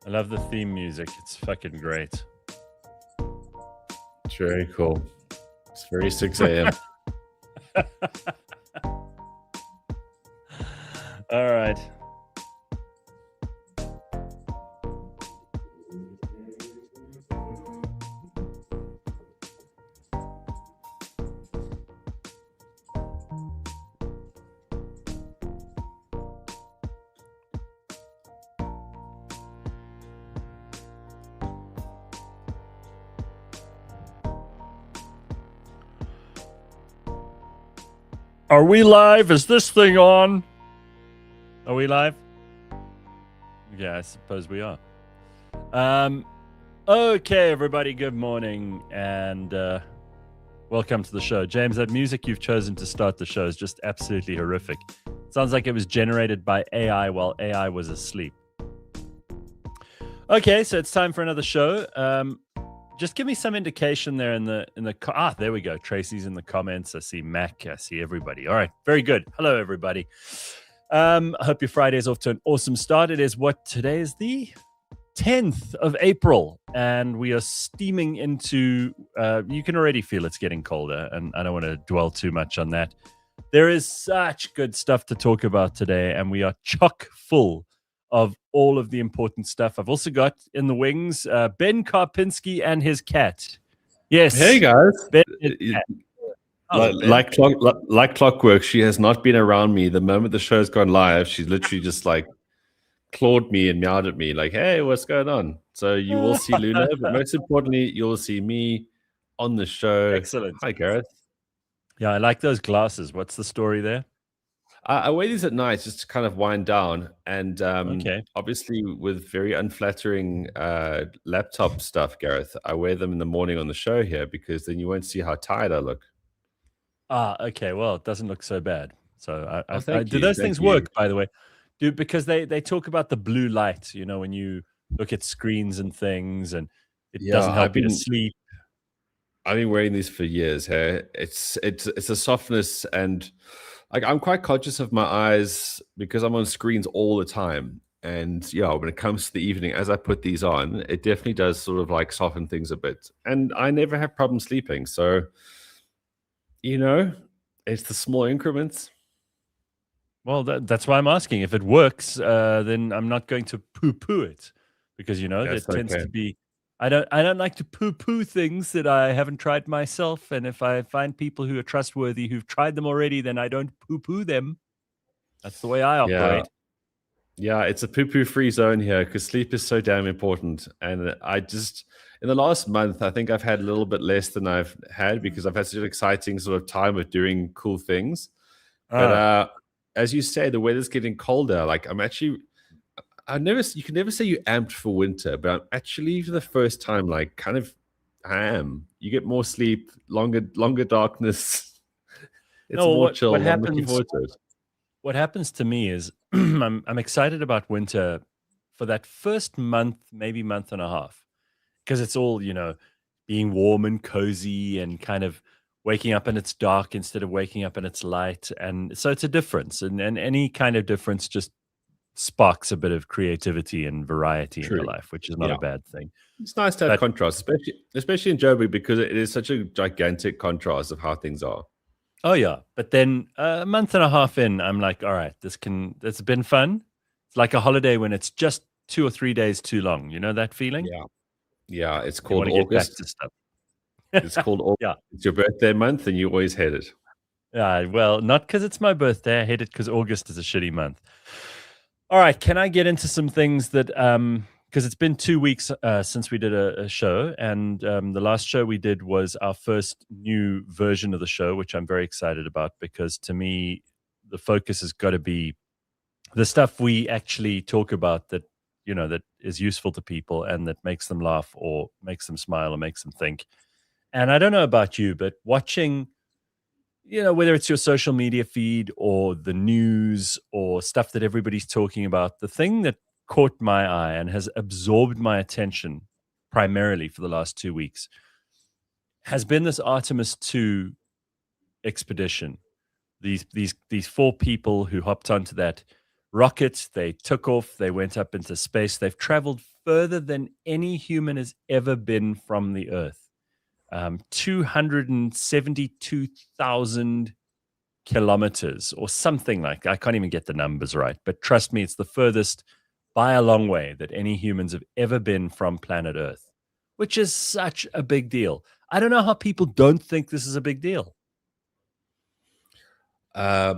I love the theme music. It's fucking great. It's very cool. It's very 6 a.m. All right. Are we live? Is this thing on? Are we live? Yeah, I suppose we are. Okay, everybody, good morning and welcome to the show. James, that music you've chosen to start the show is just absolutely horrific. Sounds like it was generated by AI while AI was asleep. Okay, so it's time for another show. Just give me some indication there in the there we go. Tracy's in the comments. I see Mac. I see everybody. All right, very good. Hello, everybody. I hope your Friday is off to an awesome start. It is today is the 10th of April, and we are steaming into. You can already feel it's getting colder, and I don't want to dwell too much on that. There is such good stuff to talk about today, and we are chock full of all of the important stuff. I've also got in the wings Ben Karpinski and his cat. Yes. Hey guys. Ben like clockwork, she has not been around me. The moment the show's gone live, she's literally just like clawed me and meowed at me like, hey, what's going on? So you will see Luna, but most importantly, you'll see me on the show. Excellent. Hi, Gareth. Yeah, I like those glasses. What's the story there? I wear these at night just to kind of wind down, and obviously with very unflattering laptop stuff, Gareth, I wear them in the morning on the show here because then you won't see how tired I look. Okay. Well, it doesn't look so bad. So do those things work, by the way? Because they talk about the blue light, when you look at screens and things, and it doesn't help you to sleep. I've been wearing these for years. Hey, it's a softness, and like I'm quite conscious of my eyes because I'm on screens all the time. And yeah, when it comes to the evening, as I put these on, it definitely does sort of like soften things a bit. And I never have problems sleeping. So, it's the small increments. Well, that's why I'm asking. If it works, then I'm not going to poo-poo it because there tends to be. I don't like to poo-poo things that I haven't tried myself. And if I find people who are trustworthy who've tried them already, then I don't poo-poo them. That's the way I operate. Yeah, it's a poo-poo free zone here because sleep is so damn important. And in the last month, I think I've had a little bit less than I've had because I've had such an exciting sort of time of doing cool things. But as you say, the weather's getting colder. Like you can never say you're amped for winter, but I'm actually for the first time, like kind of I am. You get more sleep, longer darkness. It's more chill. I'm looking forward to it. What happens to me is I'm excited about winter for that first month, maybe month and a half, because it's all, being warm and cozy and kind of waking up and it's dark instead of waking up and it's light. And so it's a difference. And any kind of difference just sparks a bit of creativity and variety in your life, which is not a bad thing. It's nice to have contrast, especially in Joburg, because it is such a gigantic contrast of how things are. Oh yeah, but then a month and a half in, I'm like, all right, it's been fun. It's like a holiday when it's just 2 or 3 days too long. You know that feeling? Yeah. It's called August. Get back to stuff. It's called August. Yeah, it's your birthday month, and you always hate it. Yeah, well, not because it's my birthday. I hate it because August is a shitty month. All right, can I get into some things that because it's been 2 weeks since we did a show, and the last show we did was our first new version of the show, which I'm very excited about because to me, the focus has got to be the stuff we actually talk about that that is useful to people and that makes them laugh or makes them smile or makes them think. And I don't know about you, but watching, whether it's your social media feed or the news or stuff that everybody's talking about, the thing that caught my eye and has absorbed my attention primarily for the last 2 weeks has been this Artemis 2 expedition. These 4 people who hopped onto that rocket. They took off. They went up into space. They've traveled further than any human has ever been from the Earth. 272,000 kilometers or something like that. I can't even get the numbers right, but trust me, it's the furthest by a long way that any humans have ever been from planet Earth, which is such a big deal. I don't know how people don't think this is a big deal. I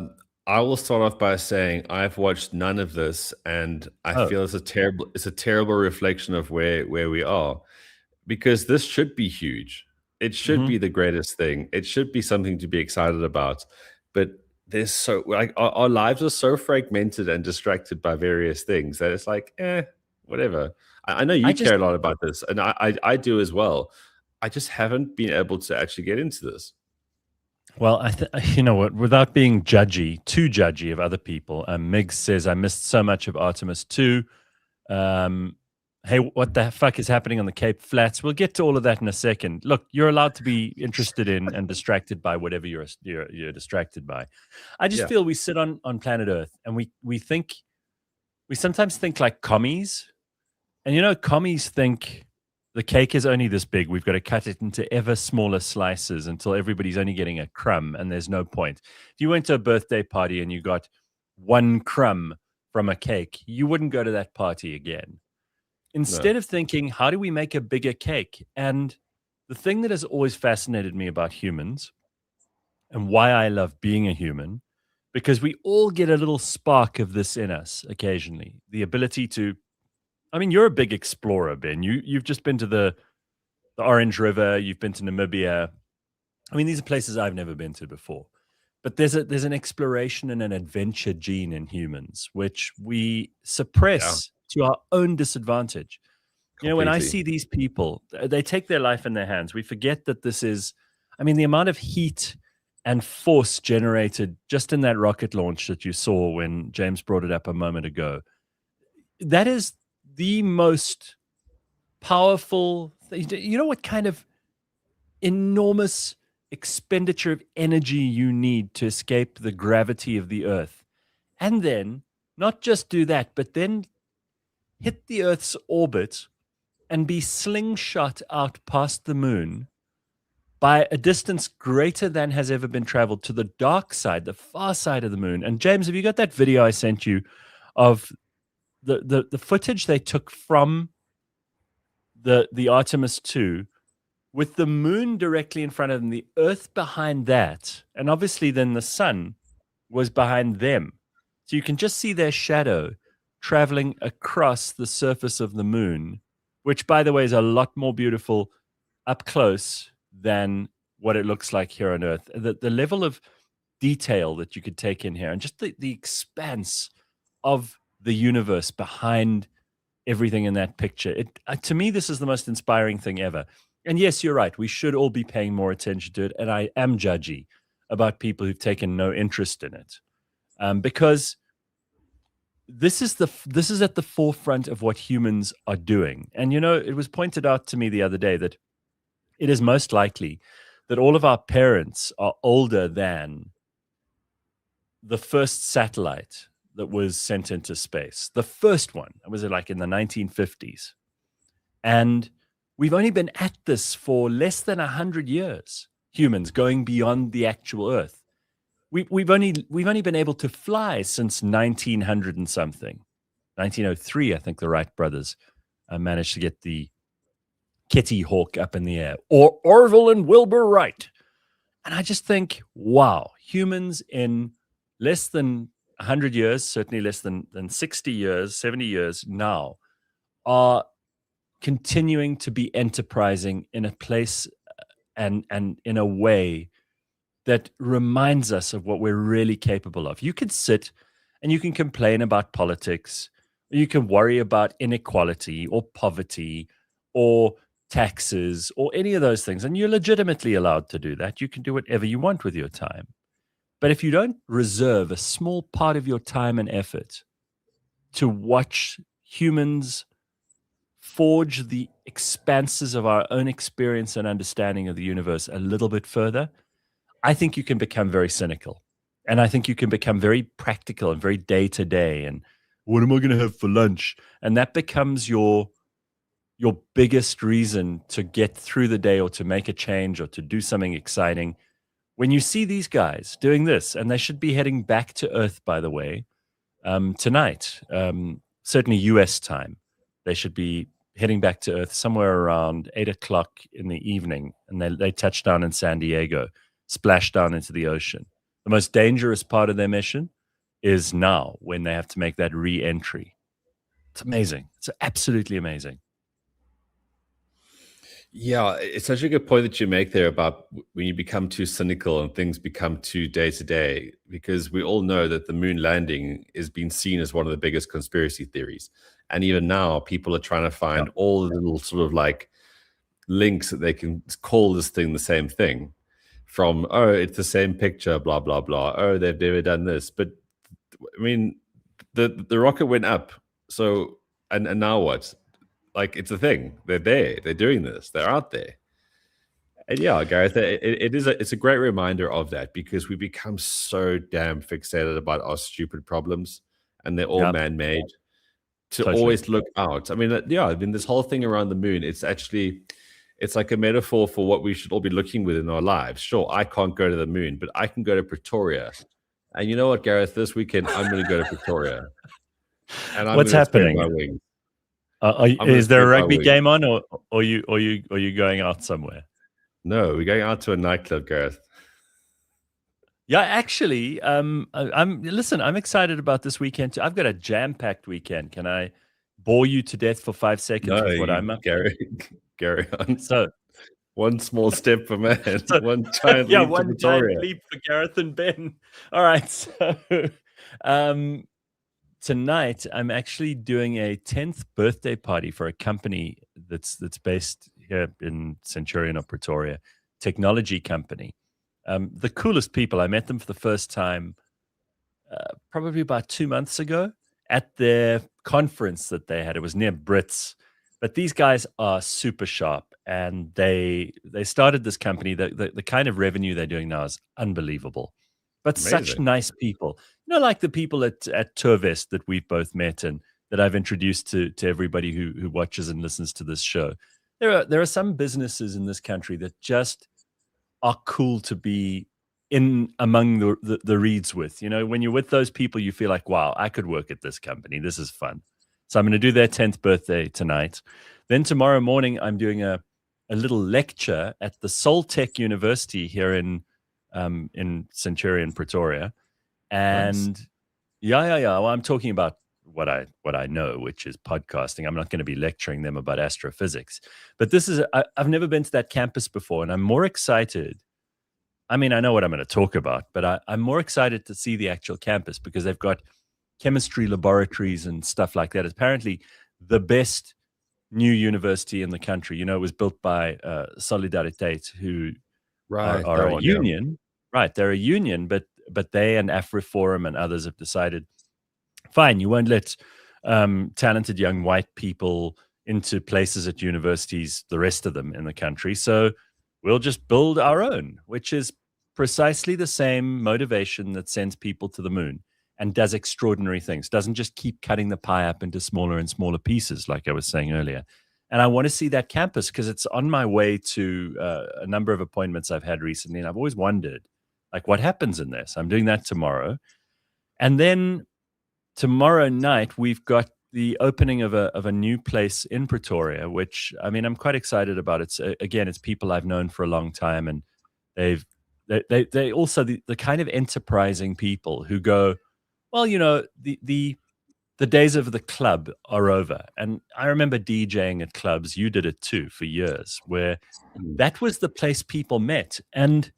will start off by saying I've watched none of this, and I Oh, feel it's a terrible reflection of where we are, because this should be huge. It should mhm. be the greatest thing. It should be something to be excited about. But there's so like our lives are so fragmented and distracted by various things that it's like, whatever. I know I you just care a lot about this, and I do as well. I just haven't been able to actually get into this. Well, you know what? Without being too judgy of other people, Mig says I missed so much of Artemis too. Hey, what the fuck is happening on the Cape Flats? We'll get to all of that in a second. Look, you're allowed to be interested in and distracted by whatever you're distracted by. I just Yeah, feel we sit on planet Earth and we sometimes think like commies, and commies think the cake is only this big. We've got to cut it into ever smaller slices until everybody's only getting a crumb, and there's no point. If you went to a birthday party and you got one crumb from a cake, you wouldn't go to that party again. no, Instead of thinking, how do we make a bigger cake? And the thing that has always fascinated me about humans and why I love being a human, because we all get a little spark of this in us occasionally. The ability to, I mean, you're a big explorer, Ben. You've just been to the Orange River, you've been to Namibia. I mean, these are places I've never been to before. But there's an exploration and an adventure gene in humans, which we yeah, suppress to our own disadvantage. When I completely. see these people, they take their life in their hands. We forget that this is, I mean, the amount of heat and force generated just in that rocket launch that you saw when James brought it up a moment ago. That is the most powerful. You know what kind of enormous expenditure of energy you need to escape the gravity of the Earth. And then not just do that, but then hit the Earth's orbit and be slingshot out past the moon by a distance greater than has ever been traveled to the dark side, the far side of the moon. And James, have you got that video I sent you of the footage they took from the Artemis 2 with the moon directly in front of them, the Earth behind that, and obviously then the sun was behind them. So you can just see their shadow traveling across the surface of the moon, which, by the way, is a lot more beautiful up close than what it looks like here on Earth. The level of detail that you could take in here and just the expanse of the universe behind everything in that picture. To me, this is the most inspiring thing ever. And yes, you're right. We should all be paying more attention to it. And I am judgy about people who've taken no interest in it, because this is at the forefront of what humans are doing. And it was pointed out to me the other day that it is most likely that all of our parents are older than the first satellite that was sent into space. The first one, was it like in the 1950s? And we've only been at this for less than 100 years, humans going beyond the actual Earth. We've only been able to fly since 1900 and something. 1903, I think the Wright brothers managed to get the Kitty Hawk up in the air, or Orville and Wilbur Wright. And I just think, wow, humans in less than 100 years, certainly less than 60 years, 70 years now, are continuing to be enterprising in a place and in a way that reminds us of what we're really capable of. You could sit and you can complain about politics, or you can worry about inequality or poverty or taxes or any of those things, and you're legitimately allowed to do that. You can do whatever you want with your time. But if you don't reserve a small part of your time and effort to watch humans forge the expanses of our own experience and understanding of the universe a little bit further, I think you can become very cynical. And I think you can become very practical and very day to day. And what am I going to have for lunch? And that becomes your biggest reason to get through the day or to make a change or to do something exciting. When you see these guys doing this, and they should be heading back to Earth, by the way, tonight, certainly US time, they should be heading back to Earth somewhere around 8 o'clock in the evening. And they touch down in San Diego, splash down into the ocean. The most dangerous part of their mission is now when they have to make that re-entry. It's amazing. It's absolutely amazing. Yeah, it's such a good point that you make there about when you become too cynical and things become too day to day, because we all know that the moon landing is being seen as one of the biggest conspiracy theories. And even now, people are trying to find all the little sort of like links that they can call this thing the same thing from, oh, it's the same picture, blah, blah, blah. Oh, they've never done this. But I mean, the rocket went up. So, and now what? Like, it's a thing. They're there. They're doing this. They're out there. And yeah, Gareth, it's a great reminder of that, because we become so damn fixated about our stupid problems, and they're all man-made, to always look out. I mean, yeah, I mean, this whole thing around the moon, it's like a metaphor for what we should all be looking with in our lives. Sure, I can't go to the moon, but I can go to Pretoria. And you know what, Gareth? This weekend, I'm going to go to Pretoria. And I'm What's happening? My wings. Is there a rugby game on, or are you going out somewhere? No, we're going out to a nightclub, Gareth. Yeah, actually, I'm excited about this weekend too. I've got a jam-packed weekend. Can I bore you to death for 5 seconds with what I'm up to? Carry on. So, one small step for man, one giant leap one to Pretoria. giant leap for Gareth and Ben. All right, so tonight I'm actually doing a 10th birthday party for a company that's based here in Centurion or Pretoria, technology company. The coolest people. I met them for the first time probably about 2 months ago at their conference that they had. It was near Brits, but these guys are super sharp, and they started this company. The kind of revenue they're doing now is unbelievable, but Amazing. Such nice people. You know, like the people at Tourvest that we've both met and that I've introduced to everybody who watches and listens to this show. There are some businesses in this country that just are cool to be in among the reeds with. You know, when you're with those people, you feel like, wow, I could work at this company. This is fun. So I'm going to do their 10th birthday tonight. Then tomorrow morning, I'm doing a little lecture at the Soltech University here in Centurion, Pretoria. And nice. Yeah. Well, I'm talking about what I know, which is podcasting. I'm not going to be lecturing them about astrophysics. But this is, I've never been to that campus before, and I'm more excited. I mean, I know what I'm going to talk about, but I'm more excited to see the actual campus, because they've got chemistry laboratories and stuff like that. It's apparently the best new university in the country. You know, it was built by Solidariteit, who are a union. Yeah. Right, they're a union, but they and AfriForum and others have decided, fine, you won't let talented young white people into places at universities, the rest of them in the country. So we'll just build our own, which is precisely the same motivation that sends people to the moon and does extraordinary things. Doesn't just keep cutting the pie up into smaller and smaller pieces, like I was saying earlier. And I want to see that campus, because it's on my way to a number of appointments I've had recently. And I've always wondered, like, what happens in this? I'm doing that tomorrow. And then tomorrow night, we've got the opening of a new place in Pretoria, which, I mean, I'm quite excited about. It's again, it's people I've known for a long time, and they also the kind of enterprising people who go, well, you know, the days of the club are over. And I remember DJing at clubs. You did it too for years, where that was the place people met. And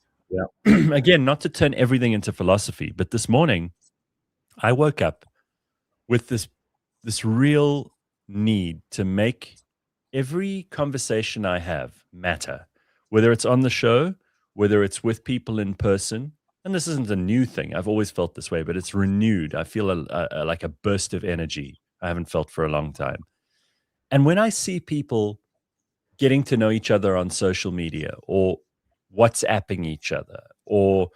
again, not to turn everything into philosophy, but this morning I woke up with this real need to make every conversation I have matter, whether it's on the show, whether it's with people in person. And this isn't a new thing. I've always felt this way, but it's renewed. I feel like a burst of energy I haven't felt for a long time. And when I see people getting to know each other on social media, or WhatsApping each other, or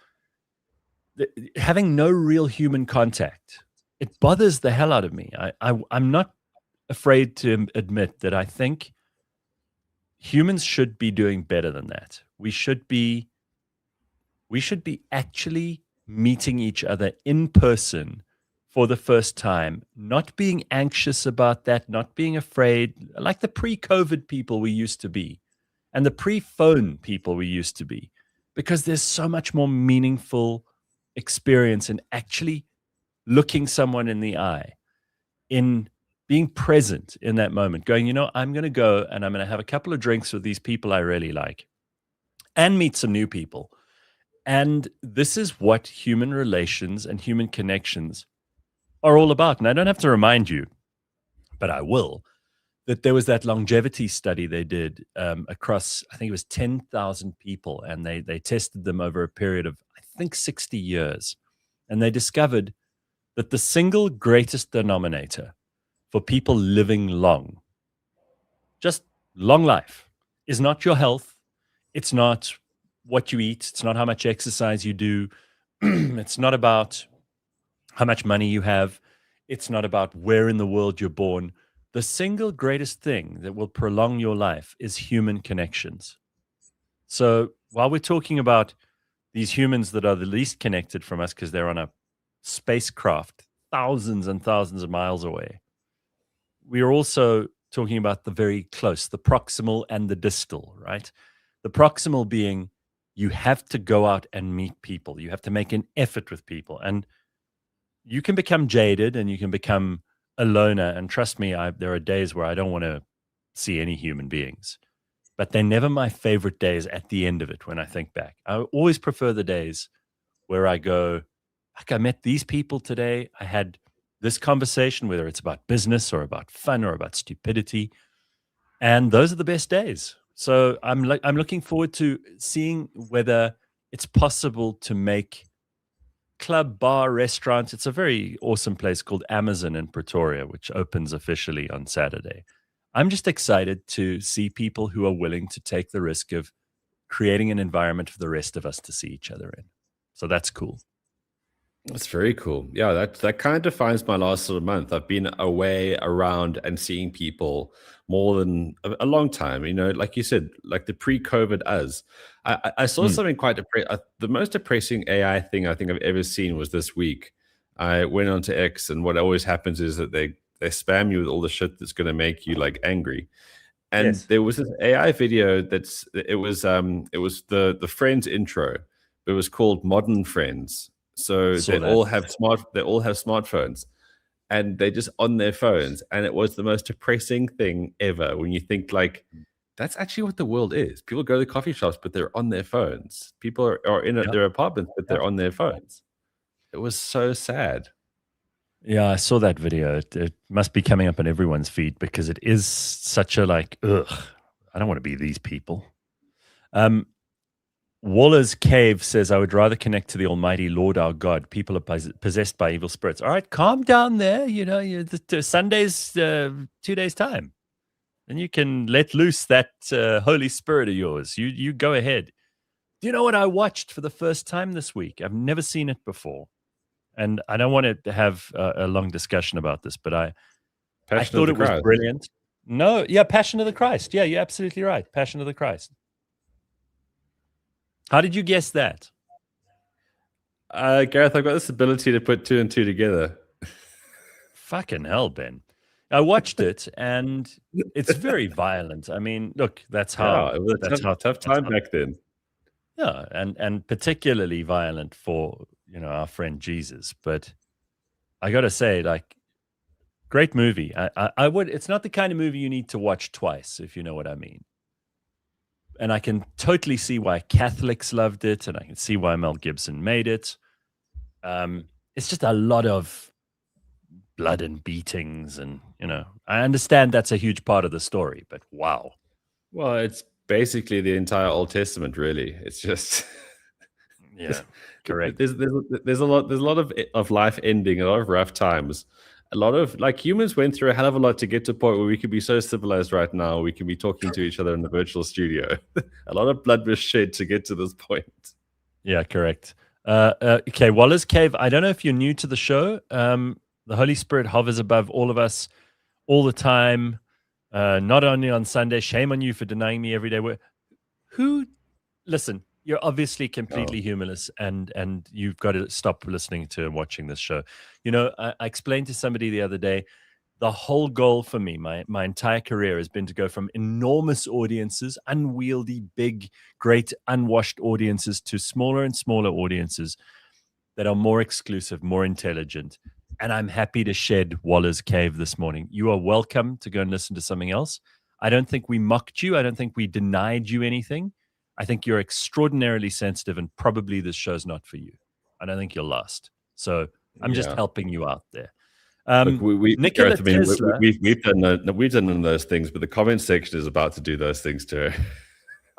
having no real human contact, it bothers the hell out of me. I'm not afraid to admit that I think humans should be doing better than that. We should be actually meeting each other in person for the first time, not being anxious about that, not being afraid, like the pre-COVID people we used to be and the pre-phone people we used to be, because there's so much more meaningful experience in actually looking someone in the eye, in being present in that moment, going, I'm going to go and I'm going to have a couple of drinks with these people I really like and meet some new people. And this is what human relations and human connections are all about. And I don't have to remind you, but I will, that there was that longevity study they did across, I think it was 10,000 people. And they tested them over a period of, I think, 60 years. And they discovered that the single greatest denominator for people living long, just long life, is not your health. It's not what you eat. It's not how much exercise you do. It's not about how much money you have. It's not about where in the world you're born. The single greatest thing that will prolong your life is human connections. So while we're talking about these humans that are the least connected from us because they're on a spacecraft thousands and thousands of miles away, we are also talking about the very close, the proximal and the distal, right? The proximal being you have to go out and meet people. You have to make an effort with people. And you can become jaded and you can become a loner. And trust me, there are days where I don't want to see any human beings. But they're never my favorite days at the end of it when I think back. I always prefer the days where I go, like, I met these people today. I had this conversation, whether it's about business or about fun or about stupidity. And those are the best days. So I'm looking forward to seeing whether it's possible to make club, bar, restaurants. It's a very awesome place called Amazon in Pretoria, which opens officially on Saturday. I'm just excited to see people who are willing to take the risk of creating an environment for the rest of us to see each other in. So that's cool. That's very cool. Yeah, that kind of defines my last sort of month. I've been away, around, and seeing people more than a long time. Like you said, like the pre-COVID us. I saw something quite the most depressing AI thing I think I've ever seen was this week. I went onto X, and what always happens is that they spam you with all the shit that's going to make you like angry. And there was this AI video it was the Friends intro. It was called Modern Friends. So they all have smartphones, and they're just on their phones. And it was the most depressing thing ever when you think like that's actually what the world is. People go to the coffee shops, but they're on their phones. People are in their apartments, but they're on their phones. It was so sad. Yeah, I saw that video. It must be coming up on everyone's feed because it is such a like, ugh, I don't want to be these people. Waller's Cave says, I would rather connect to the Almighty Lord our God. People are possessed by evil spirits. All right, calm down there. Sunday's 2 days' time. And you can let loose that Holy Spirit of yours. You go ahead. Do you know what I watched for the first time this week? I've never seen it before. And I don't want to have a long discussion about this, but I thought it was brilliant. No, yeah, Passion of the Christ. Yeah, you're absolutely right. Passion of the Christ. How did you guess that? Gareth, I've got this ability to put 2 and 2 together. Fucking hell, Ben. I watched it, and it's very violent. I mean, look, that's how... it was a tough time back then. Yeah, and particularly violent for, our friend Jesus. But I got to say, like, great movie. I would... It's not the kind of movie you need to watch twice, if you know what I mean. And I can totally see why Catholics loved it, and I can see why Mel Gibson made it. It's just a lot of blood and beatings, and I understand that's a huge part of the story, but wow. Well, it's basically the entire Old Testament, really. It's just yeah, correct. There's a lot of life ending, a lot of rough times. A lot of humans went through a hell of a lot to get to a point where we could be so civilized right now. We can be talking to each other in the virtual studio. A lot of blood was shed to get to this point. Yeah, correct. Okay, Waller's Cave. I don't know if you're new to the show. The Holy Spirit hovers above all of us all the time, not only on Sunday. Shame on you for denying me every day. Who? Listen, you're obviously Oh, completely humorless, and you've got to stop listening to and watching this show. You know, I explained to somebody the other day, the whole goal for me, my entire career, has been to go from enormous audiences, unwieldy, big, great, unwashed audiences, to smaller and smaller audiences that are more exclusive, more intelligent. And I'm happy to shed Waller's Cave this morning. You are welcome to go and listen to something else. I don't think we mocked you. I don't think we denied you anything. I think you're extraordinarily sensitive, and probably this show's not for you. I don't think you're lost. So I'm just yeah. helping you out there. Look, Nikola Gareth, I mean, Tesla. we've done those things, but the comment section is about to do those things too.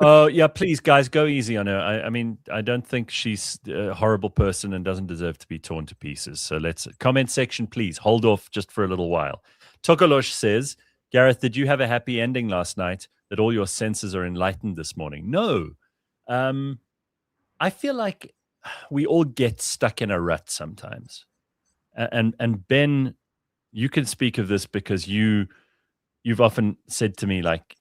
Oh, yeah, please, guys, go easy on her. I mean, I don't think she's a horrible person and doesn't deserve to be torn to pieces. So let's, comment section, please hold off just for a little while. Tokolosh says, Gareth, did you have a happy ending last night that all your senses are enlightened this morning? No. I feel like we all get stuck in a rut sometimes. And Ben, you can speak of this because you've often said to me, like,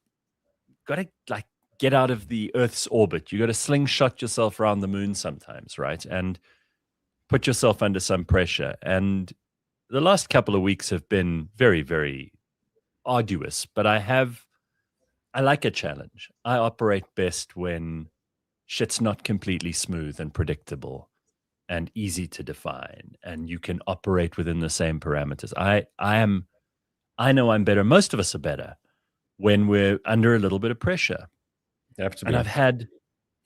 got to like get out of the Earth's orbit. You got to slingshot yourself around the moon sometimes, right? And put yourself under some pressure. And the last couple of weeks have been very, very arduous, but I like a challenge. I operate best when shit's not completely smooth and predictable and easy to define, and you can operate within the same parameters. I know I'm better. Most of us are better when we're under a little bit of pressure. You have to And be.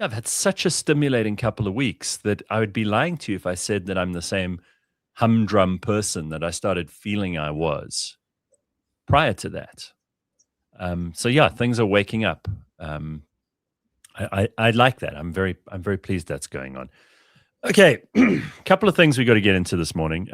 I've had such a stimulating couple of weeks that I would be lying to you if I said that I'm the same humdrum person that I started feeling I was prior to that. So yeah, things are waking up. I like that. I'm very pleased that's going on. Okay, couple of things we got to get into this morning.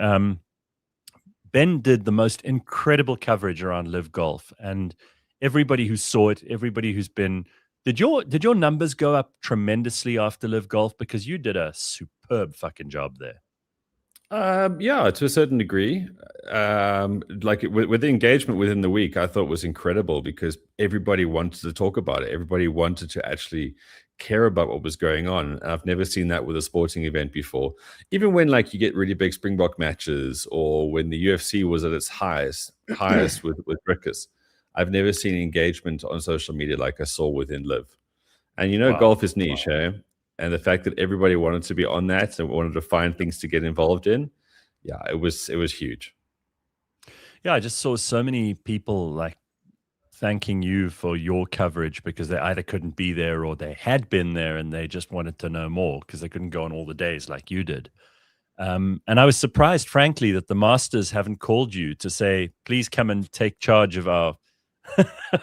Ben did the most incredible coverage around Live Golf, and everybody who saw it, everybody who's been, did your numbers go up tremendously after Live Golf? Because you did a superb fucking job there. Yeah, to a certain degree. Like with the engagement within the week, I thought was incredible because everybody wanted to talk about it. Everybody wanted to actually care about what was going on. And I've never seen that with a sporting event before. Even when like you get really big Springbok matches, or when the UFC was at its highest with Rickus, I've never seen engagement on social media like I saw within Live. And Wow. golf is niche, eh? And the fact that everybody wanted to be on that and wanted to find things to get involved in, yeah, it was huge. Yeah, I just saw so many people like thanking you for your coverage because they either couldn't be there or they had been there and they just wanted to know more because they couldn't go on all the days like you did. And I was surprised, frankly, that the Masters haven't called you to say, please come and take charge of our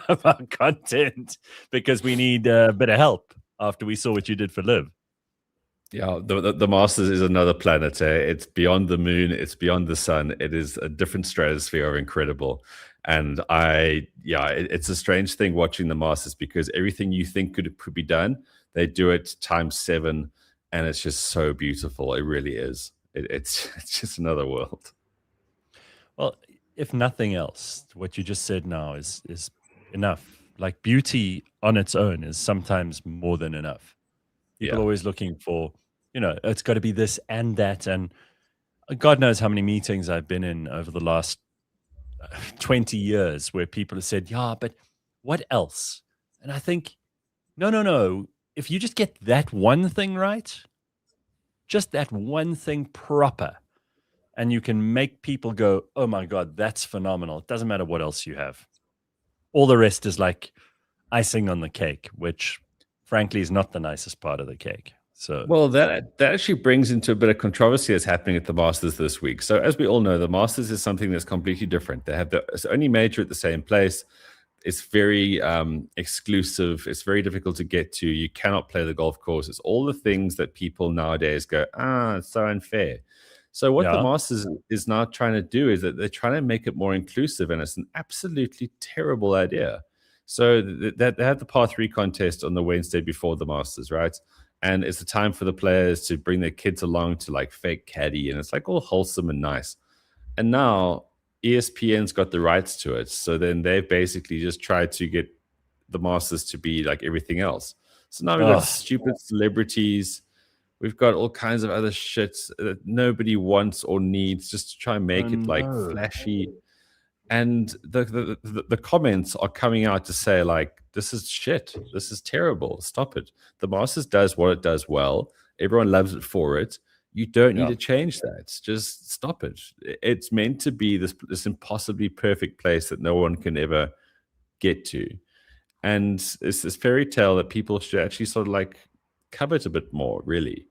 of our content because we need a bit of help after we saw what you did for Live. Yeah, the Masters is another planet. Eh? It's beyond the moon. It's beyond the sun. It is a different stratosphere of incredible. And it's a strange thing watching the Masters because everything you think could be done, they do it times 7, and it's just so beautiful. It really is. It's just another world. Well, if nothing else, what you just said now is enough. Like beauty on its own is sometimes more than enough. People Yeah. are always looking for, it's got to be this and that. And God knows how many meetings I've been in over the last 20 years where people have said, yeah, but what else? And I think, no. If you just get that one thing right, just that one thing proper, and you can make people go, oh my God, that's phenomenal. It doesn't matter what else you have. All the rest is like icing on the cake, which frankly is not the nicest part of the cake. So, well, that actually brings into a bit of controversy that's happening at the Masters this week. So, as we all know, the Masters is something that's completely different. They have it's the only major at the same place. It's very exclusive. It's very difficult to get to. You cannot play the golf course. It's all the things that people nowadays go, it's so unfair. So, what the yeah. Masters is now trying to do is that they're trying to make it more inclusive, and it's an absolutely terrible idea. So, they had the par 3 contest on the Wednesday before the Masters, right? and it's a time for the players to bring their kids along to like fake caddy, and it's like all wholesome and nice. And now ESPN's got the rights to it, so then they've basically just tried to get the Masters to be like everything else. So now we've got stupid celebrities. We've got all kinds of other shit that nobody wants or needs, just to try and make it like flashy. And the comments are coming out to say like, this is shit. This is terrible. Stop it. The Masters does what it does well. Everyone loves it for it. You don't need to change that. Just stop it. It's meant to be this impossibly perfect place that no one can ever get to. And it's this fairy tale that people should actually sort of like covet a bit more, really.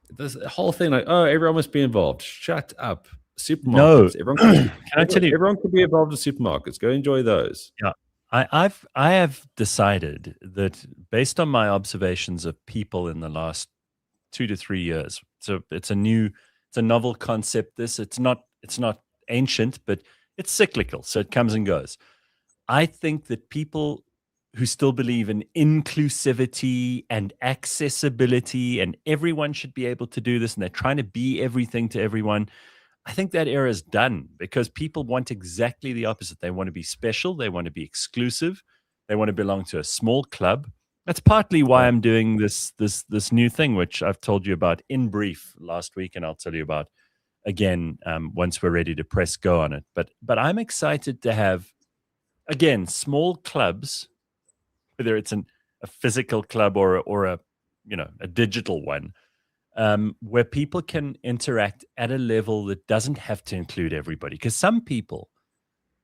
This whole thing like, oh, everyone must be involved. Shut up. Supermarkets. No. Everyone can be involved in supermarkets. Go enjoy those. Yeah. I have decided that based on my observations of people in the last 2 to 3 years. So it's a novel concept. It's not ancient, but it's cyclical. So it comes and goes. I think that people who still believe in inclusivity and accessibility and everyone should be able to do this, and they're trying to be everything to everyone, I think that era is done, because people want exactly the opposite. They want to be special. They want to be exclusive. They want to belong to a small club. That's partly why I'm doing this new thing, which I've told you about in brief last week, and I'll tell you about again once we're ready to press go on it. But I'm excited to have, again, small clubs, whether it's a physical club or a digital one, where people can interact at a level that doesn't have to include everybody. Because some people,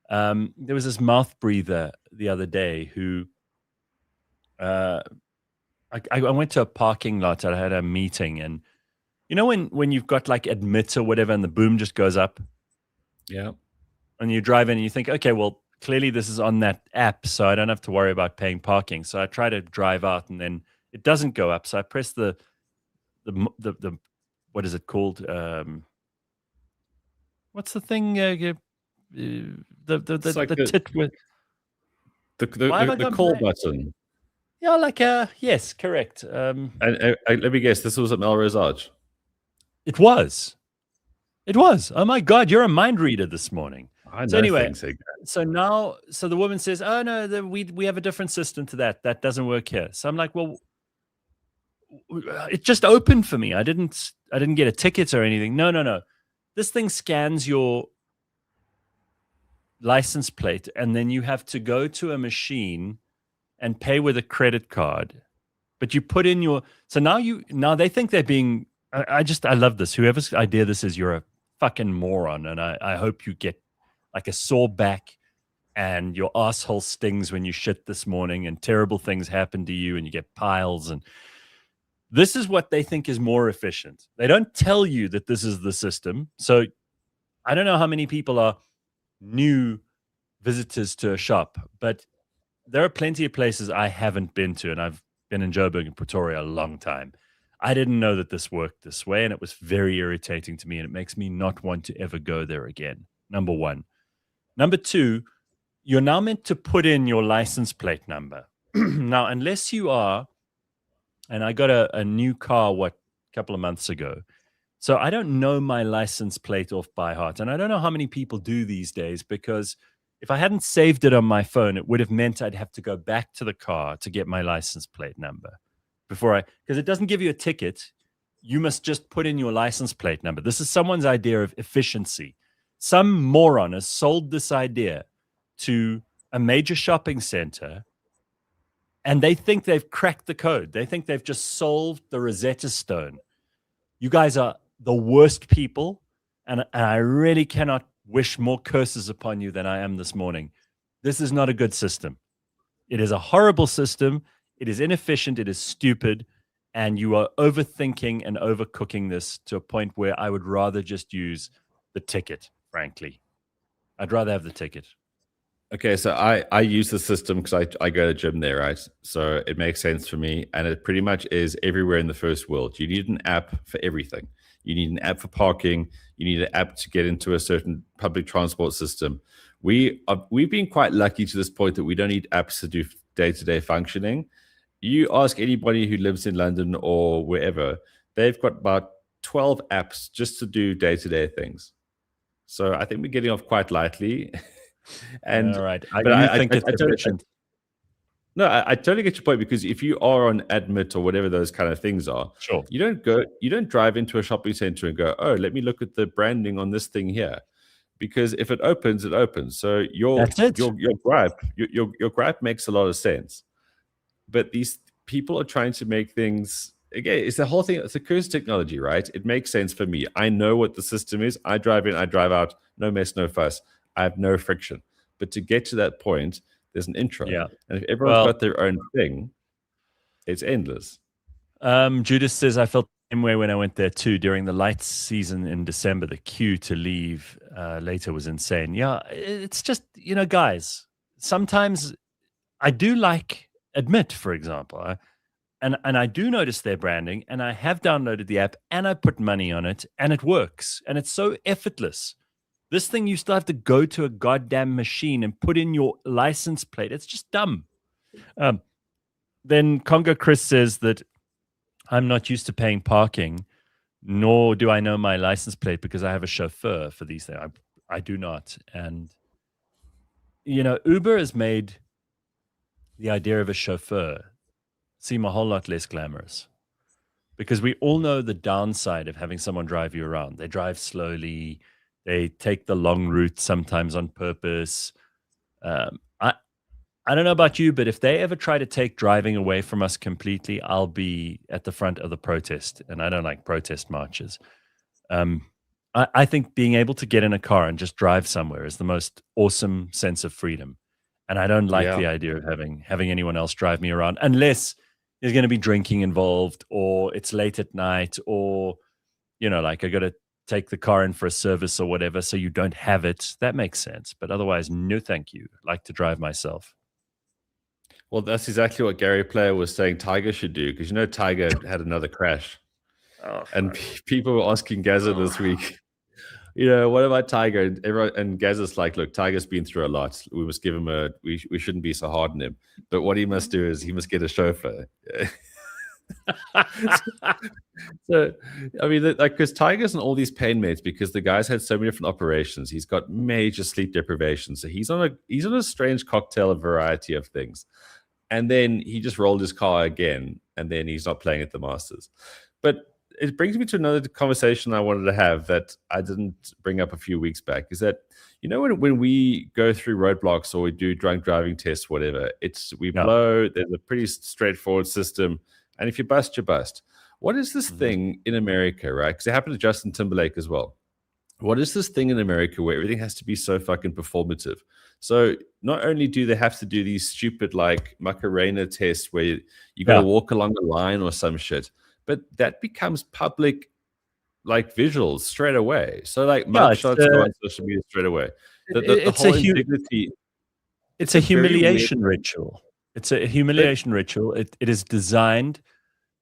there was this mouth breather the other day who, I went to a parking lot. I had a meeting, and you know when you've got like admit or whatever, and the boom just goes up. Yeah. And you drive in and you think, okay, well, clearly this is on that app, so I don't have to worry about paying parking. So I try to drive out, and then it doesn't go up. So I press the what is it called? What's the thing? The tit with the call button. Yeah, like yes, correct. And let me guess, this was at Melrose Arch. It was. Oh my God, you're a mind reader this morning. So anyway, so the woman says, "Oh no, we have a different system to that. That doesn't work here." So I'm like, "Well, it just opened for me. I didn't get a ticket or anything. No. This thing scans your license plate, and then you have to go to a machine and pay with a credit card. But you put in your now they think they're being. I love this. Whoever's idea this is, you're a fucking moron, and I hope you get like a sore back and your asshole stings when you shit this morning and terrible things happen to you and you get piles. And this is what they think is more efficient. They don't tell you that this is the system. So I don't know how many people are new visitors to a shop, but there are plenty of places I haven't been to, and I've been in Joburg and Pretoria a long time. I didn't know that this worked this way, and it was very irritating to me, and it makes me not want to ever go there again. Number one. Number two, you're now meant to put in your license plate number. Now, unless you are, and I got a new car, a couple of months ago. So I don't know my license plate off by heart. And I don't know how many people do these days, because if I hadn't saved it on my phone, it would have meant I'd have to go back to the car to get my license plate number because it doesn't give you a ticket. You must just put in your license plate number. This is someone's idea of efficiency. Some moron has sold this idea to a major shopping center, and they think they've cracked the code. They think they've just solved the Rosetta Stone. You guys are the worst people, and I really cannot wish more curses upon you than I am this morning. This is not a good system. It is a horrible system. It is inefficient. It is stupid. And you are overthinking and overcooking this to a point where I would rather just use the ticket, frankly. I'd rather have the ticket. Okay, so I use the system because I go to gym there, right? So it makes sense for me, and it pretty much is everywhere in the first world. You need an app for everything. You need an app for parking. You need an app to get into a certain public transport system. We've been quite lucky to this point that we don't need apps to do day-to-day functioning. you ask anybody who lives in London or wherever, they've got about 12 apps just to do day-to-day things. So I think we're getting off quite lightly. All right. But You think it's efficient? I totally get your point, because if you are on Admit or whatever those kind of things are, Sure. you don't drive into a shopping center and go, oh, let me look at the branding on this thing here, because if it opens, it opens. So That's it. your gripe makes a lot of sense. But these people are trying to make things, again, it's the whole thing. It's a curse technology, right? It makes sense for me. I know what the system is. I drive in, I drive out, no mess, no fuss. I have no friction. But to get to that point, there's an intro. Yeah. And if everyone's got their own thing, it's endless. Judas says, I felt the same way when I went there too. During the lights season in December, the queue to leave later was insane. Yeah, it's just, guys, sometimes I do like Admit, for example. And I do notice their branding, and I have downloaded the app, and I put money on it, and it works, and it's so effortless. This thing, you still have to go to a goddamn machine and put in your license plate. It's just dumb. Then Congo Chris says that I'm not used to paying parking, nor do I know my license plate because I have a chauffeur for these things. I do not. And, Uber has made the idea of a chauffeur seem a whole lot less glamorous, because we all know the downside of having someone drive you around. They drive slowly. They take the long route, sometimes on purpose. I don't know about you, but if they ever try to take driving away from us completely, I'll be at the front of the protest, and I don't like protest marches. I think being able to get in a car and just drive somewhere is the most awesome sense of freedom, and I don't like the idea of having anyone else drive me around, unless there's going to be drinking involved, or it's late at night, or like I got to take the car in for a service or whatever, so you don't have it. That makes sense. But otherwise, no thank you. I like to drive myself. Well, that's exactly what Gary Player was saying Tiger should do, because Tiger had another crash. And people were asking Gaza this week, what about Tiger? And Gaza's like, look, Tiger's been through a lot. We must give him we shouldn't be so hard on him. But what he must do is he must get a chauffeur. So, I mean, because Tiger's on all these pain meds because the guy's had so many different operations. He's got major sleep deprivation. So he's on a strange cocktail of variety of things. And then he just rolled his car again, and then he's not playing at the Masters. But it brings me to another conversation I wanted to have that I didn't bring up a few weeks back, is that, when we go through roadblocks or we do drunk driving tests, whatever, we blow, there's a pretty straightforward system. And if you bust, you bust. What is this thing in America, right? Because it happened to Justin Timberlake as well. What is this thing in America where everything has to be so fucking performative? So not only do they have to do these stupid like Macarena tests where you got to walk along a line or some shit, but that becomes public like visuals straight away. So like mugshots go on social media straight away. The whole indignity. It's a humiliation ritual. It's a humiliation ritual. It is designed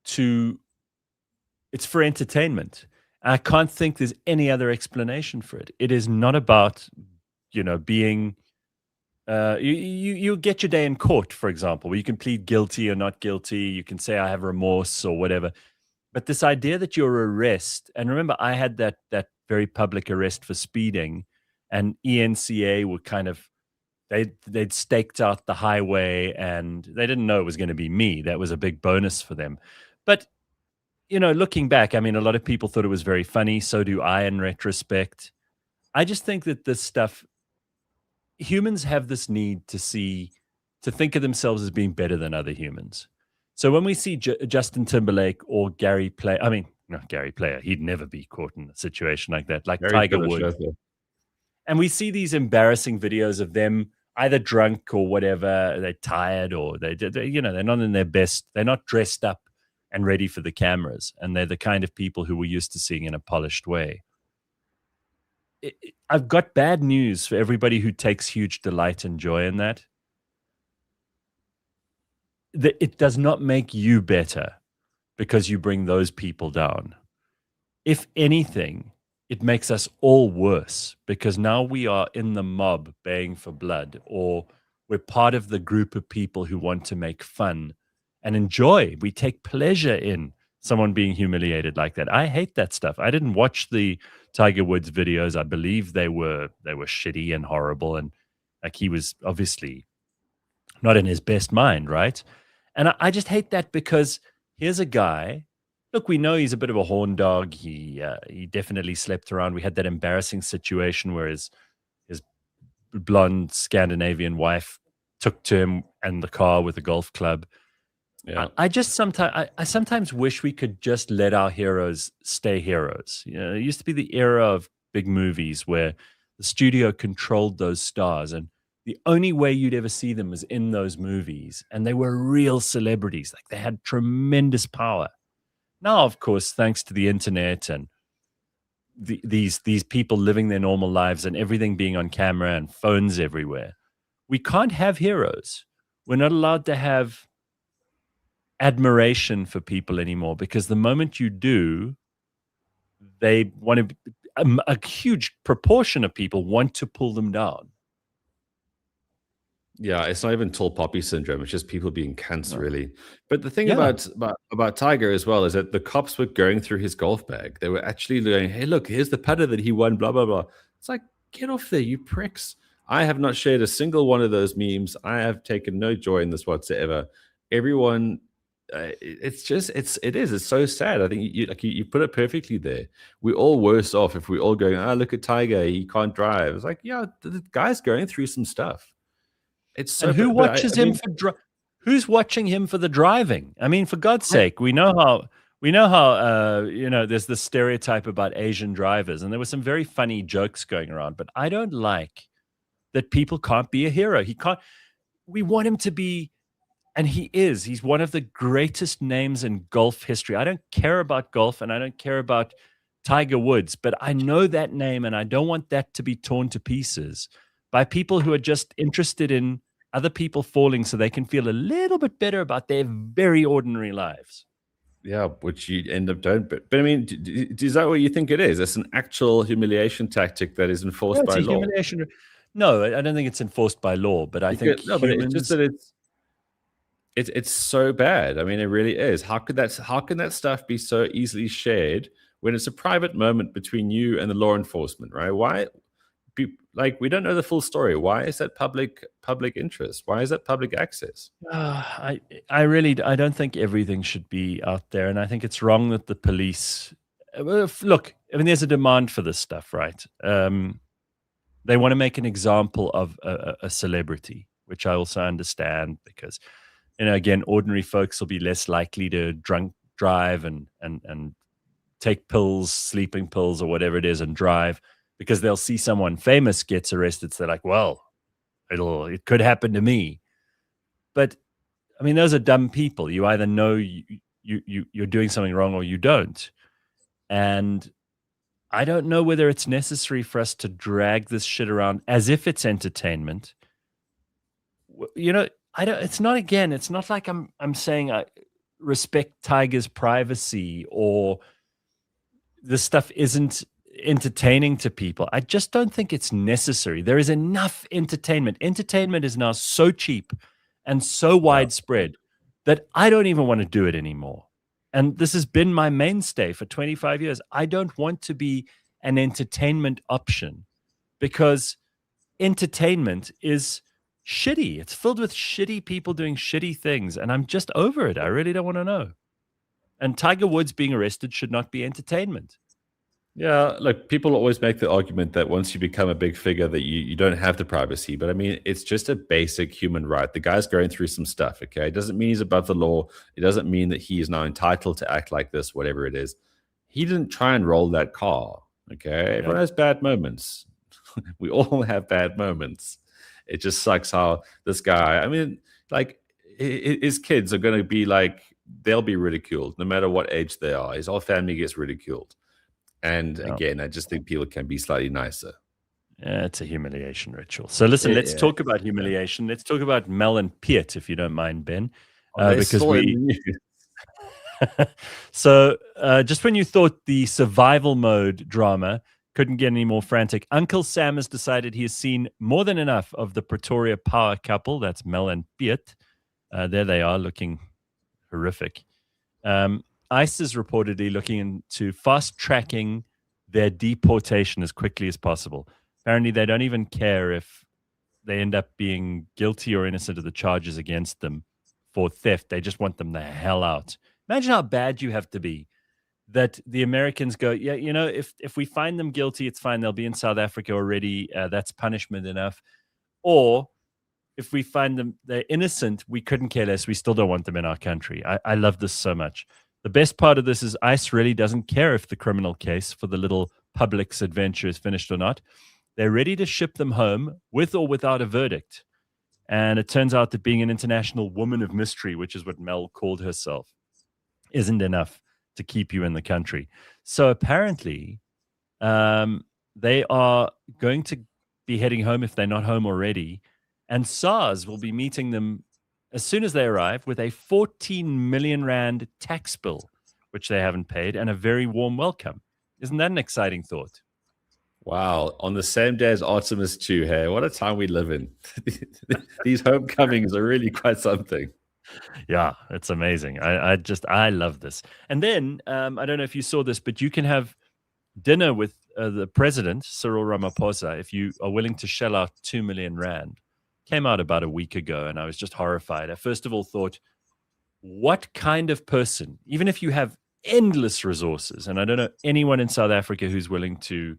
it's for entertainment. I can't think there's any other explanation for it. It is not about, being, you get your day in court, for example, where you can plead guilty or not guilty. You can say, I have remorse or whatever. But this idea that your arrest, and remember, I had that very public arrest for speeding, and ENCA were kind of, they'd staked out the highway, and they didn't know it was going to be me. That was a big bonus for them. But, looking back, I mean, a lot of people thought it was very funny. So do I in retrospect. I just think that this stuff, humans have this need to think of themselves as being better than other humans. So when we see Justin Timberlake or Gary Player, I mean, not Gary Player, he'd never be caught in a situation like that, like Tiger would. And we see these embarrassing videos of them either drunk or whatever, they're tired, or they're not in their best, they're not dressed up and ready for the cameras. And they're the kind of people who we're used to seeing in a polished way. I've got bad news for everybody who takes huge delight and joy in that. It does not make you better because you bring those people down. If anything, it makes us all worse because now we are in the mob baying for blood, or we're part of the group of people who want to make fun and enjoy. We take pleasure in someone being humiliated like that. I hate that stuff. I didn't watch the Tiger Woods videos. I believe they were shitty and horrible, and like he was obviously not in his best mind, right? And I just hate that because here's a guy. Look, we know he's a bit of a horn dog. He definitely slept around. We had that embarrassing situation where his blonde Scandinavian wife took to him and the car with a golf club. Yeah. I just I sometimes wish we could just let our heroes stay heroes. You know, it used to be the era of big movies where the studio controlled those stars, and the only way you'd ever see them was in those movies, and they were real celebrities. Like they had tremendous power. Now, of course, thanks to the internet and these people living their normal lives and everything being on camera and phones everywhere, we can't have heroes. We're not allowed to have admiration for people anymore, because the moment you do, they want to, a huge proportion of people want to pull them down. Yeah, it's not even tall poppy syndrome. It's just people being cancer, No. really. But the thing Yeah. about Tiger as well is that the cops were going through his golf bag. They were actually going, "Hey, look, here's the putter that he won." Blah blah blah. It's like, get off there, you pricks! I have not shared a single one of those memes. I have taken no joy in this whatsoever. Everyone, it's so sad. I think you put it perfectly there. We're all worse off if we all going, "Ah, look at Tiger, he can't drive." It's like, yeah, the guy's going through some stuff. It's so, And who but watches I him mean, who's watching him for the driving? I mean, for God's I, sake, we know how you know, there's this stereotype about Asian drivers, and there were some very funny jokes going around, but I don't like that people can't be a hero. He can't. We want him to be, and he is. He's one of the greatest names in golf history. I don't care about golf, and I don't care about Tiger Woods, but I know that name, and I don't want that to be torn to pieces by people who are just interested in other people falling so they can feel a little bit better about their very ordinary lives. yeah, which you end up doing. But I mean, is that what you think it is? It's an actual humiliation tactic that is Yeah, enforced it's by a law. humiliation. No, I don't think it's enforced by law, but I think No, but it's just humans. that it's so bad. I mean, it really is. How can that stuff be so easily shared when it's a private moment between you and the law enforcement, right? Why? Like, we don't know the full story. Why is that public interest? Why is that public access? I really I don't think everything should be out there, and I think it's wrong that the police. Well, look, I mean, there's a demand for this stuff, right? They want to make an example of a celebrity, which I also understand because, you know, again, ordinary folks will be less likely to drunk drive and take pills, sleeping pills, or whatever it is, and drive because they'll see someone famous gets arrested. So they're like, well, it could happen to me. But I mean, those are dumb people. You either know you're doing something wrong or you don't. And I don't know whether it's necessary for us to drag this shit around as if it's entertainment. You know, I don't. It's not, again. It's not like I'm saying I respect Tiger's privacy or this stuff isn't entertaining to people. I just don't think it's necessary. There is enough entertainment. Entertainment is now so cheap and so Yeah. widespread that I don't even want to do it anymore. And this has been my mainstay for 25 years. I don't want to be an entertainment option because entertainment is shitty. It's filled with shitty people doing shitty things. And I'm just over it. I really don't want to know. And Tiger Woods being arrested should not be entertainment. Yeah, look, people always make the argument that once you become a big figure that you don't have the privacy. But I mean, it's just a basic human right. The guy's going through some stuff, okay? It doesn't mean he's above the law. It doesn't mean that he is now entitled to act like this, whatever it is. He didn't try and roll that car, okay? Everyone has bad moments. We all have bad moments. It just sucks how this guy, I mean, like, his kids are going to be like, they'll be ridiculed no matter what age they are. His whole family gets ridiculed. And Yeah. again, I just think people can be slightly nicer. Yeah, it's a humiliation ritual. So listen, let's talk about humiliation. Let's talk about Mel and Piet, if you don't mind, Ben, because so just when you thought the survival mode drama couldn't get any more frantic, Uncle Sam has decided he has seen more than enough of the Pretoria power couple. That's Mel and Piet. There they are, looking horrific. ICE is reportedly looking into fast tracking their deportation as quickly as possible. Apparently, they don't even care if they end up being guilty or innocent of the charges against them for theft. They just want them the hell out. Imagine how bad you have to be that the Americans go, yeah, if we find them guilty, it's fine. They'll be in South Africa already. That's punishment enough. Or if we find them they're innocent, we couldn't care less. We still don't want them in our country. I love this so much. The best part of this is ICE really doesn't care if the criminal case for the little Publix adventure is finished or not. They're ready to ship them home with or without a verdict. And it turns out that being an international woman of mystery, which is what Mel called herself, isn't enough to keep you in the country. So apparently, they are going to be heading home if they're not home already. And SARS will be meeting them as soon as they arrive with a 14 million rand tax bill, which they haven't paid, and a very warm welcome. Isn't that an exciting thought? Wow. On the same day as Artemis 2, hey, what a time we live in. These homecomings are really quite something. Yeah, it's amazing. I love this. And then, I don't know if you saw this, but you can have dinner with the president, Cyril Ramaphosa, if you are willing to shell out 2 million rand. Came out about a week ago, and I was just horrified. I first of all thought, what kind of person, even if you have endless resources, and I don't know anyone in South Africa who's willing to,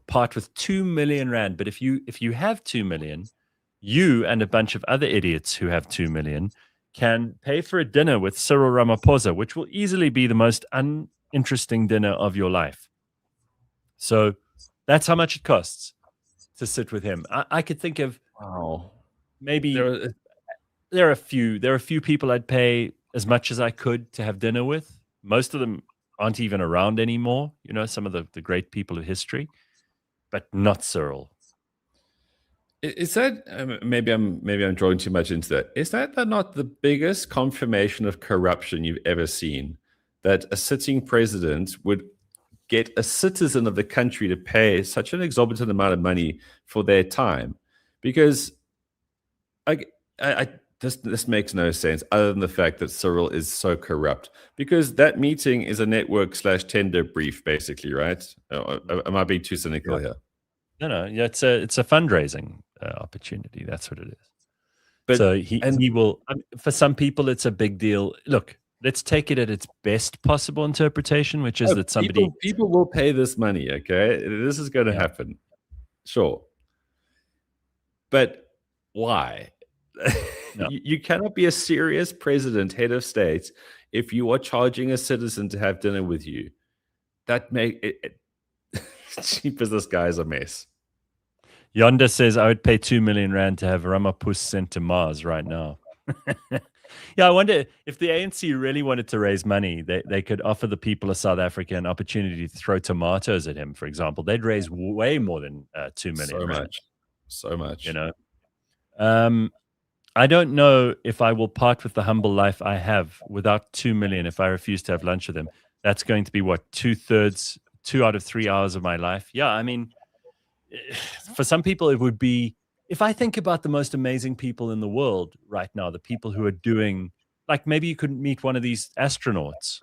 part with 2 million rand, but if you have 2 million, you and a bunch of other idiots who have 2 million can pay for a dinner with Cyril Ramaphosa, which will easily be the most uninteresting dinner of your life. So that's how much it costs to sit with him. I could think of maybe there are a few people I'd pay as much as I could to have dinner with. Most of them aren't even around anymore. Some of the great people of history, but not Cyril. Is that maybe I'm drawing too much into that? Is that not the biggest confirmation of corruption you've ever seen? That a sitting president would get a citizen of the country to pay such an exorbitant amount of money for their time, because this makes no sense other than the fact that Cyril is so corrupt. Because that meeting is a network/tender brief, basically, right? Am I being too cynical here? No, yeah, it's a fundraising opportunity. That's what it is. But so he will. For some people, it's a big deal. Look, let's take it at its best possible interpretation, which is that somebody people will pay this money. Okay, this is going to happen, sure. But why? No. You cannot be a serious president, head of state, if you are charging a citizen to have dinner with you. That make it cheap as this guy is a mess. Yonda says, I would pay 2 million rand to have Ramaphosa sent to Mars right now. Yeah, I wonder if the ANC really wanted to raise money, they could offer the people of South Africa an opportunity to throw tomatoes at him, for example. They'd raise way more than 2 million. So much. I don't know if I will part with the humble life I have without 2 million if I refuse to have lunch with him. That's going to be what, 2/3, 2 out of 3 hours of my life. Yeah, I mean, for some people it would be, if I think about the most amazing people in the world right now, the people who are doing, like maybe you could meet one of these astronauts.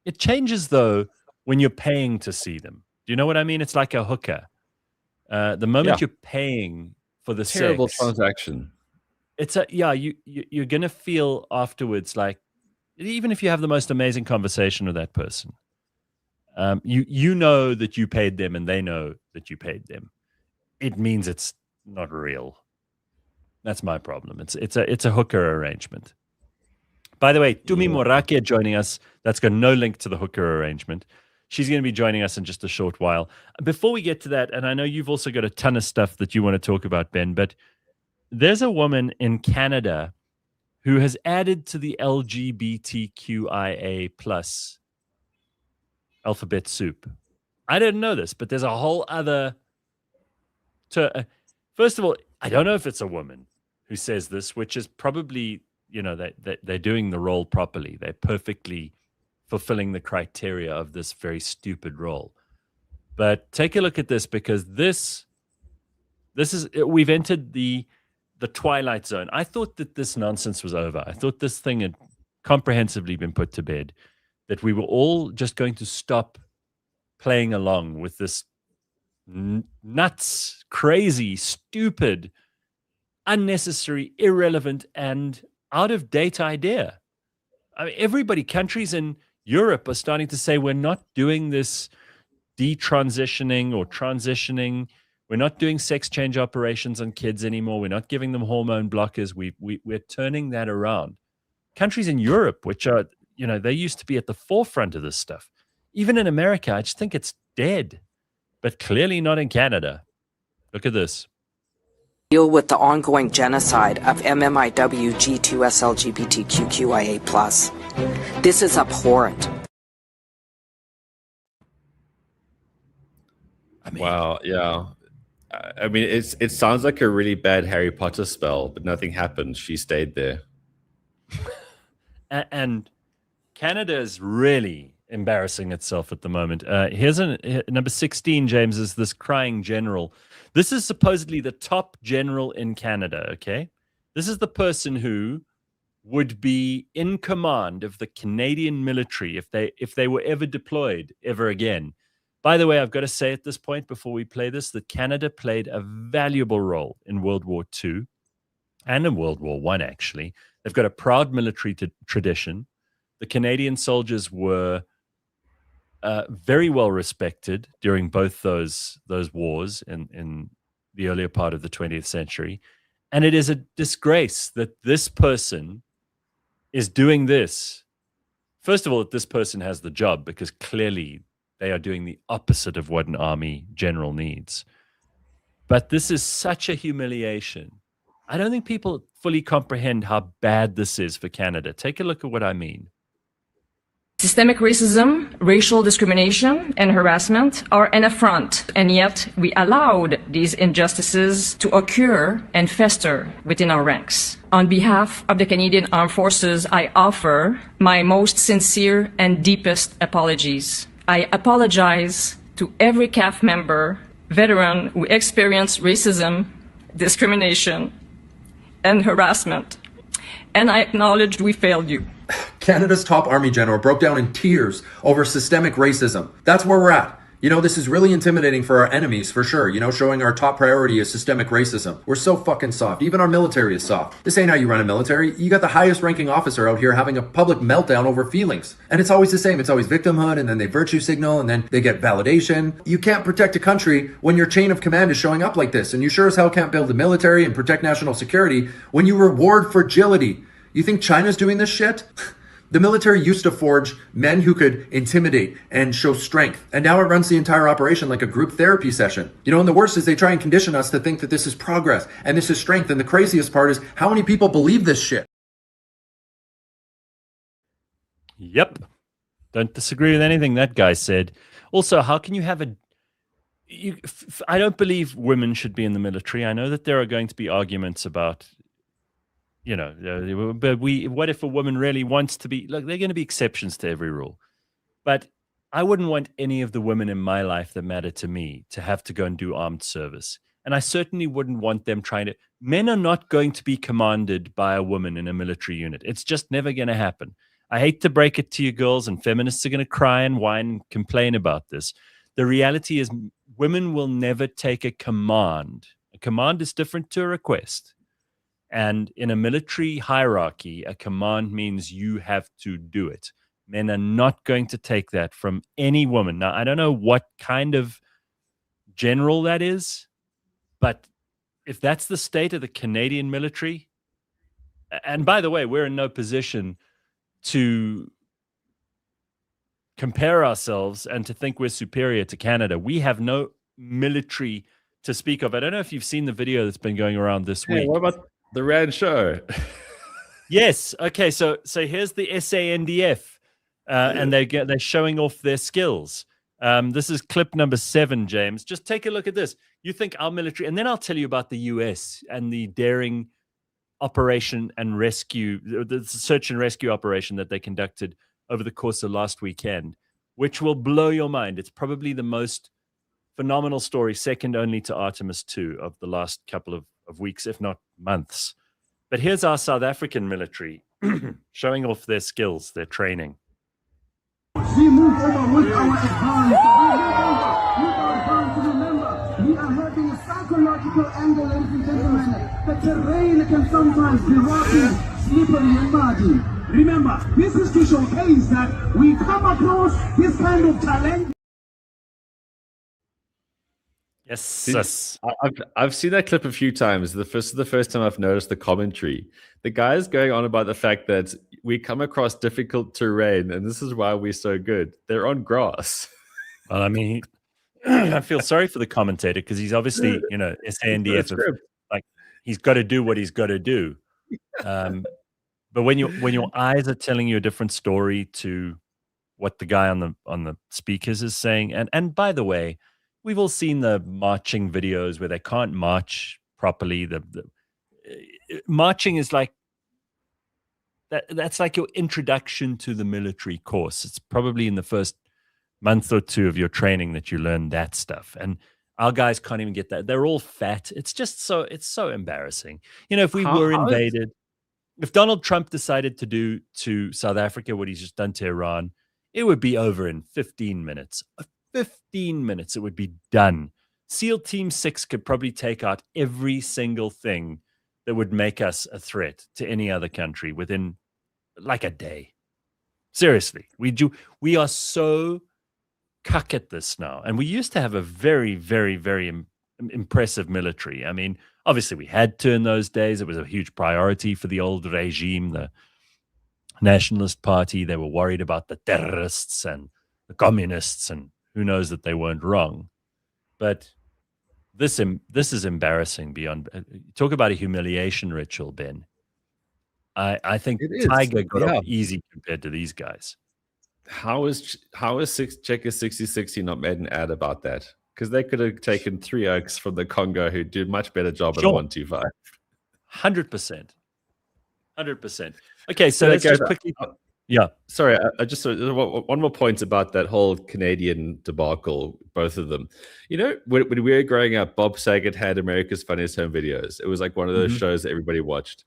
It changes though when you're paying to see them. Do you know what I mean? It's like a hooker. The moment you're paying for the terrible sex, transaction. It's you're gonna feel afterwards like, even if you have the most amazing conversation with that person, you know that you paid them and they know that you paid them. It means it's not real. That's my problem. It's a hooker arrangement. By the way, Tumi Morake joining us. That's got no link to the hooker arrangement. She's going to be joining us in just a short while. Before we get to that, and I know you've also got a ton of stuff that you want to talk about, Ben, but there's a woman in Canada who has added to the LGBTQIA plus alphabet soup. I didn't know this, but there's a whole other... First of all, I don't know if it's a woman who says this, which is probably, they're doing the role properly. They're perfectly fulfilling the criteria of this very stupid role. But take a look at this, because this is, we've entered the the twilight zone. I thought that this nonsense was over. I thought this thing had comprehensively been put to bed, that we were all just going to stop playing along with this nuts, crazy, stupid, unnecessary, irrelevant, and out of date idea. I mean, everybody, countries in Europe are starting to say we're not doing this detransitioning or transitioning. We're not doing sex change operations on kids anymore. We're not giving them hormone blockers. We're turning that around. Countries in Europe, which are, they used to be at the forefront of this stuff. Even in America, I just think it's dead, but clearly not in Canada. Look at this. Deal with the ongoing genocide of MMIW G2SLGBTQIA+. This is abhorrent. Wow, yeah. I mean, it sounds like a really bad Harry Potter spell, but nothing happened. She stayed there. And Canada is really embarrassing itself at the moment. Here's number 16, James, is this crying general. This is supposedly the top general in Canada, okay? This is the person who would be in command of the Canadian military if they were ever deployed ever again. By the way, I've got to say at this point before we play this that Canada played a valuable role in World War II and in World War I, actually. They've got a proud military tradition. The Canadian soldiers were very well respected during both those wars in the earlier part of the 20th century. And it is a disgrace that this person is doing this. First of all, that this person has the job, because clearly they are doing the opposite of what an army general needs. But this is such a humiliation. I don't think people fully comprehend how bad this is for Canada. Take a look at what I mean. Systemic racism, racial discrimination, and harassment are an affront, and yet we allowed these injustices to occur and fester within our ranks. On behalf of the Canadian Armed Forces, I offer my most sincere and deepest apologies. I apologize to every CAF member, veteran who experienced racism, discrimination, and harassment. And I acknowledge we failed you. Canada's top army general broke down in tears over systemic racism. That's where we're at. This is really intimidating for our enemies, for sure. Showing our top priority is systemic racism. We're so fucking soft. Even our military is soft. This ain't how you run a military. You got the highest ranking officer out here having a public meltdown over feelings. And it's always the same. It's always victimhood, and then they virtue signal, and then they get validation. You can't protect a country when your chain of command is showing up like this. And you sure as hell can't build a military and protect national security when you reward fragility. You think China's doing this shit? The military used to forge men who could intimidate and show strength. And now it runs the entire operation like a group therapy session. And the worst is they try and condition us to think that this is progress and this is strength. And the craziest part is how many people believe this shit. Yep. Don't disagree with anything that guy said. Also, how can you have I don't believe women should be in the military. I know that there are going to be arguments about, but what if a woman really wants to be? Look, there are going to be exceptions to every rule. But I wouldn't want any of the women in my life that matter to me to have to go and do armed service. And I certainly wouldn't want them men are not going to be commanded by a woman in a military unit. It's just never going to happen. I hate to break it to you girls, and feminists are going to cry and whine and complain about this. The reality is women will never take a command. A command is different to a request. And in a military hierarchy, a command means you have to do it. Men are not going to take that from any woman. Now, I don't know what kind of general that is, but if that's the state of the Canadian military, and by the way, we're in no position to compare ourselves and to think we're superior to Canada. We have no military to speak of. I don't know if you've seen the video that's been going around this week. What about the Rand show? Yes. Okay. So here's the SANDF, and they're showing off their skills. This is clip number 7, James. Just take a look at this. You think our military, and then I'll tell you about the US and the daring operation and rescue, the search and rescue operation that they conducted over the course of last weekend, which will blow your mind. It's probably the most phenomenal story, second only to Artemis 2 of the last couple of of weeks, if not months. But here's our South African military showing off their skills, their training. We move over with our advance. With our advance, remember, we are having a psychological angle, ladies and gentlemen. The terrain can sometimes be rocky, slippery, and muddy. Remember, this is to showcase that we come across this kind of talent. Yes. I've seen that clip a few times. This is the first time I've noticed the commentary. The guy's going on about the fact that we come across difficult terrain, and this is why we're so good. They're on grass. Well, I mean, I feel sorry for the commentator because he's obviously, SANDF. Like, he's got to do what he's got to do. But when your eyes are telling you a different story to what the guy on the speakers is saying, and by the way, we've all seen the marching videos where they can't march properly. The marching is like that's like your introduction to the military course. It's probably in the first month or two of your training that you learn that stuff. And our guys can't even get that. They're all fat. It's so embarrassing. If we were invaded, if Donald Trump decided to do to South Africa what he's just done to Iran, it would be over in 15 minutes. 15 minutes, it would be done. SEAL Team 6 could probably take out every single thing that would make us a threat to any other country within like a day. Seriously, we are so cuck at this now. And we used to have a very, very, very impressive military. I mean, obviously we had to in those days. It was a huge priority for the old regime, the Nationalist Party. They were worried about the terrorists and the communists, and who knows that they weren't wrong. But this is embarrassing beyond. Talk about a humiliation ritual, Ben. I think Tiger got off easy compared to these guys. How is Checker 6060 not made an ad about that? Because they could have taken 3 oaks from the Congo who did a much better job at 125. 100%. 100%. Okay, so let's just quickly. Yeah. Sorry, I just one more point about that whole Canadian debacle, both of them. When we were growing up, Bob Saget had America's Funniest Home Videos. It was like one of those shows that everybody watched.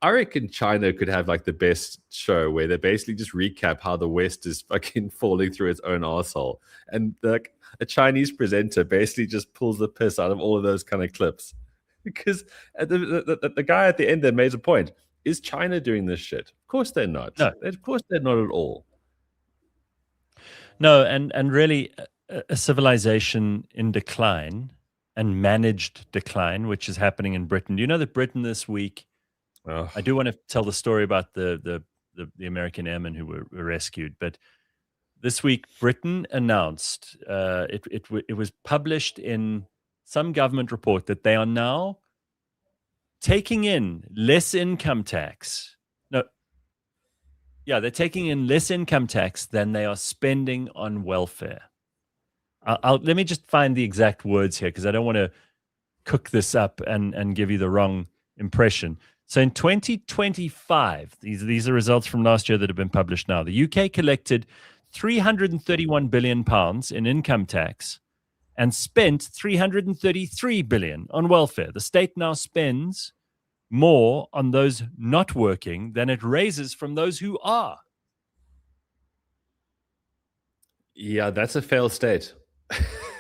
I reckon China could have like the best show where they basically just recap how the West is fucking falling through its own arsehole. And like a Chinese presenter basically just pulls the piss out of all of those kind of clips. Because the guy at the end there made a point. Is China doing this shit? Of course they're not. No. Of course they're not at all. No, and really a civilization in decline and managed decline, which is happening in Britain. Do you know that Britain this week, I do want to tell the story about the American airmen who were rescued, but this week Britain announced, it was published in some government report that they are now taking in less income tax. They're taking in less income tax than they are spending on welfare. Let me just find the exact words here because I don't want to cook this up and give you the wrong impression. So in 2025, these are results from last year that have been published now. The UK collected £331 billion in income tax and spent $333 billion on welfare. The state now spends more on those not working than it raises from those who are. Yeah, that's a failed state.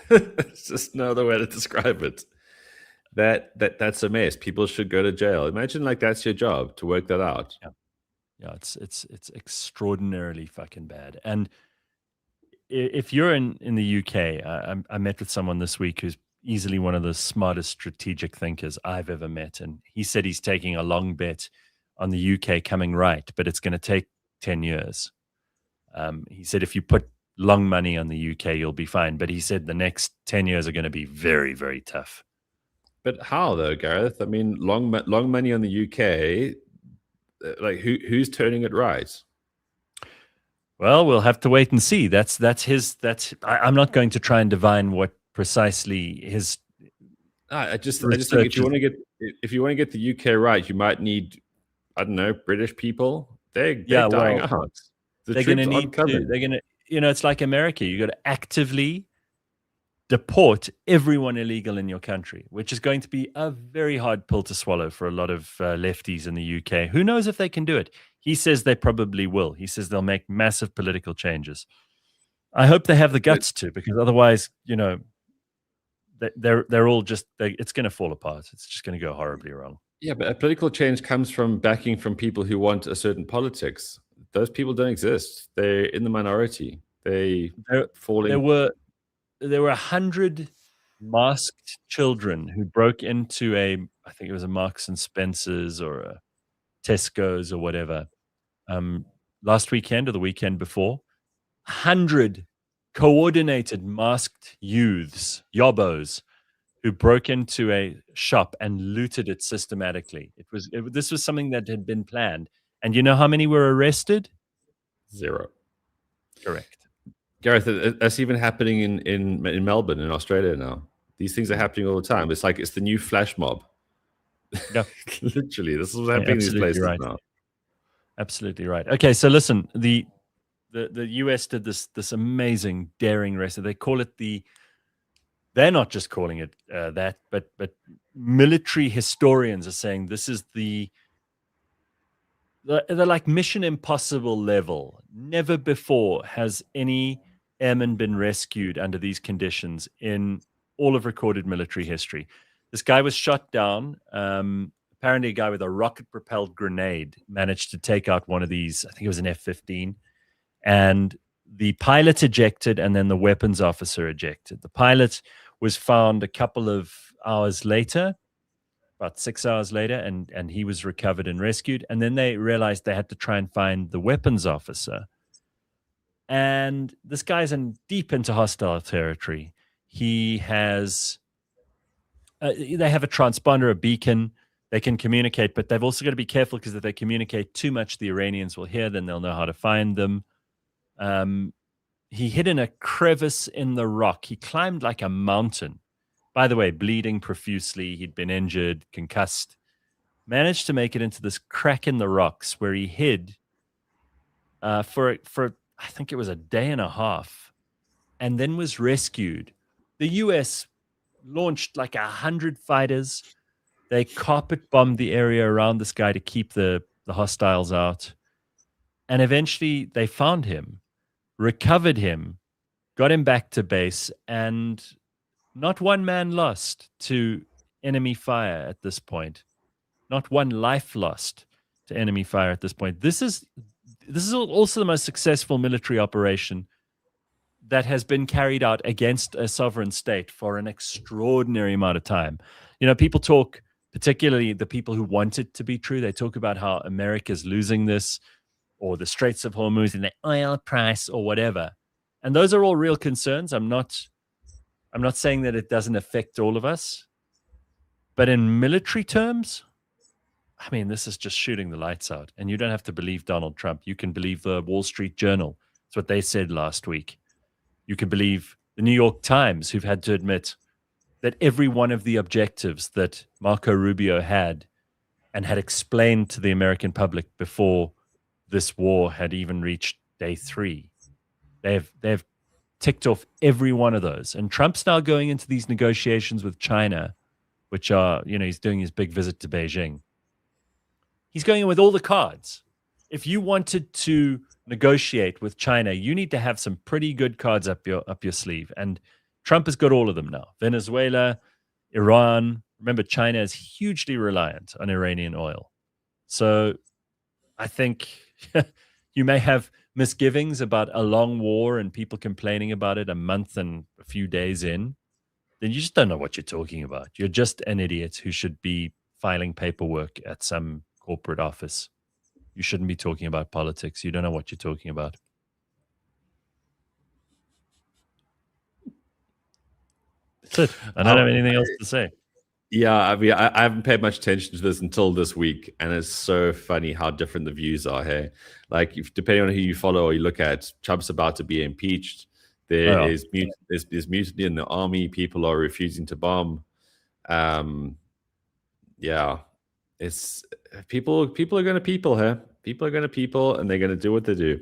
It's just no other way to describe it. That's a mess. People should go to jail. Imagine like that's your job to work that out. Yeah, it's extraordinarily fucking bad. And if you're in the UK, I met with someone this week who's easily one of the smartest strategic thinkers I've ever met. And he said he's taking a long bet on the UK coming right, but it's going to take 10 years. He said if you put long money on the UK, you'll be fine. But he said the next 10 years are going to be very, very tough. But how though, Gareth? I mean, long money on the UK, like who's turning it right? Well, we'll have to wait and see. I'm not going to try and divine what precisely his. I just think if you want to get the UK right, you might need, I don't know, British people. They're dying out. They're going to need to. They're going to. It's like America. You got to actively deport everyone illegal in your country, which is going to be a very hard pill to swallow for a lot of lefties in the UK. Who knows if they can do it? He says they probably will. He says they'll make massive political changes. I hope they have the guts to, because otherwise, they're all just, it's going to fall apart. It's just going to go horribly wrong. Yeah, but a political change comes from backing from people who want a certain politics. Those people don't exist. They're in the minority. They're falling. There were 100 masked children who broke into I think it was a Marks and Spencer's or a Tesco's or whatever, last weekend or the weekend before. 100 coordinated masked youths, yobbos, who broke into a shop and looted it systematically. This was something that had been planned. And you know how many were arrested? 0. Correct. Gareth, that's even happening in Melbourne, in Australia now. These things are happening all the time. It's like it's the new flash mob. Yeah. Literally, this is what's happening in these places now. Absolutely right. Okay, so listen, the US did this amazing daring arrest. They call it they're not just calling it that, but military historians are saying this is the like Mission Impossible level. Never before has any airman been rescued under these conditions in all of recorded military history. This guy was shot down. Apparently a guy with a rocket-propelled grenade managed to take out one of these, I think it was an F-15, and the pilot ejected, and then the weapons officer ejected. The pilot was found a couple of hours later, about 6 hours later, and he was recovered and rescued. And then they realized they had to try and find the weapons officer. And this guy's deep into hostile territory. He has, they have a transponder, a beacon. They can communicate, but they've also got to be careful because if they communicate too much, the Iranians will hear, then they'll know how to find them. He hid in a crevice in the rock. He climbed like a mountain. By the way, bleeding profusely. He'd been injured, concussed. Managed to make it into this crack in the rocks where he hid for I think it was a day and a half, and then was rescued. The U.S. launched like 100 fighters. They carpet bombed the area around this guy to keep the hostiles out. And eventually they found him, recovered him, got him back to base, and not one man lost to enemy fire at this point. Not one life lost to enemy fire at this point. This is also the most successful military operation that has been carried out against a sovereign state for an extraordinary amount of time. People talk, particularly the people who want it to be true, they talk about how America's losing this, or the Straits of Hormuz and the oil price or whatever. And those are all real concerns. I'm not saying that it doesn't affect all of us. But in military terms, I mean, this is just shooting the lights out. And you don't have to believe Donald Trump. You can believe the Wall Street Journal. That's what they said last week. You can believe the New York Times, who've had to admit that every one of the objectives that Marco Rubio had and had explained to the American public before this war had even reached day 3, they've ticked off every one of those. And Trump's now going into these negotiations with China, which are, he's doing his big visit to Beijing. He's going in with all the cards. If you wanted to negotiate with China, you need to have some pretty good cards up your sleeve. And Trump has got all of them now. Venezuela, Iran. Remember, China is hugely reliant on Iranian oil. So I think you may have misgivings about a long war and people complaining about it a month and a few days in. Then you just don't know what you're talking about. You're just an idiot who should be filing paperwork at some corporate office. You shouldn't be talking about politics. You don't know what you're talking about. That's it. I don't have anything else to say. Yeah, I mean, I haven't paid much attention to this until this week, and it's so funny how different the views are here. Like, depending on who you follow or you look at, Trump's about to be impeached. There's mutiny in the army. People are refusing to bomb. Yeah, it's people are going to people here. People are going to people, and they're going to do what they do.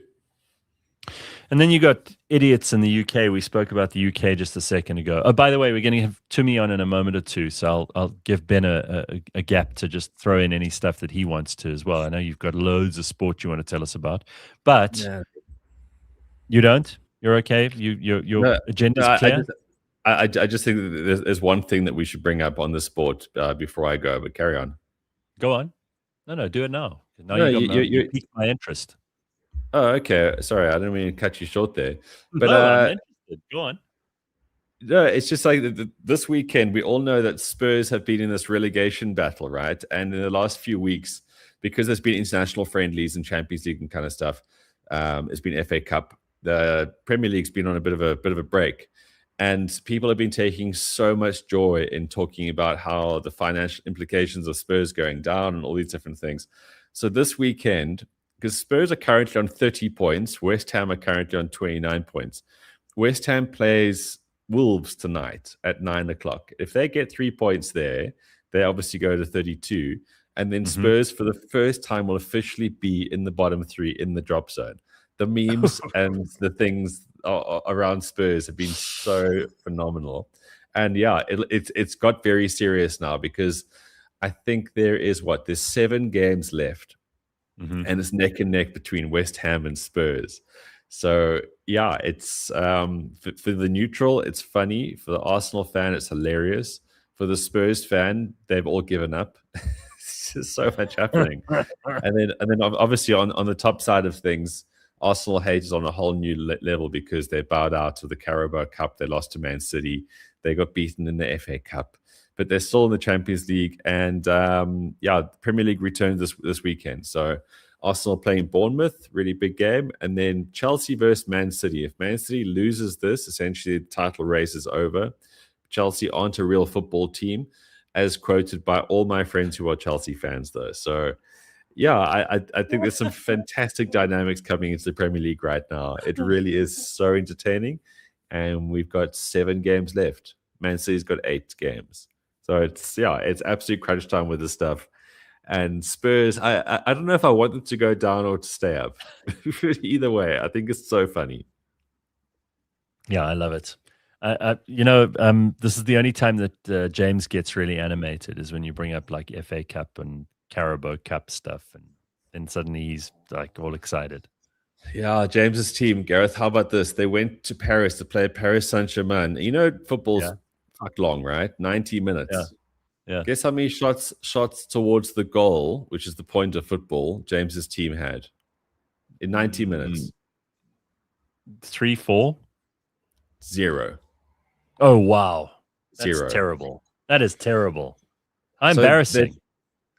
And then you got idiots in the UK. We spoke about the UK just a second ago. Oh, by the way, we're going to have Tumi on in a moment or two, so I'll give Ben a gap to just throw in any stuff that he wants to as well. I know you've got loads of sport you want to tell us about, but you don't. You're okay. Your agenda's clear. I just think that there's one thing that we should bring up on the sport before I go, but carry on. Go on. No, do it now. Now No, you piqued my interest. Oh, okay. Sorry, I didn't mean to cut you short there. But no, I'm interested. Go on. No, it's just like this weekend, we all know that Spurs have been in this relegation battle, right? And in the last few weeks, because there's been international friendlies and Champions League and kind of stuff, it's been FA Cup. The Premier League's been on a bit of a break, and people have been taking so much joy in talking about how the financial implications of Spurs going down and all these different things. So this weekend, because Spurs are currently on 30 points, West Ham are currently on 29 points. West Ham plays Wolves tonight at 9 o'clock. If they get 3 points there, they obviously go to 32. And then Spurs, for the first time, will officially be in the bottom three in the drop zone. The memes and the things around Spurs have been so phenomenal. And yeah, it's got very serious now, because I think there's 7 games left. And it's neck and neck between West Ham and Spurs. So yeah, it's for the neutral, it's funny. For the Arsenal fan, it's hilarious. For the Spurs fan, they've all given up. It's just so much happening. and then obviously on the top side of things, Arsenal hate is on a whole new level, because they bowed out of the Carabao Cup. They lost to Man City. They got beaten in the FA Cup, but they're still in the Champions League. And the Premier League returns this weekend. So Arsenal playing Bournemouth, really big game. And then Chelsea versus Man City. If Man City loses this, essentially the title race is over. Chelsea aren't a real football team, as quoted by all my friends who are Chelsea fans, though. So yeah, I think there's some fantastic dynamics coming into the Premier League right now. It really is so entertaining. And we've got 7 games left. Man City's got 8 games. So it's absolute crunch time with this stuff. And Spurs, I don't know if I want them to go down or to stay up. Either way, I think it's so funny. Yeah, I love it. This is the only time that James gets really animated, is when you bring up like FA Cup and Carabao Cup stuff, and then suddenly he's like all excited. Yeah, James's team, Gareth, how about this? They went to Paris to play Paris Saint-Germain. You know, football's fuck long, right? 90 minutes. Yeah. Guess how many shots towards the goal, which is the point of football, James's team had in 90 minutes? 3, 4? 0. Oh, wow. That's 0. terrible. That is terrible. How embarrassing.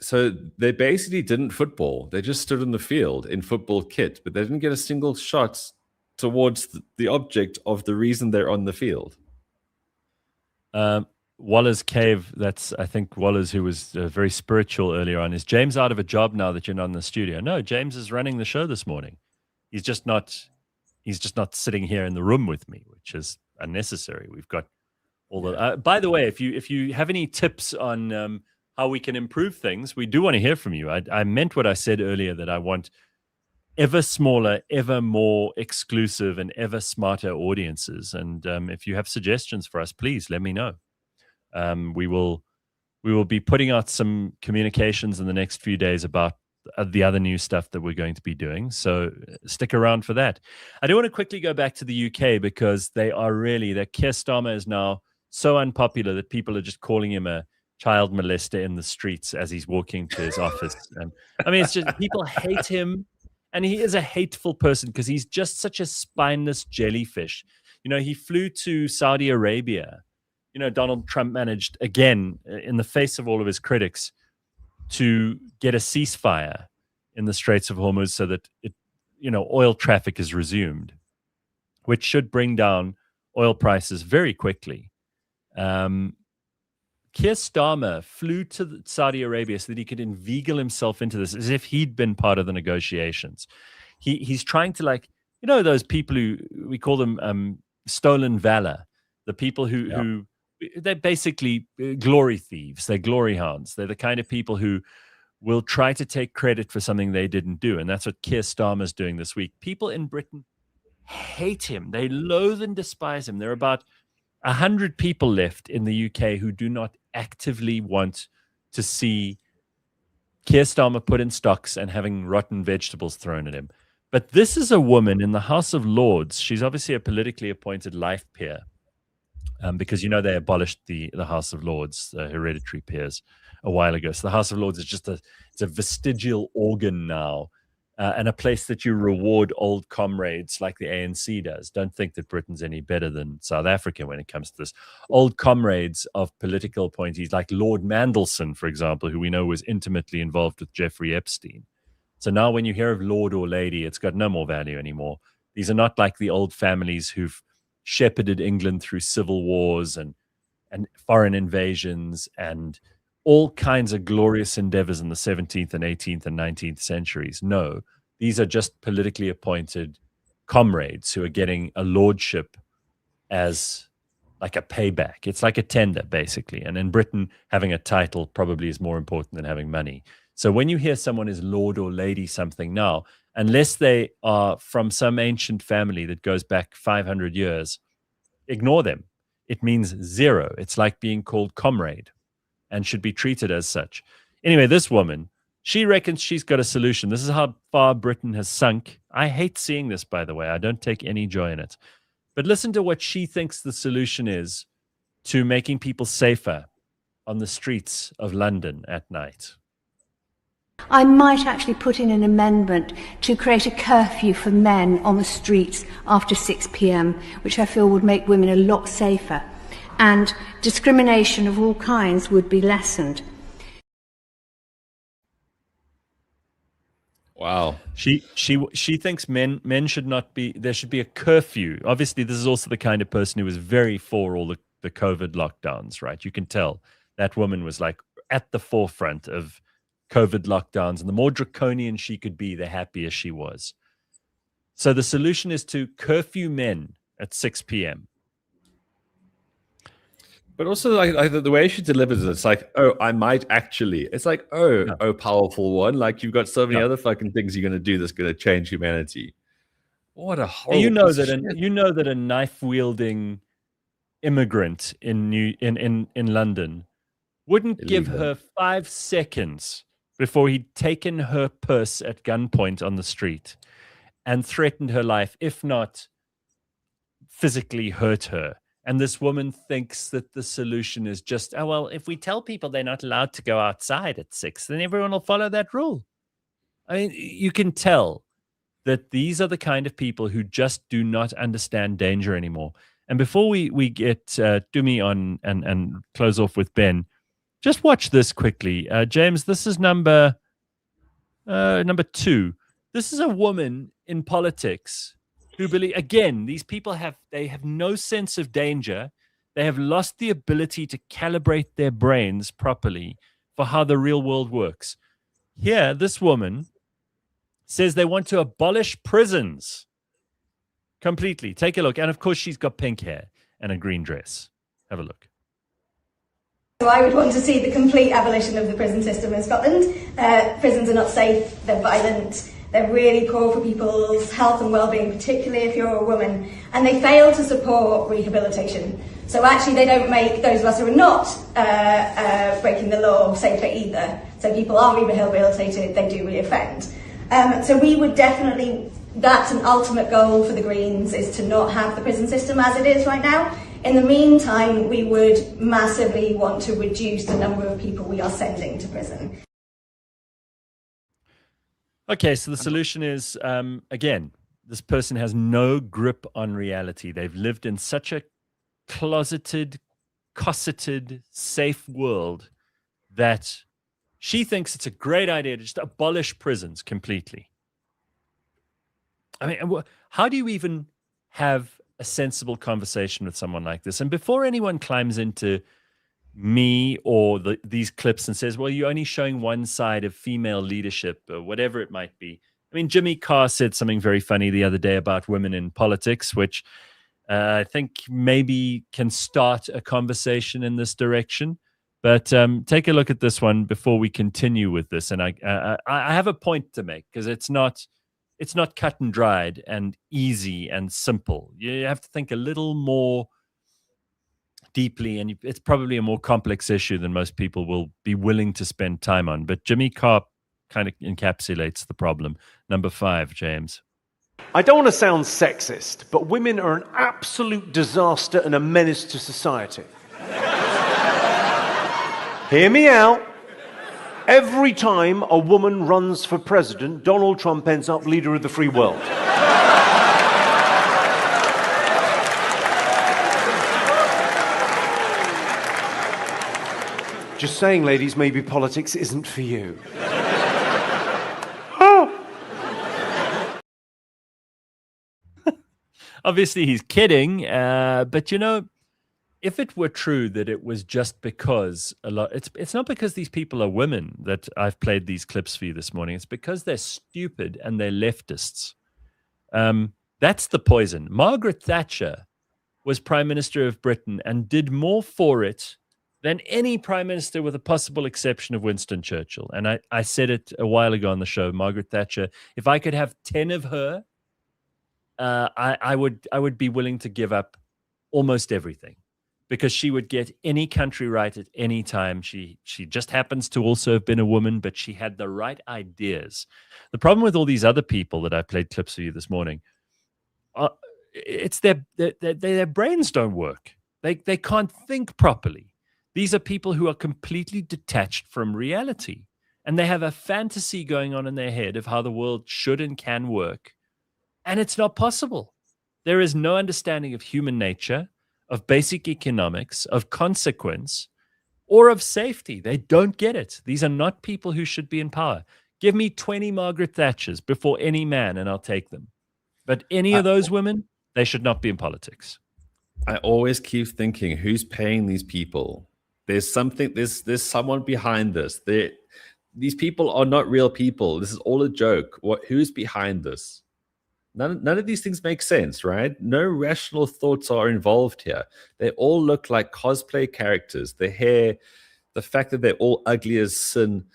So they basically didn't football. They just stood in the field in football kit, but they didn't get a single shot towards the object of the reason they're on the field. Waller's Cave, that's, I think, Waller's, who was very spiritual earlier on. Is James out of a job now that you're not in the studio? No, James is running the show this morning. He's just not sitting here in the room with me, which is unnecessary. We've got all the by the way, if you have any tips on how we can improve things, we do want to hear from you. I meant what I said earlier, that I want ever smaller, ever more exclusive, and ever smarter audiences. And if you have suggestions for us, please let me know. We will be putting out some communications in the next few days about the other new stuff that we're going to be doing. So stick around for that. I do want to quickly go back to the UK, because their Keir Starmer is now so unpopular that people are just calling him a child molester in the streets as he's walking to his office. And I mean, it's just, people hate him, and he is a hateful person because he's just such a spineless jellyfish. You know, he flew to Saudi Arabia. You know, Donald Trump managed, again, in the face of all of his critics, to get a ceasefire in the Straits of Hormuz so that oil traffic is resumed, which should bring down oil prices very quickly. Keir Starmer flew to Saudi Arabia so that he could inveigle himself into this as if he'd been part of the negotiations. He's trying to, like, those people who we call them stolen valor, the people who they're basically glory thieves. They're glory hounds. They're the kind of people who will try to take credit for something they didn't do. And that's what Keir Starmer's doing this week. People in Britain hate him. They loathe and despise him. There are about 100 people left in the UK who do not actively want to see Keir Starmer put in stocks and having rotten vegetables thrown at him. But this is a woman in the House of Lords. She's obviously a politically appointed life peer, because they abolished the House of Lords, hereditary peers, a while ago. So the House of Lords is just it's a vestigial organ now, and a place that you reward old comrades like the ANC does. Don't think that Britain's any better than South Africa when it comes to this. Old comrades of political appointees like Lord Mandelson, for example, who we know was intimately involved with Jeffrey Epstein. So now when you hear of Lord or Lady, it's got no more value anymore. These are not like the old families who've shepherded England through civil wars and foreign invasions and all kinds of glorious endeavors in the 17th and 18th and 19th centuries. No, these are just politically appointed comrades who are getting a lordship as like a payback. It's like a tender, basically. And in Britain, having a title probably is more important than having money. So when you hear someone is Lord or Lady something now, unless they are from some ancient family that goes back 500 years, ignore them. It means zero. It's like being called comrade and should be treated as such. Anyway, this woman, she reckons she's got a solution. This is how far Britain has sunk. I hate seeing this, by the way. I don't take any joy in it. But listen to what she thinks the solution is to making people safer on the streets of London at night. I might actually put in an amendment to create a curfew for men on the streets after 6 p.m, which I feel would make women a lot safer, and discrimination of all kinds would be lessened. Wow. She thinks men should not be, there should be a curfew. Obviously, this is also the kind of person who was very for all the COVID lockdowns, right? You can tell that woman was like at the forefront of COVID lockdowns, and the more draconian she could be, the happier she was. So the solution is to curfew men at 6 p.m. But also, like the way she delivers it, it's like, oh, I might actually. It's like, oh, oh, powerful one. Like, you've got so many other fucking things you're going to do that's going to change humanity. What a horrible. You know that a knife wielding immigrant in London wouldn't give her 5 seconds before he'd taken her purse at gunpoint on the street and threatened her life, if not physically hurt her. And this woman thinks that the solution is just, oh, well, if we tell people they're not allowed to go outside at 6, then everyone will follow that rule. I mean, you can tell that these are the kind of people who just do not understand danger anymore. And before we get Tumi on and close off with Ben, just watch this quickly. James, this is number 2. This is a woman in politics who believe, again, these people have no sense of danger. They have lost the ability to calibrate their brains properly for how the real world works. Here, this woman says they want to abolish prisons completely. Take a look. And of course, she's got pink hair and a green dress. Have a look. So I would want to see the complete abolition of the prison system in Scotland. Prisons are not safe, they're violent, they're really poor for people's health and well-being, particularly if you're a woman, and they fail to support rehabilitation. So actually they don't make those of us who are not breaking the law safer either. So people are rehabilitated, they do reoffend. So we would definitely, that's an ultimate goal for the Greens, is to not have the prison system as it is right now. In the meantime, we would massively want to reduce the number of people we are sending to prison. Okay, so the solution is, again, this person has no grip on reality. They've lived in such a closeted, cosseted, safe world that she thinks it's a great idea to just abolish prisons completely. I mean, how do you even have a sensible conversation with someone like this? And before anyone climbs into me or these clips and says, well, you're only showing one side of female leadership or whatever it might be. I mean, Jimmy Carr said something very funny the other day about women in politics, which I think maybe can start a conversation in this direction. But take a look at this one before we continue with this. And I have a point to make, because it's not it's not cut and dried and easy and simple. You have to think a little more deeply, and it's probably a more complex issue than most people will be willing to spend time on. But Jimmy Carr kind of encapsulates the problem. Number 5, James. I don't want to sound sexist, but women are an absolute disaster and a menace to society. Hear me out. Every time a woman runs for president, Donald Trump ends up leader of the free world. Just saying, ladies, maybe politics isn't for you. Obviously, he's kidding, but you know, if it were true that it was just because it's not because these people are women that I've played these clips for you this morning. It's because they're stupid and they're leftists. That's the poison. Margaret Thatcher was Prime Minister of Britain and did more for it than any Prime Minister, with a possible exception of Winston Churchill. And I said it a while ago on the show, Margaret Thatcher, if I could have 10 of her, I would be willing to give up almost everything, because she would get any country right at any time. She just happens to also have been a woman, but she had the right ideas. The problem with all these other people that I played clips for you this morning, it's their brains don't work. They can't think properly. These are people who are completely detached from reality, and they have a fantasy going on in their head of how the world should and can work. And it's not possible. There is no understanding of human nature, of basic economics, of consequence, or of safety. They don't get it. These are not people who should be in power. Give me 20 Margaret Thatchers before any man, and I'll take them. But any of those women, they should not be in politics. I always keep thinking, who's paying these people? There's someone behind this. These people are not real people. This is all a joke. Who's behind this? None of these things make sense, right? No rational thoughts are involved here. They all look like cosplay characters. The hair, the fact that they're all ugly as sin,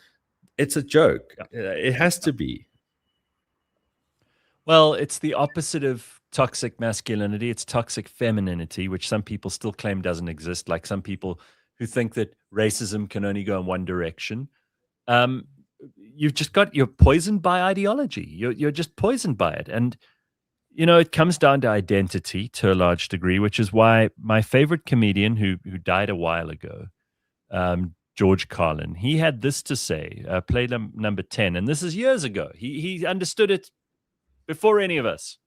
it's a joke. It has to be. Well, it's the opposite of toxic masculinity. It's toxic femininity, which some people still claim doesn't exist, like some people who think that racism can only go in one direction. You're poisoned by ideology. You're just poisoned by it. And, you know, it comes down to identity to a large degree, which is why my favorite comedian who died a while ago, George Carlin, he had this to say, play number 10. And this is years ago. He understood it before any of us.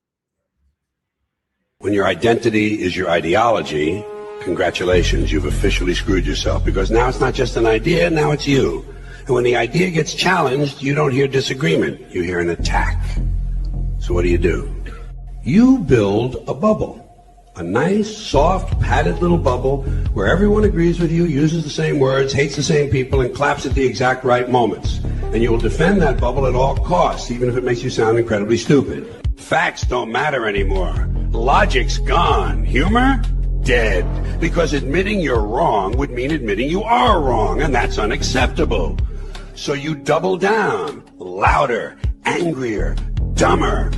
When your identity is your ideology, congratulations, you've officially screwed yourself, because now it's not just an idea, now it's you. And when the idea gets challenged, you don't hear disagreement, you hear an attack. So what do? You build a bubble. A nice, soft, padded little bubble where everyone agrees with you, uses the same words, hates the same people, and claps at the exact right moments. And you will defend that bubble at all costs, even if it makes you sound incredibly stupid. Facts don't matter anymore. Logic's gone. Humor? Dead. Because admitting you're wrong would mean admitting you are wrong, and that's unacceptable. So you double down, louder, angrier, dumber.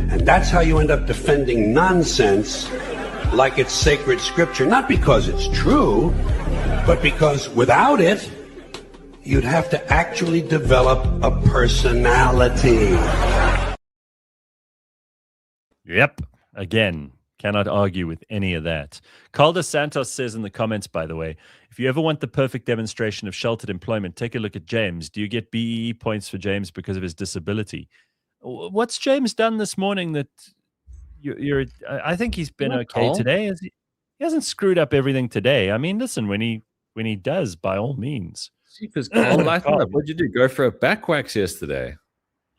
And that's how you end up defending nonsense like it's sacred scripture. Not because it's true, but because without it, you'd have to actually develop a personality. Yep. Again, cannot argue with any of that. Calder Santos says in the comments, by the way, if you ever want the perfect demonstration of sheltered employment, take a look at James. Do you get BEE points for James because of his disability? What's James done this morning that I think he's been okay today. He hasn't screwed up everything today. I mean, listen, when he does, by all means. Jeepers, Carl, what'd you do? Go for a back wax yesterday?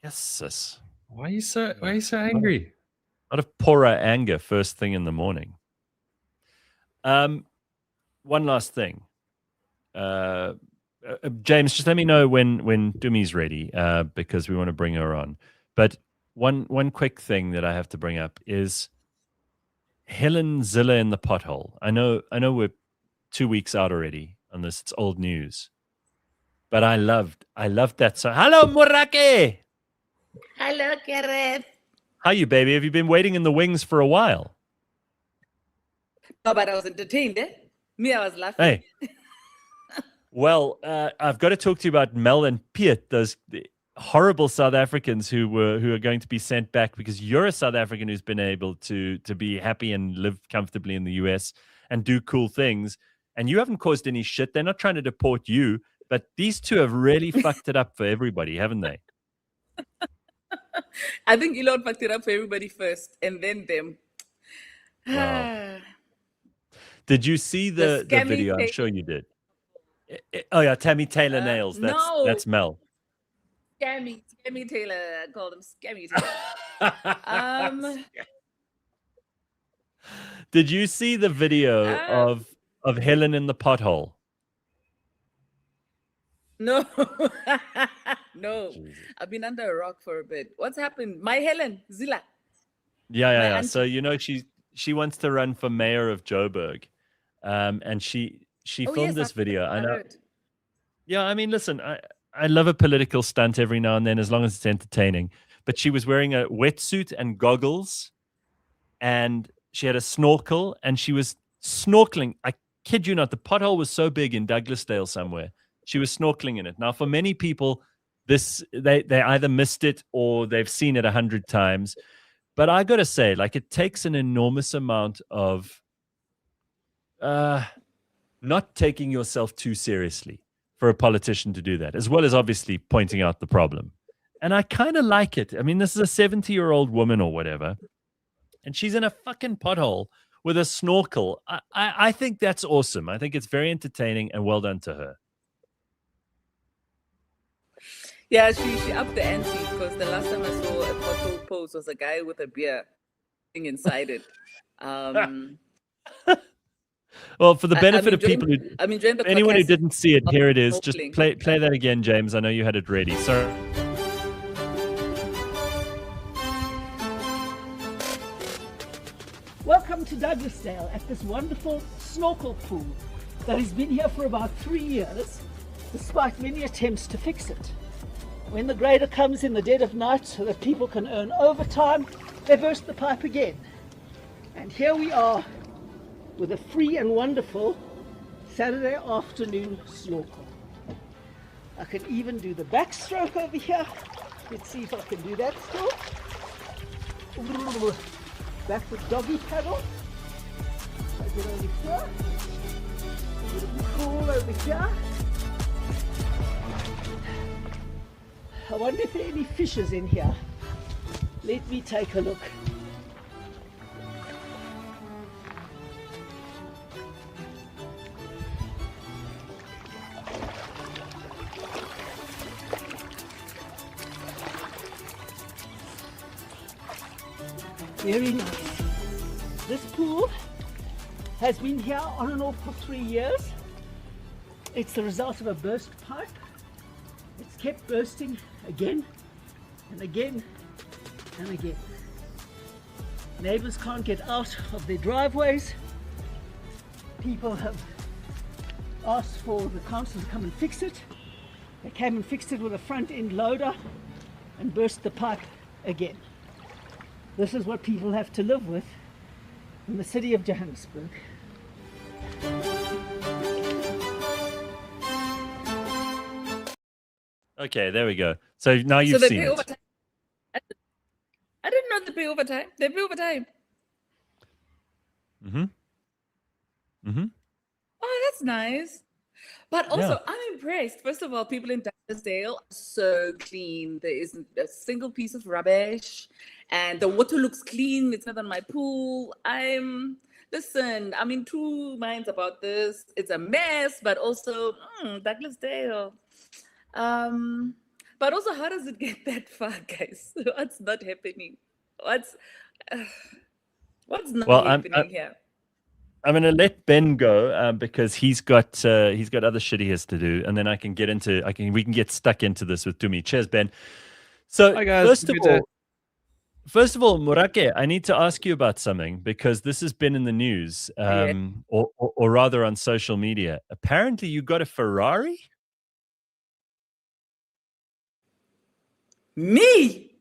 Yes, sis. Why are you so angry? A lot of poorer anger first thing in the morning. One last thing. James, just let me know when Tumi's ready, because we want to bring her on. But one quick thing that I have to bring up is Helen Zille in the pothole. I know we're 2 weeks out already on this. It's old news. But I loved that song. Hello, Morake! Hello, Gareth. How you, baby? Have you been waiting in the wings for a while? No, but I was entertained, eh? Me, I was laughing. Hey. Well, I've got to talk to you about Mel and Piet, those horrible South Africans who are going to be sent back because you're a South African who's been able to be happy and live comfortably in the US and do cool things, and you haven't caused any shit. They're not trying to deport you, but these two have really fucked it up for everybody, haven't they? I think Elon fucked it up for everybody first, and then them. Wow. Did you see the video? I'm sure you did. Oh yeah, Tammy Taylor Nails. That's Mel. Scammy Taylor. I called him Scammy Taylor. Did you see the video of Helen in the pothole? No. No. Jesus. I've been under a rock for a bit. What's happened? My Helen Zille. Yeah. So she wants to run for mayor of Joburg. And she filmed this video. I know. Yeah, I mean, listen, I love a political stunt every now and then as long as it's entertaining. But she was wearing a wetsuit and goggles, and she had a snorkel, and she was snorkeling. I kid you not, the pothole was so big in Douglasdale somewhere. She was snorkeling in it. Now, for many people, they either missed it or they've seen it 100 times. But I got to say, like, it takes an enormous amount of not taking yourself too seriously for a politician to do that, as well as obviously pointing out the problem. And I kind of like it. I mean, this is a 70-year-old woman or whatever, and she's in a fucking pothole with a snorkel. I think that's awesome. I think it's very entertaining, and well done to her. Yeah, she upped the ante, because the last time I saw a pothole post was a guy with a beer inside it. Well, for the benefit of people who, anyone who podcast. didn't see it, here it is. Just play that again, James. I know you had it ready. So, welcome to Douglasdale at this wonderful snorkel pool that has been here for about 3 years, despite many attempts to fix it. When the grader comes in the dead of night so that people can earn overtime, they burst the pipe again. And here we are, with a free and wonderful Saturday afternoon snorkel. I can even do the backstroke over here. Let's see if I can do that still. Backward doggy paddle. I get over here. A little cool over here. I wonder if there are any fishes in here. Let me take a look. Very nice. This pool has been here on and off for 3 years. It's the result of a burst pipe. It's kept bursting again and again and again. Neighbors can't get out of their driveways. People have asked for the council to come and fix it. They came and fixed it with a front end loader and burst the pipe again. This is what people have to live with in the city of Johannesburg. okay, there we go. So now you've seen it. I didn't know they pay overtime. They pay overtime. Oh, that's nice. But also, I'm impressed. First of all, people in Douglasdale are so clean. There isn't a single piece of rubbish, and the water looks clean. It's not on my pool. Listen, I'm in two minds about this. It's a mess, but also Douglasdale. But also, how does it get that far, guys? What's not happening? What's not happening here? I'm going to let Ben go because he's got other shit he has to do, and then we can get stuck into this with Tumi. Cheers, Ben. So hi guys. First of all, Morake, I need to ask you about something because this has been in the news, or rather on social media. Apparently, you got a Ferrari. Me?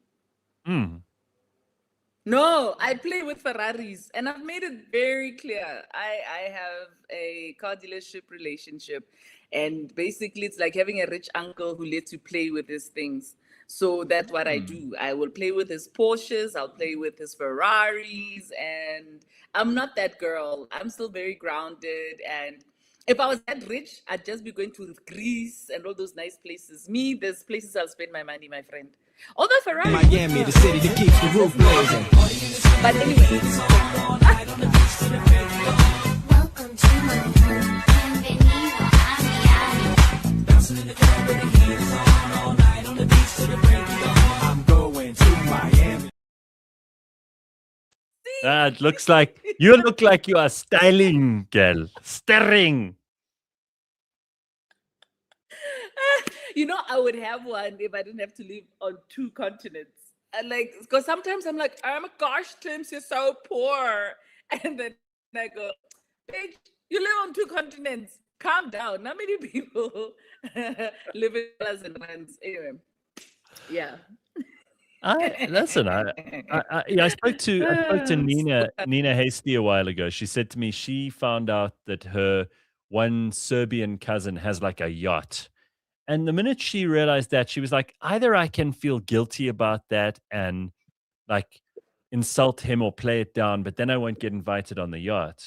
No, I play with Ferraris, and I've made it very clear. I have a car dealership relationship, and basically it's like having a rich uncle who lets you play with his things. So that's what I do. I will play with his Porsches, I'll play with his Ferraris, and I'm not that girl. I'm still very grounded. And if I was that rich, I'd just be going to Greece and all those nice places. Me, there's places I'll spend my money, my friend. Although Ferrari, Miami, the city that keeps the roof blazing. But anyway. Welcome to my home. Bienvenido a Miami. Bouncing in the club with the heat is on all night on the beach to the break of dawn. I'm going to Miami. It looks like you look like you are styling, girl. Staring. You know, I would have one if I didn't have to live on 2 continents. And like, because sometimes I'm like, oh my gosh, Tims, you're so poor. And then I go, bitch, you live on 2 continents. Calm down. Not many people live in pleasant lands. Anyway, yeah. I spoke to Nina Hasty a while ago. She said to me she found out that her one Serbian cousin has like a yacht. And the minute she realized that, she was like, either I can feel guilty about that and like insult him or play it down, but then I won't get invited on the yacht,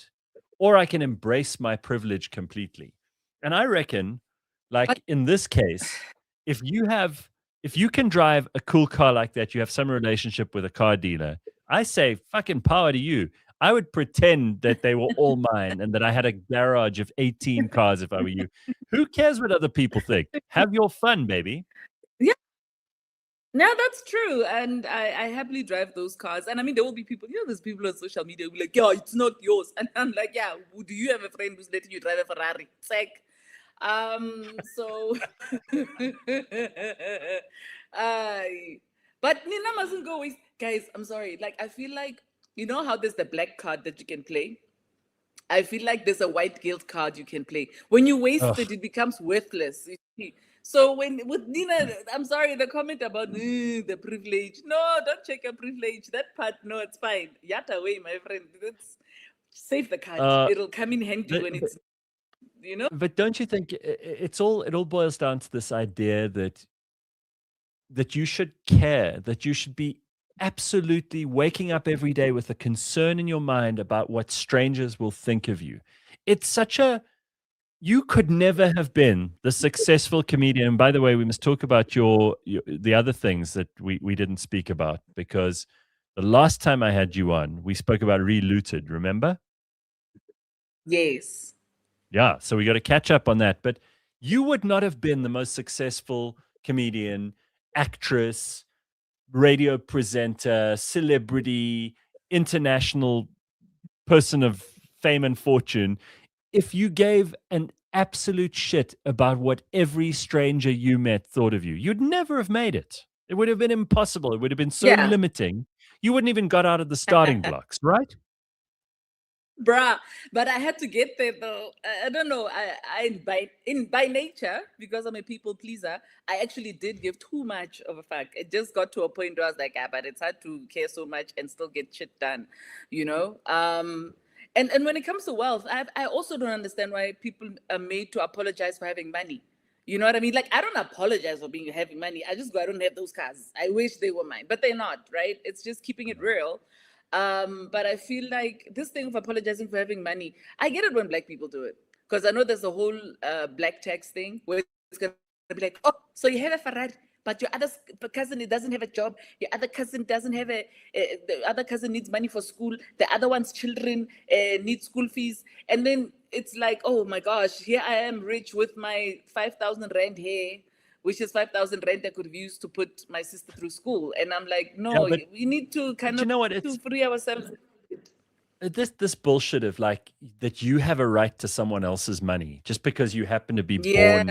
or I can embrace my privilege completely. And I reckon, like in this case, if you can drive a cool car like that, you have some relationship with a car dealer, I say fucking power to you. I would pretend that they were all mine and that I had a garage of 18 cars if I were you. Who cares what other people think? Have your fun, baby. Yeah. Yeah, that's true. And I happily drive those cars. And I mean, there will be people, there's people on social media who be like, yeah, it's not yours. And I'm like, yeah, do you have a friend who's letting you drive a Ferrari? It's like, so, but Nina mustn't go waste. Guys, I'm sorry. Like, I feel like, you know how there's the black card that you can play? I feel like there's a white guilt card you can play. When you waste it, it becomes worthless. You see? So with Nina, I'm sorry, the comment about the privilege. No, don't check your privilege. That part, no, it's fine. Yatta away, my friend. Save the card. It'll come in handy when it's, But don't you think it all boils down to this idea that you should care, that you should be absolutely waking up every day with a concern in your mind about what strangers will think of you. It's such you could never have been the successful comedian. And by the way, we must talk about the other things that we didn't speak about, because the last time I had you on, we spoke about Relooted, remember? Yes. Yeah, so we got to catch up on that. But you would not have been the most successful comedian, actress, radio presenter, celebrity, international person of fame and fortune if you gave an absolute shit about what every stranger you met thought of you. You'd never have made it. It would have been impossible. It would have been so limiting. You wouldn't even got out of the starting blocks, right? Bruh, but I had to get there though. I don't know. By nature, because I'm a people pleaser, I actually did give too much of a fuck. It just got to a point where I was like, but it's hard to care so much and still get shit done, And when it comes to wealth, I also don't understand why people are made to apologize for having money. You know what I mean? Like, I don't apologize for having money. I just go, I don't have those cars. I wish they were mine, but they're not, right? It's just keeping it real. But I feel like this thing of apologizing for having money, I get it when Black people do it. Because I know there's a whole black tax thing where it's going to be like, oh, so you have a Ferrari, but your other cousin, it doesn't have a job. Your other cousin doesn't have the other cousin needs money for school. The other one's children need school fees. And then it's like, oh my gosh, here I am rich with my 5,000 Rand here, which is 5,000 Rand I could have used to put my sister through school. And I'm like, no, we need to kind of to free ourselves. This bullshit of like that you have a right to someone else's money just because you happen to be born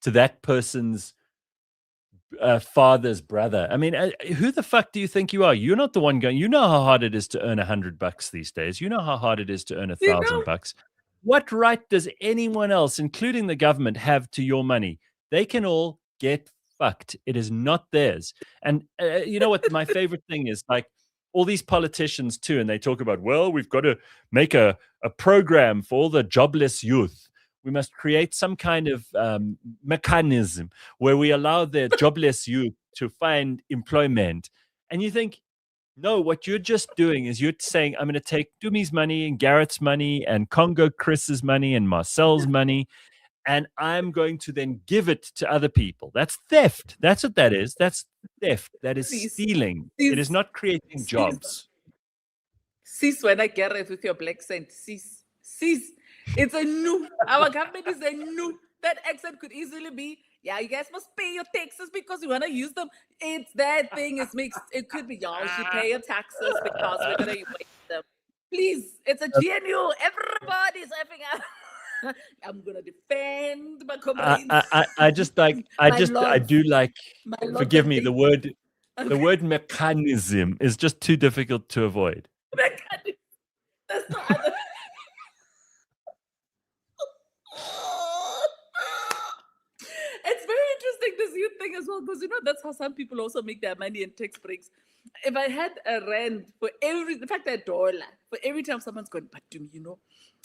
to that person's father's brother. I mean, who the fuck do you think you are? You're not the one going. You know how hard it is to earn $100 these days. You know how hard it is to earn $1,000. What right does anyone else, including the government, have to your money? They can all get fucked. It is not theirs. And you know what my favorite thing is? Like, all these politicians too, and they talk about, well, we've got to make a program for all the jobless youth. We must create some kind of mechanism where we allow the jobless youth to find employment. And you think, no, what you're just doing is you're saying, I'm going to take Tumi's money and Garrett's money and Congo Chris's money and Marcel's money, and I'm going to then give it to other people. That's theft. That's what that is. That's theft. That is stealing. It is not creating jobs. Sis, when I get it with your black accent, sis, it's a no. Our government is a no. That accent could easily be, yeah, you guys must pay your taxes because you want to use them. It's that thing is mixed. It could be, y'all should pay your taxes because we're going to waste them. Please, it's a GNU. Everybody's having a... I'm going to defend my complaints. I do like, forgive me, thing. the word mechanism is just too difficult to avoid. Mechanism. That's not other... It's very interesting, this youth thing as well, because that's how some people also make their money in tax breaks. If I had a rand for every, in fact, $1 for every time someone's going, but to me,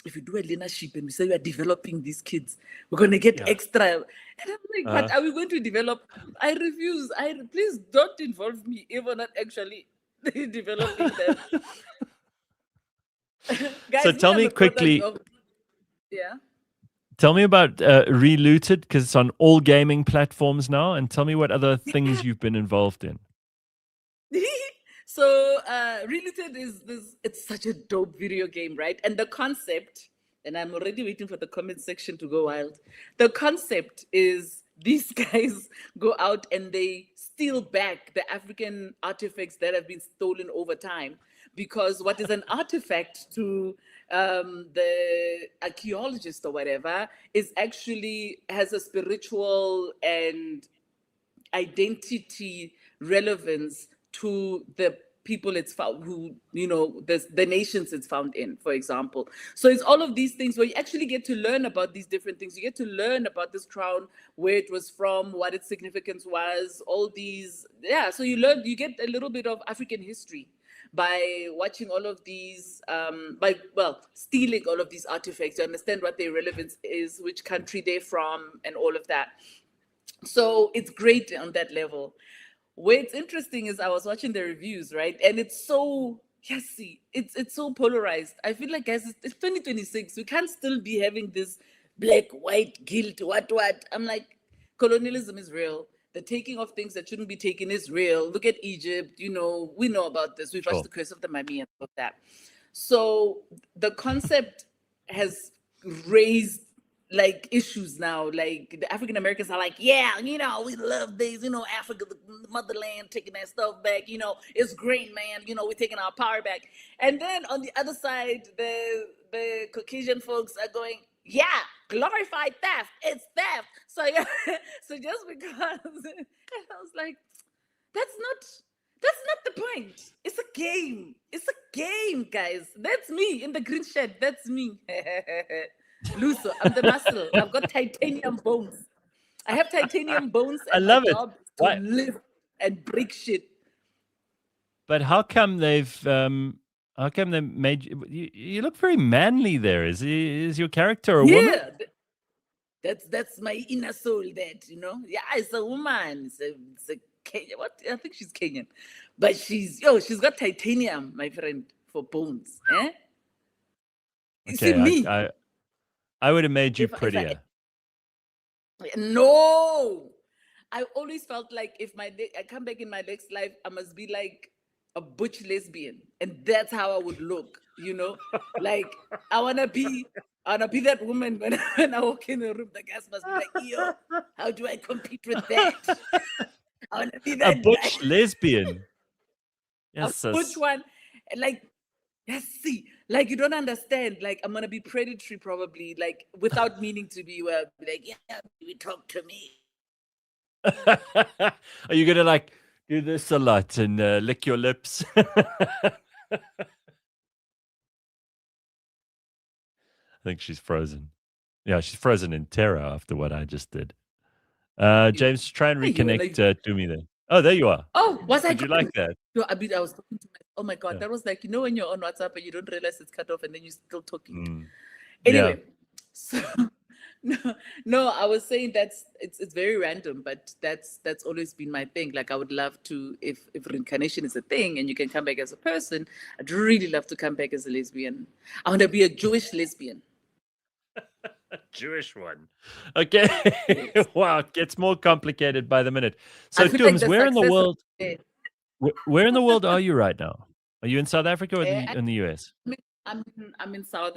if you do a leadership and we say we are developing these kids, we're going to get extra. And I'm like, but are we going to develop? I refuse. Please don't involve me if we're not actually developing them. Guys, so tell me quickly. Yeah. Tell me about Relooted, because it's on all gaming platforms now, and tell me what other things you've been involved in. So Relooted is this, it's such a dope video game, right? And the concept, and I'm already waiting for the comment section to go wild. The concept is these guys go out and they steal back the African artifacts that have been stolen over time. Because what is an artifact to the archaeologist or whatever is actually has a spiritual and identity relevance to the people it's found, who, the nations it's found in, for example. So it's all of these things where you actually get to learn about these different things. You get to learn about this crown, where it was from, what its significance was, all these, so you get a little bit of African history by watching all of these, stealing all of these artifacts to understand what their relevance is, which country they're from, and all of that. So it's great on that level. Where it's interesting is I was watching the reviews, right? And it's so, it's so polarized. I feel like, guys, it's 2026. We can't still be having this black, white, guilt, what. I'm like, colonialism is real. The taking of things that shouldn't be taken is real. Look at Egypt. We know about this. We've watched The Curse of the Mummy and all of that. So the concept has raised issues now. Like the African Americans are like, we love these, Africa, the motherland, taking that stuff back. It's great, man. We're taking our power back. And then on the other side, the Caucasian folks are going, glorified theft. It's theft. So so just because, and I was like, that's not the point. It's a game. It's a game, guys. That's me in the green shed. That's me. Luso, I'm the muscle. I've got titanium bones. I have titanium bones. And I love my it. job is to live and break shit. But how come they made you? You look very manly there. Is your character a woman? That's my inner soul. It's a woman. It's a Kenyan. What? I think she's Kenyan, but she's got titanium, my friend, for bones. You see me. I would have made you prettier. No, I always felt like if I come back in my next life, I must be like a butch lesbian, and that's how I would look. Like I wanna be that woman when I walk in the room. The guys must be like, yo, how do I compete with that? I wanna be that a butch lesbian. Yes, a butch one, like. Like you don't understand. Like I'm gonna be predatory probably, like without meaning to be. Like you talk to me. Are you gonna do this a lot and lick your lips? I think she's frozen. Yeah, she's frozen in terror after what I just did. James, try and reconnect to me then. Oh, there you are. Oh, was I? Did you like that? No, I was talking to Oh my God, Yeah. that was like, when you're on WhatsApp and you don't realize it's cut off and then you're still talking. Mm. Anyway, so no, I was saying it's very random, but that's always been my thing. Like I would love to, if reincarnation is a thing and you can come back as a person, I'd really love to come back as a lesbian. I want to be a Jewish lesbian. Jewish one. Okay. Wow, it gets more complicated by the minute. So, I feel like Tooms, the where in the success of world? it- Where in the world are you right now? Are you in South Africa or in the US? I'm in South.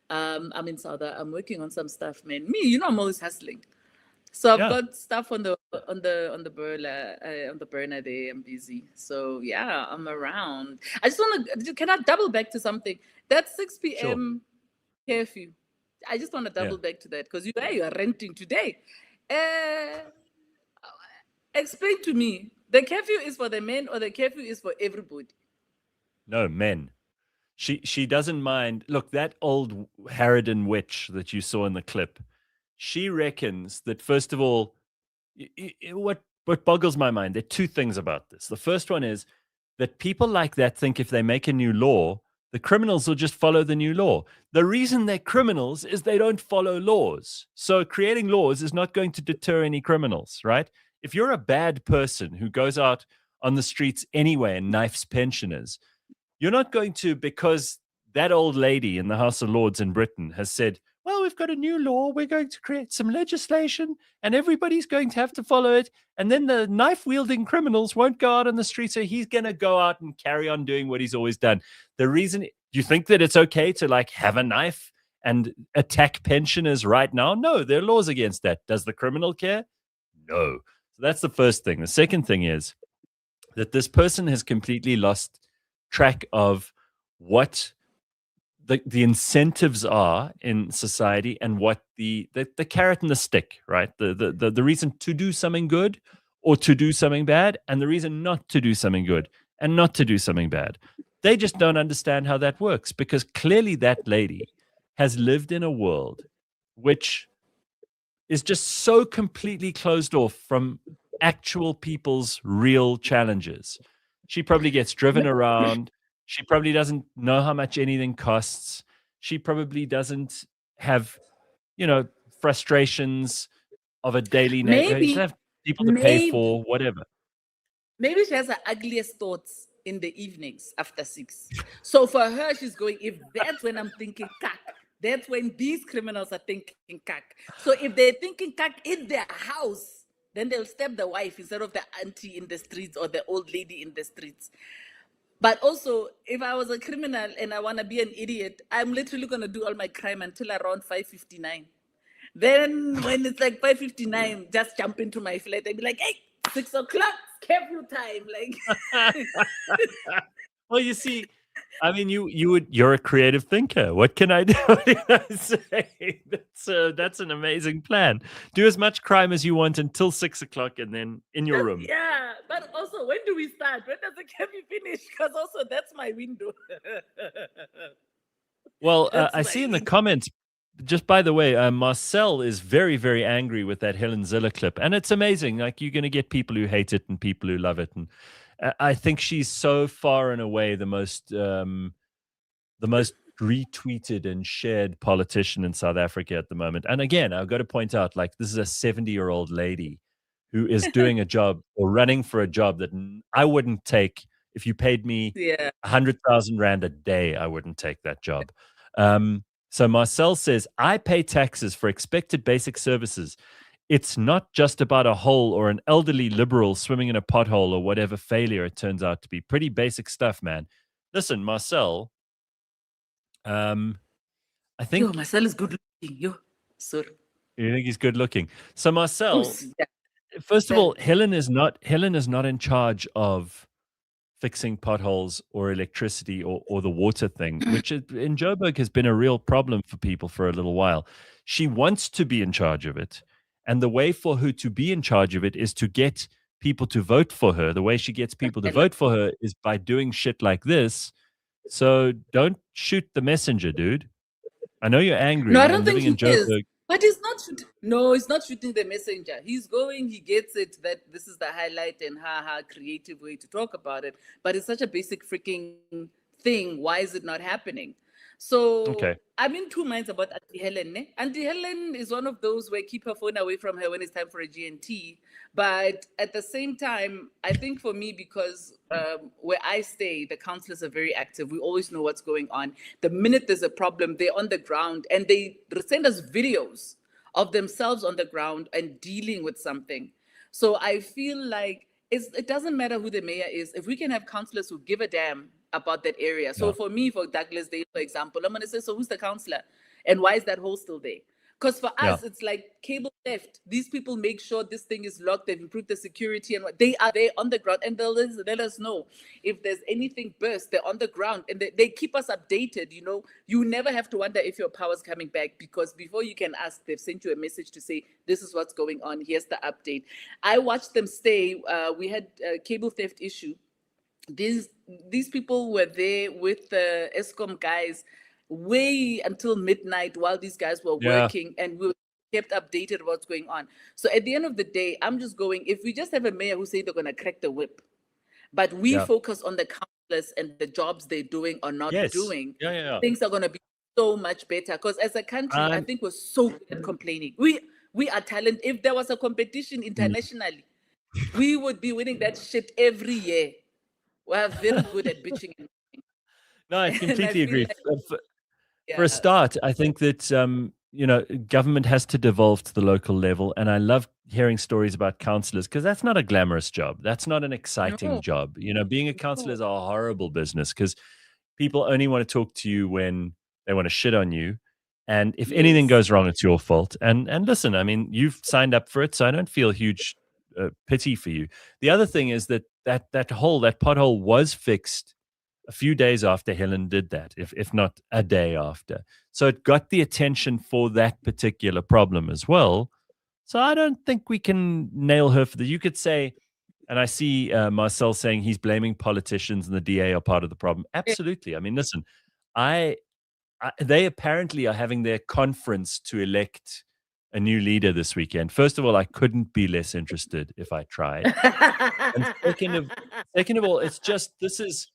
I'm in South. I'm working on some stuff, man. Me, I'm always hustling. So I've got stuff on the burner there. I'm busy. So yeah, I'm around. I just want to. Can I double back to something? That 6 p.m. curfew. I just want to double back to that because you are renting today. Explain to me. The curfew is for the men or the curfew is for everybody? No, men. She doesn't mind. Look, that old Harridan witch that you saw in the clip, she reckons that, first of all, what boggles my mind, there are two things about this. The first one is that people like that think if they make a new law, the criminals will just follow the new law. The reason they're criminals is they don't follow laws. So creating laws is not going to deter any criminals, right? If you're a bad person who goes out on the streets anyway and knifes pensioners, you're not going to, because that old lady in the House of Lords in Britain has said, well, we've got a new law, we're going to create some legislation, and everybody's going to have to follow it. And then the knife-wielding criminals won't go out on the street, so he's going to go out and carry on doing what he's always done. The reason, do you think that it's okay to like have a knife and attack pensioners right now? No, there are laws against that. Does the criminal care? No. So that's the first thing. The second thing is that this person has completely lost track of what the incentives are in society and what the carrot and the stick, right? The reason to do something good or to do something bad, and the reason not to do something good and not to do something bad. They just don't understand how that works, because clearly that lady has lived in a world which is just so completely closed off from actual people's real challenges. She probably gets driven around. She probably doesn't know how much anything costs. She probably doesn't have, frustrations of a daily nature. She Maybe- doesn't have people to pay for, whatever. Maybe she has the ugliest thoughts in the evenings after 6. So for her, she's going, if that's when I'm thinking cack, that's when these criminals are thinking cack. So if they're thinking cack in their house, then they'll stab the wife instead of the auntie in the streets or the old lady in the streets. But also, if I was a criminal and I want to be an idiot, I'm literally going to do all my crime until around 5:59. Then when it's like 5:59, just jump into my flat and be like, hey, 6 o'clock, curfew time. Like, Well, you see, I mean, you're a creative thinker. What can I do? What can I say? That's an amazing plan. Do as much crime as you want until 6 o'clock, and then in your room. Yeah, but also, when do we start? When does the curfew finish? Because also, that's my window. Well, That's I my see in the window. comments, just by the way, Marcel is very, very angry with that Helen Zille clip. And it's amazing. Like, you're going to get people who hate it and people who love it. And I think she's so far and away the most retweeted and shared politician in South Africa at the moment. And again, I've got to point out, like, this is a 70-year-old lady who is doing a job or running for a job that I wouldn't take. If you paid me Yeah. 100,000 Rand a day, I wouldn't take that job. So Marcel says, I pay taxes for expected basic services. It's not just about a hole or an elderly liberal swimming in a pothole or whatever failure it turns out to be. Pretty basic stuff, man. Listen, Marcel, I think... Yo, Marcel is good looking. Yo, sorry. You think he's good looking? So Marcel, Yeah. first of all, Helen is not in charge of fixing potholes or electricity or the water thing, which in Joburg has been a real problem for people for a little while. She wants to be in charge of it. And the way for her to be in charge of it is to get people to vote for her. The way she gets people to vote for her is by doing shit like this. So don't shoot the messenger, dude. I know you're angry. No, I and don't think living in he is. Joburg. But he's not shooting. No, he's not shooting the messenger. He's going, he gets it that this is the highlight and creative way to talk about it. But it's such a basic freaking thing. Why is it not happening? So Okay. I'm in two minds about Auntie Helen. Auntie Helen is one of those where keep her phone away from her when it's time for a GNT. But at the same time, I think for me, because where I stay, the councillors are very active. We always know what's going on. The minute there's a problem, they're on the ground and they send us videos of themselves on the ground and dealing with something. So I feel like it doesn't matter who the mayor is. If we can have councillors who give a damn about that area. So for me, for Douglas Day, for example, I'm going to say, so who's the councillor? And why is that hole still there? Because for us, it's like cable theft. These people make sure this thing is locked. They've improved the security and they are there on the ground and they'll let us know if there's anything burst. They're on the ground and they keep us updated. You know, you never have to wonder if your power's coming back because before you can ask, they've sent you a message to say, this is what's going on. Here's the update. I watched them stay. We had a cable theft issue. These people were there with the ESCOM guys way until midnight while these guys were working and we were kept updated what's going on. So at the end of the day, I'm just going, if we just have a mayor who say they're going to crack the whip, but we focus on the councillors and the jobs they're doing or not doing, things are going to be so much better. Because as a country, I think we're so good at complaining. We are talented. If there was a competition internationally, we would be winning that shit every year. We're very good at bitching. No, I completely agree. Like, for a start, I think that government has to devolve to the local level, and I love hearing stories about councillors because that's not a glamorous job. That's not an exciting job. You know, being a councillor is a horrible business because people only want to talk to you when they want to shit on you, and if anything goes wrong, it's your fault. And listen, I mean, you've signed up for it, so I don't feel huge pity for you. The other thing is that pothole was fixed a few days after Helen did that, if not a day after. So it got the attention for that particular problem as well. So I don't think we can nail her for that. You could say, and I see Marcel saying he's blaming politicians and the DA are part of the problem. Absolutely. I mean, listen, they apparently are having their conference to elect a new leader this weekend. First of all, I couldn't be less interested if I tried. And second of all, it's just, this is,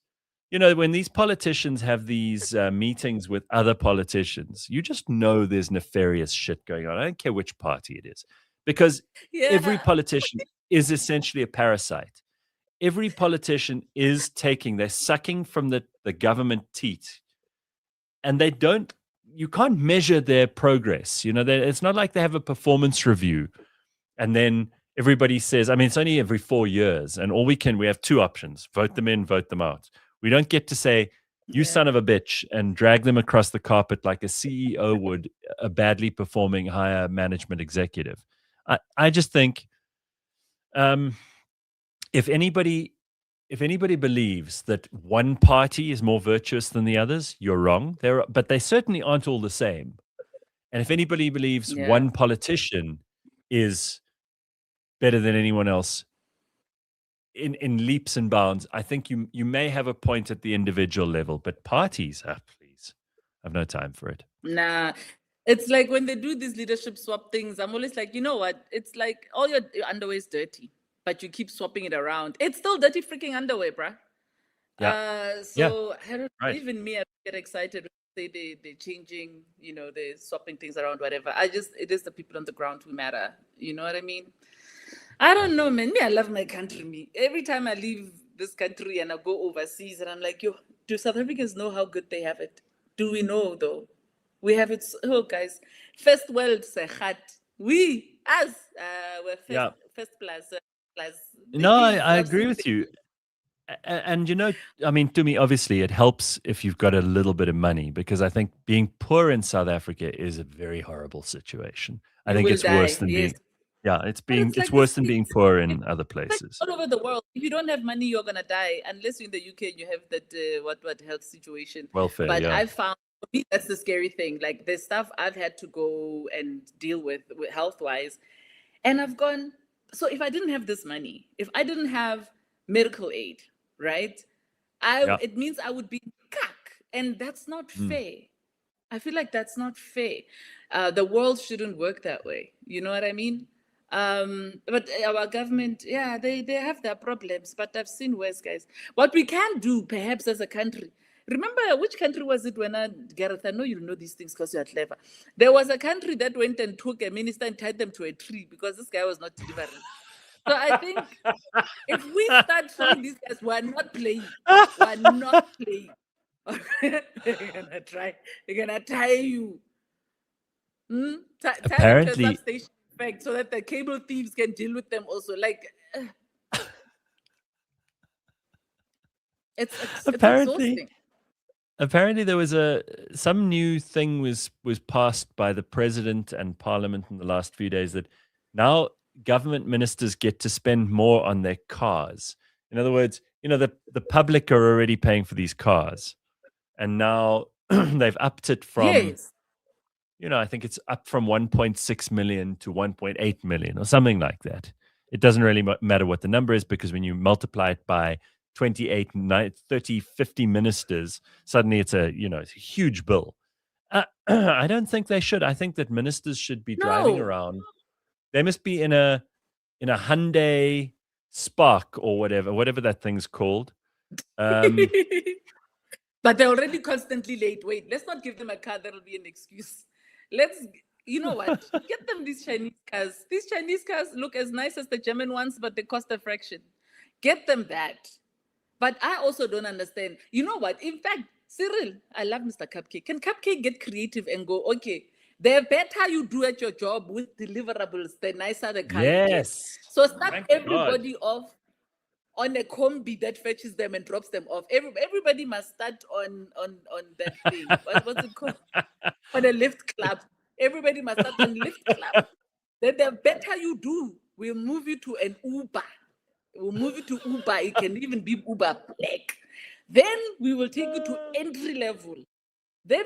when these politicians have these meetings with other politicians, you just know there's nefarious shit going on. I don't care which party it is, because every politician is essentially a parasite. Every politician is they're sucking from the government teat, and you can't measure their progress. It's not like they have a performance review and then everybody says, I mean, it's only every 4 years and we have two options: vote them in, vote them out. We don't get to say, you son of a bitch, and drag them across the carpet like a CEO would a badly performing higher management executive. I just think if anybody believes that one party is more virtuous than the others, you're wrong. But they certainly aren't all the same. And if anybody believes one politician is better than anyone else in leaps and bounds, I think you may have a point at the individual level, but parties, please, I have no time for it. Nah, it's like when they do these leadership swap things, I'm always like, you know what? It's like all your underwear is dirty, but you keep swapping it around. It's still dirty freaking underwear, bruh. I don't even me, I get excited when they say they're changing, they're swapping things around, whatever. It is the people on the ground who matter. You know what I mean? I don't know, man. Me, I love my country. Every time I leave this country and I go overseas, and I'm like, do South Africans know how good they have it? Do we know, though? We have it. Oh, guys, first world, Sehat. We're first plus. No, I agree with you. And I mean, to me, obviously, it helps if you've got a little bit of money, because I think being poor in South Africa is a very horrible situation. I think it's worse than being. Yeah, it's worse than being poor in other places. All over the world, if you don't have money, you're gonna die. Unless you're in the UK and you have that what health situation. Welfare. But I found, for me, that's the scary thing. Like, there's stuff I've had to go and deal with health wise, and I've gone. So if I didn't have this money, if I didn't have medical aid, right, it means I would be cack, and that's not fair. I feel like that's not fair. The world shouldn't work that way. You know what I mean? But our government, yeah, they have their problems, but I've seen worse, guys. What we can do, perhaps, as a country. Remember, which country was it when Gareth, I know you know these things because you're clever. There was a country that went and took a minister and tied them to a tree because this guy was not delivering. So I think if we start showing these guys we're not playing, we're not playing. They're gonna tie you. Tie them to a Apparently, substation, in fact, so that the cable thieves can deal with them also. Like, it's apparently, exhausting. there was some new thing was passed by the president and parliament in the last few days that now government ministers get to spend more on their cars. In other words, the public are already paying for these cars, and now they've upped it from Yes. I think it's up from 1.6 million to 1.8 million or something like that. It doesn't really matter what the number is, because when you multiply it by 28, 30, 50 ministers, suddenly it's it's a huge bill. I don't think they should. I think that ministers should be driving No. around. They must be in a Hyundai Spark or whatever that thing's called. But they're already constantly late. Wait, let's not give them a car. That'll be an excuse. You know what? Get them these Chinese cars. These Chinese cars look as nice as the German ones, but they cost a fraction. Get them that. But I also don't understand. You know what? In fact, Cyril, I love Mr. Cupcake. Can Cupcake get creative and go, okay, the better you do at your job with deliverables, the nicer the car you get. Yes. So start Thank everybody off on a combi that fetches them and drops them off. Everybody must start on that thing. What's it called? On a lift club. Everybody must start on lift club. Then the better you do, we'll move you to an Uber. We'll move you to Uber. It can even be Uber Black. Then we will take you to entry level. Then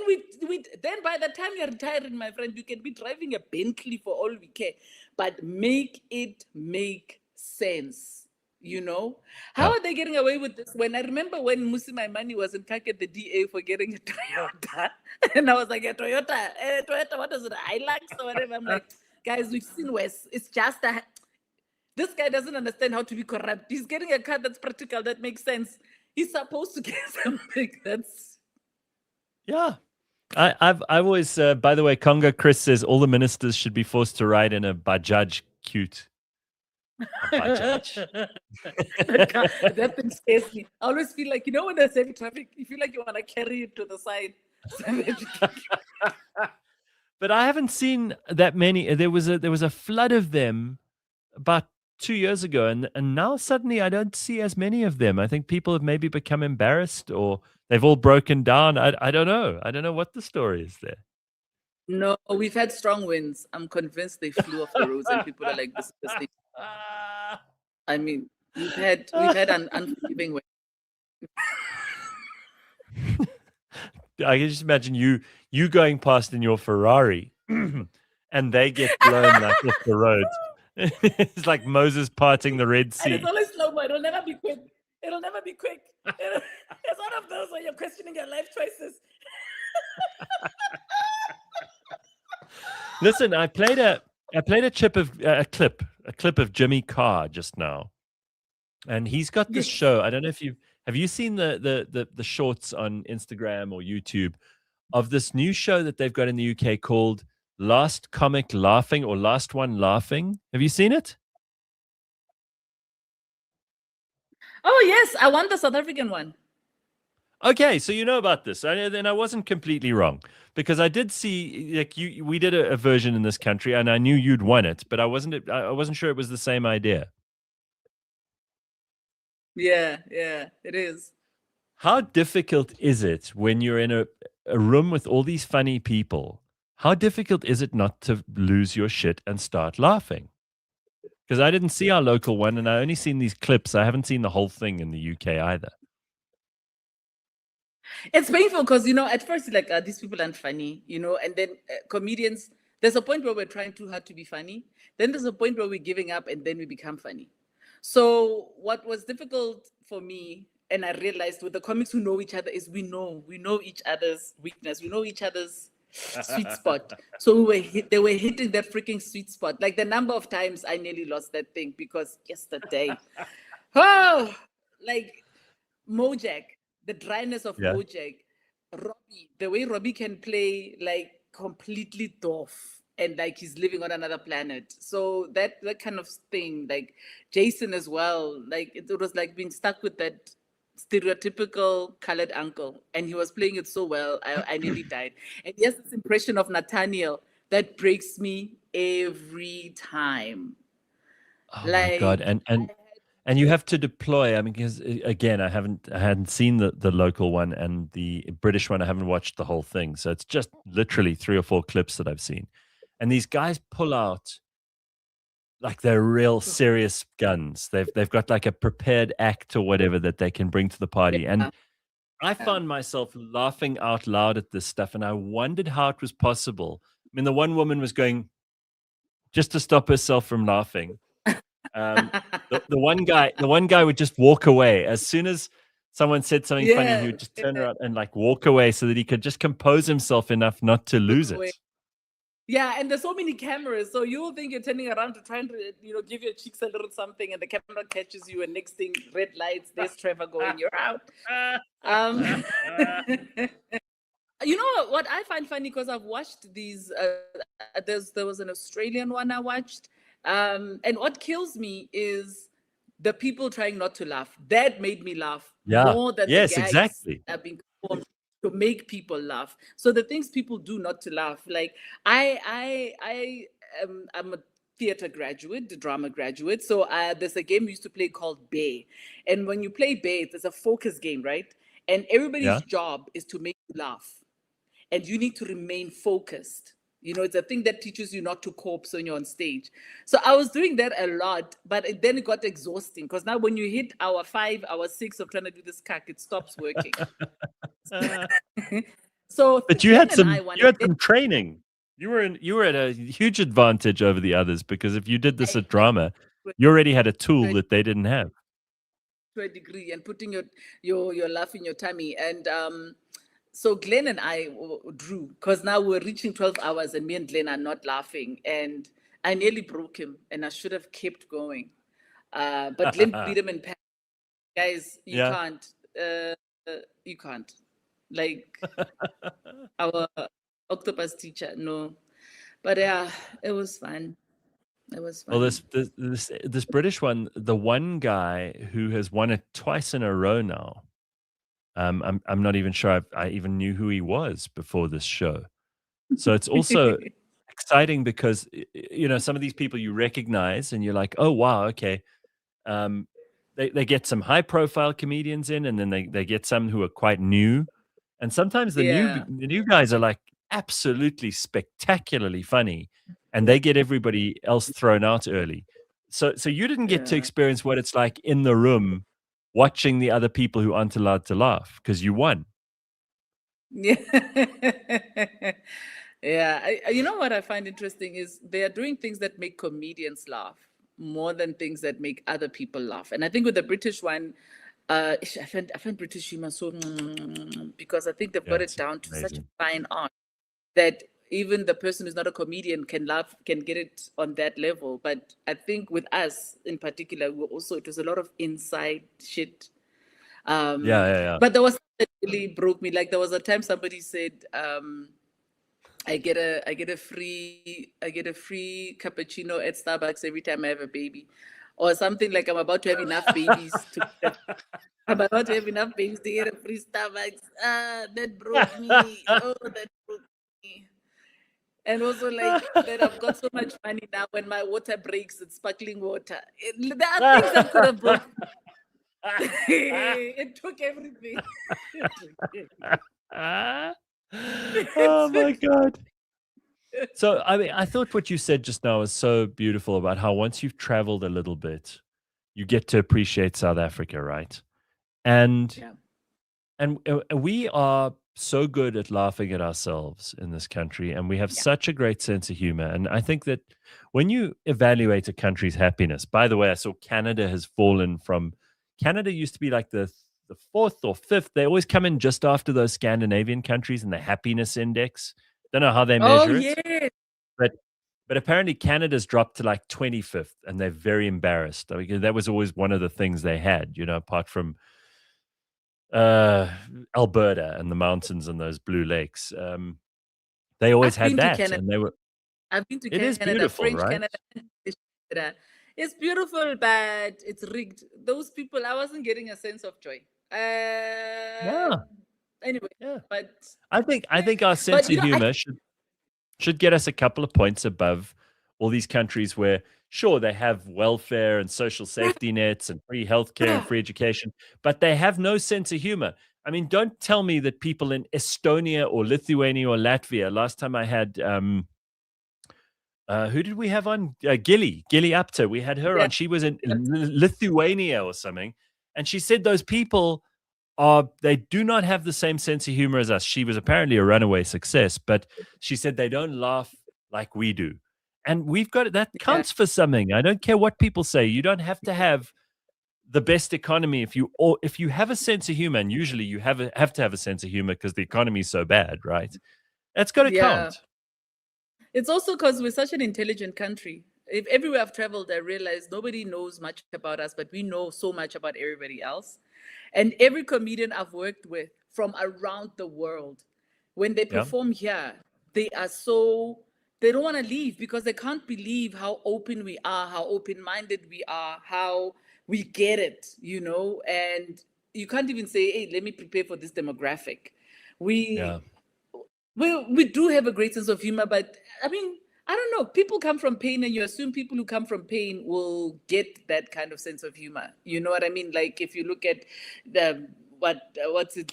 then by the time you're retiring, my friend, you can be driving a Bentley for all we care. But make it make sense. How are they getting away with this? When I remember when Musi Maimani was in Kake, the DA, for getting a Toyota, and I was like, a Toyota, what is it, Hilux or whatever? I'm like, guys, we've seen worse. It's just that this guy doesn't understand how to be corrupt. He's getting a car that's practical, that makes sense. He's supposed to get something that's. Yeah. I've always, by the way, Congo Chris says all the ministers should be forced to ride in a Bajaj cute. That thing scares me. I always feel like, when there's heavy traffic, you feel like you want to carry it to the side. But I haven't seen that many. There was a flood of them about 2 years ago, and now suddenly I don't see as many of them. I think people have maybe become embarrassed, or they've all broken down. I don't know. I don't know what the story is there. No, we've had strong winds. I'm convinced they flew off the roads and people are like, this is the state. I mean, we've had an unforgiving wind. I can just imagine you going past in your Ferrari and they get blown like off the road. It's like Moses parting the Red Sea. And it's always slow-mo. It'll never be quick. It's one of those where you're questioning your life choices. Listen, I played a clip of Jimmy Carr just now, and he's got this show. I don't know if have you seen the shorts on Instagram or YouTube of this new show that they've got in the UK called Last Comic Laughing or Last One Laughing. Have you seen it? Oh yes, I want the South African one. Okay, so you know about this. Then I wasn't completely wrong, because I did see, like, we did a version in this country, and I knew you'd won it, but I wasn't sure it was the same idea. Yeah, it is. How difficult is it when you're in a room with all these funny people? How difficult is it not to lose your shit and start laughing? Because I didn't see our local one, and I only seen these clips. I haven't seen the whole thing in the UK either. It's painful because, at first, like, these people aren't funny, and then comedians, there's a point where we're trying too hard to be funny. Then there's a point where we're giving up and then we become funny. So what was difficult for me, and I realized with the comics who know each other, is we know each other's weakness. We know each other's sweet spot. So they were hitting that freaking sweet spot. Like the number of times I nearly lost that thing because yesterday, oh, like Mojack, the dryness of Yeah. Mojack, Robbie, the way Robbie can play like completely doff and like he's living on another planet. So that kind of thing, like Jason as well, like it was like being stuck with that stereotypical colored uncle, and he was playing it so well. I nearly died. And he has this impression of Nathaniel that breaks me every time. Oh my God. And you have to deploy. I mean, because again, I hadn't seen the local one, and the British one I haven't watched the whole thing. So it's just literally 3 or 4 clips that I've seen. And these guys pull out like they're real serious guns. They've got like a prepared act or whatever that they can bring to the party. And I found myself laughing out loud at this stuff, and I wondered how it was possible. I mean, the one woman was going just to stop herself from laughing. The one guy would just walk away as soon as someone said something funny. He would just turn around and like walk away so that he could just compose himself enough not to lose it. Yeah, and there's so many cameras, so you'll think you're turning around to try and give your cheeks a little something, and the camera catches you, and next thing, red lights. There's Trevor going, you're out. You know what I find funny, because I've watched these. There was an Australian one I watched, and what kills me is the people trying not to laugh. That made me laugh more than the gags exactly. have been performed to make people laugh. So the things people do not to laugh, like I'm a theater graduate, the drama graduate. So there's a game we used to play called Bear, and when you play Bear, there's a focus game, right? And everybody's job is to make you laugh, and you need to remain focused. It's a thing that teaches you not to corpse when you're on stage. So I was doing that a lot, but then it got exhausting, because now when you hit hour 5, hour 6 of trying to do this cack, it stops working. So, but you had some training. You were at a huge advantage over the others, because if you did this at drama, you already had a tool that they didn't have. To a degree, and putting your laugh in your tummy. And so Glenn and I drew, because now we're reaching 12 hours and me and Glenn are not laughing, and I nearly broke him, and I should have kept going. But Glenn beat him in panic. Guys, you can't. You can't. Like our octopus teacher, no. But yeah, it was fun. It was fun. Well, this British one, the one guy who has won it twice in a row now. I'm not even sure I even knew who he was before this show. So it's also exciting because some of these people you recognize, and you're like, oh wow, okay. They get some high profile comedians in, and then they get some who are quite new. And sometimes the new guys are like absolutely spectacularly funny, and they get everybody else thrown out early. So you didn't get to experience what it's like in the room watching the other people who aren't allowed to laugh, because you won. Yeah. Yeah. You know what I find interesting is they are doing things that make comedians laugh more than things that make other people laugh. And I think with the British one, I find British humor so, because I think they've got it down to such a fine art that even the person who's not a comedian can laugh, can get it on that level. But I think with us in particular, it was a lot of inside shit. But there was something that really broke me. Like there was a time somebody said, I get a free cappuccino at Starbucks every time I have a baby, or something like I'm about to have enough babies to get a free Starbucks. That broke me. Oh, that broke me. And also like that I've got so much money now, when my water breaks, it's sparkling water. There are things that could have broken. It took everything. Oh my God. So I mean, I thought what you said just now was so beautiful about how once you've traveled a little bit, you get to appreciate South Africa, right? And we are so good at laughing at ourselves in this country, and we have such a great sense of humor. And I think that when you evaluate a country's happiness, by the way, I saw Canada has fallen from. Canada used to be like the 4th or 5th. They always come in just after those Scandinavian countries in the happiness index. Don't know how they Oh measure it, yes. but apparently Canada's dropped to like 25th, and they're very embarrassed. I mean, that was always one of the things they had, apart from uh, Alberta and the mountains and those blue lakes. They always I've had been to that, Canada. and they were. I've been to It is Canada, beautiful, French right? Canada. and British Canada. It's beautiful, but it's rigged. Those people, I wasn't getting a sense of joy. Yeah, Anyway, yeah. but I think our sense but of humor should get us a couple of points above all these countries where, sure, they have welfare and social safety nets and free healthcare and free education, but they have no sense of humor. I mean, don't tell me that people in Estonia or Lithuania or Latvia. Last time I had who did we have on? Gilly Apter. We had her yeah, on. She was in Lithuania or something, and she said those people they do not have the same sense of humor as us. She was apparently a runaway success, but she said they don't laugh like we do. And we've got that yeah, counts for something. I don't care what people say. You don't have to have the best economy if you have a sense of humor, and usually you have to have a sense of humor because the economy is so bad, right? That's got to yeah. count. It's also because we're such an intelligent country. If everywhere I've traveled, I realize nobody knows much about us, but we know so much about everybody else. And every comedian I've worked with from around the world, when they Yeah. perform here, they don't want to leave because they can't believe how open we are, how open-minded we are, how we get it, and you can't even say, hey, let me prepare for this demographic. Yeah. We do have a great sense of humor, but I mean, I don't know. People come from pain, and you assume people who come from pain will get that kind of sense of humor. You know what I mean? Like if you look at the what's it,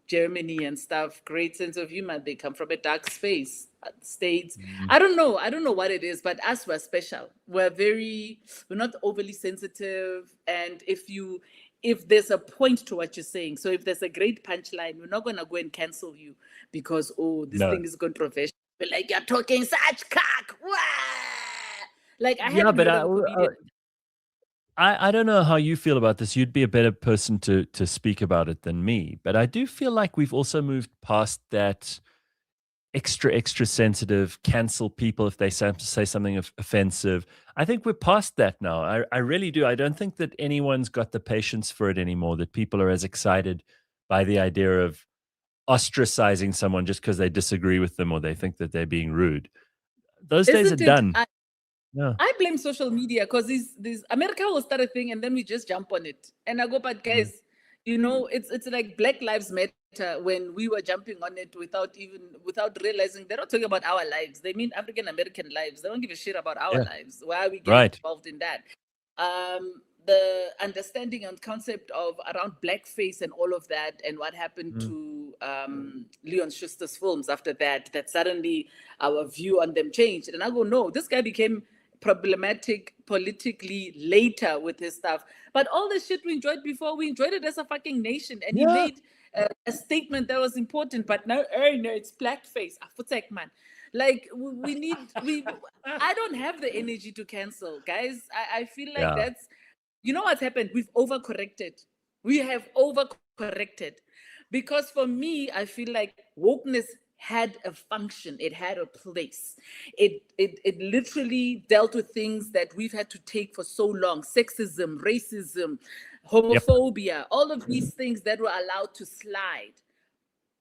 Germany and stuff, great sense of humor. They come from a dark space. States. I don't know what it is, but us, we're special. We're not overly sensitive, and if there's a point to what you're saying, so if there's a great punchline, we're not gonna go and cancel you because this No. thing is controversial. We're like, you're talking such cock. Wah! Like I Yeah, haven't but heard of a comedian. I don't know how you feel about this. You'd be a better person to speak about it than me. But I do feel like we've also moved past that extra sensitive, cancel people if they say something offensive. I think we're past that now. I really do. I don't think that anyone's got the patience for it anymore, that people are as excited by the idea of ostracizing someone just because they disagree with them or they think that they're being rude. Those days are Isn't it? done. Yeah. I blame social media because these America will start a thing and then we just jump on it. And I go, but guys, it's like Black Lives Matter when we were jumping on it without realizing they're not talking about our lives. They mean African American lives. They don't give a shit about our Yeah. lives. Why are we getting Right. involved in that? The understanding and concept of around blackface and all of that, and what happened to Leon Schuster's films after that suddenly our view on them changed. And I go, no, this guy became problematic politically later with his stuff. But all the shit we enjoyed before, we enjoyed it as a fucking nation. And he made a statement that was important. But now, no, it's blackface. Afutek, man. Like I don't have the energy to cancel, guys. I feel like Yeah. you know what's happened? We've overcorrected. We have overcorrected. Because for me, I feel like wokeness had a function. It had a place. It literally dealt with things that we've had to take for so long. Sexism, racism, homophobia, all of these things that were allowed to slide.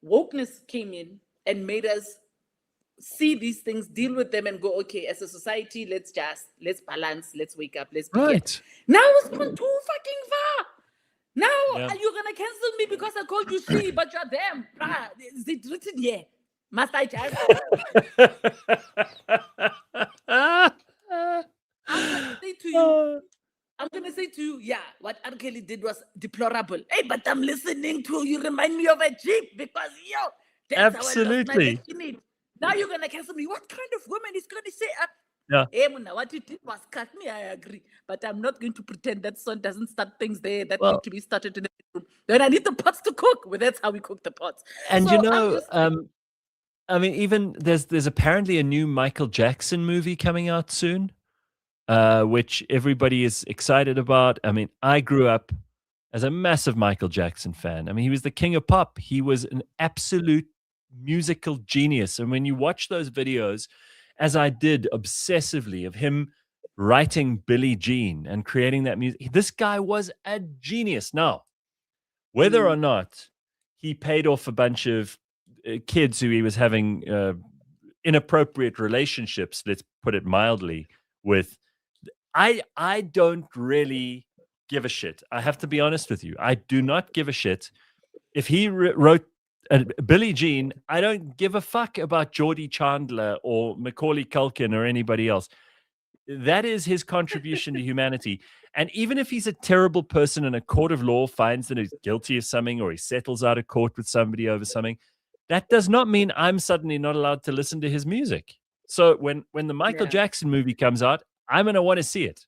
Wokeness came in and made us see these things, deal with them, and go, okay, as a society, let's balance, let's wake up, let's be here. Now it's gone too fucking far. Now you're gonna cancel me because I called you she, but you're them. Is it written here? Must I just? I'm gonna say to you, yeah, what R. Kelly did was deplorable. Hey, but I'm listening to you. Remind me of a Jeep because that's Absolutely. how I lost my Now you're gonna cancel me. What kind of woman is gonna say? Yeah. Muna, what you did was cut me. I agree, but I'm not going to pretend that son doesn't start things there that need to be started in the bedroom. Then I need the pots to cook. Well, that's how we cook the pots. And So I mean, even there's apparently a new Michael Jackson movie coming out soon, which everybody is excited about. I mean, I grew up as a massive Michael Jackson fan. I mean, he was the king of pop. He was an absolute musical genius. And when you watch those videos, as I did obsessively, of him writing Billie Jean and creating that music, this guy was a genius. Now, whether or not he paid off a bunch of kids who he was having inappropriate relationships, let's put it mildly, with, I don't really give a shit. I have to be honest with you. I do not give a shit. If he wrote Billie Jean, I don't give a fuck about Geordie Chandler or Macaulay Culkin or anybody else. That is his contribution to humanity. And even if he's a terrible person and a court of law finds that he's guilty of something, or he settles out of court with somebody over something, that does not mean I'm suddenly not allowed to listen to his music. So when the Michael Jackson movie comes out, I'm going to want to see it.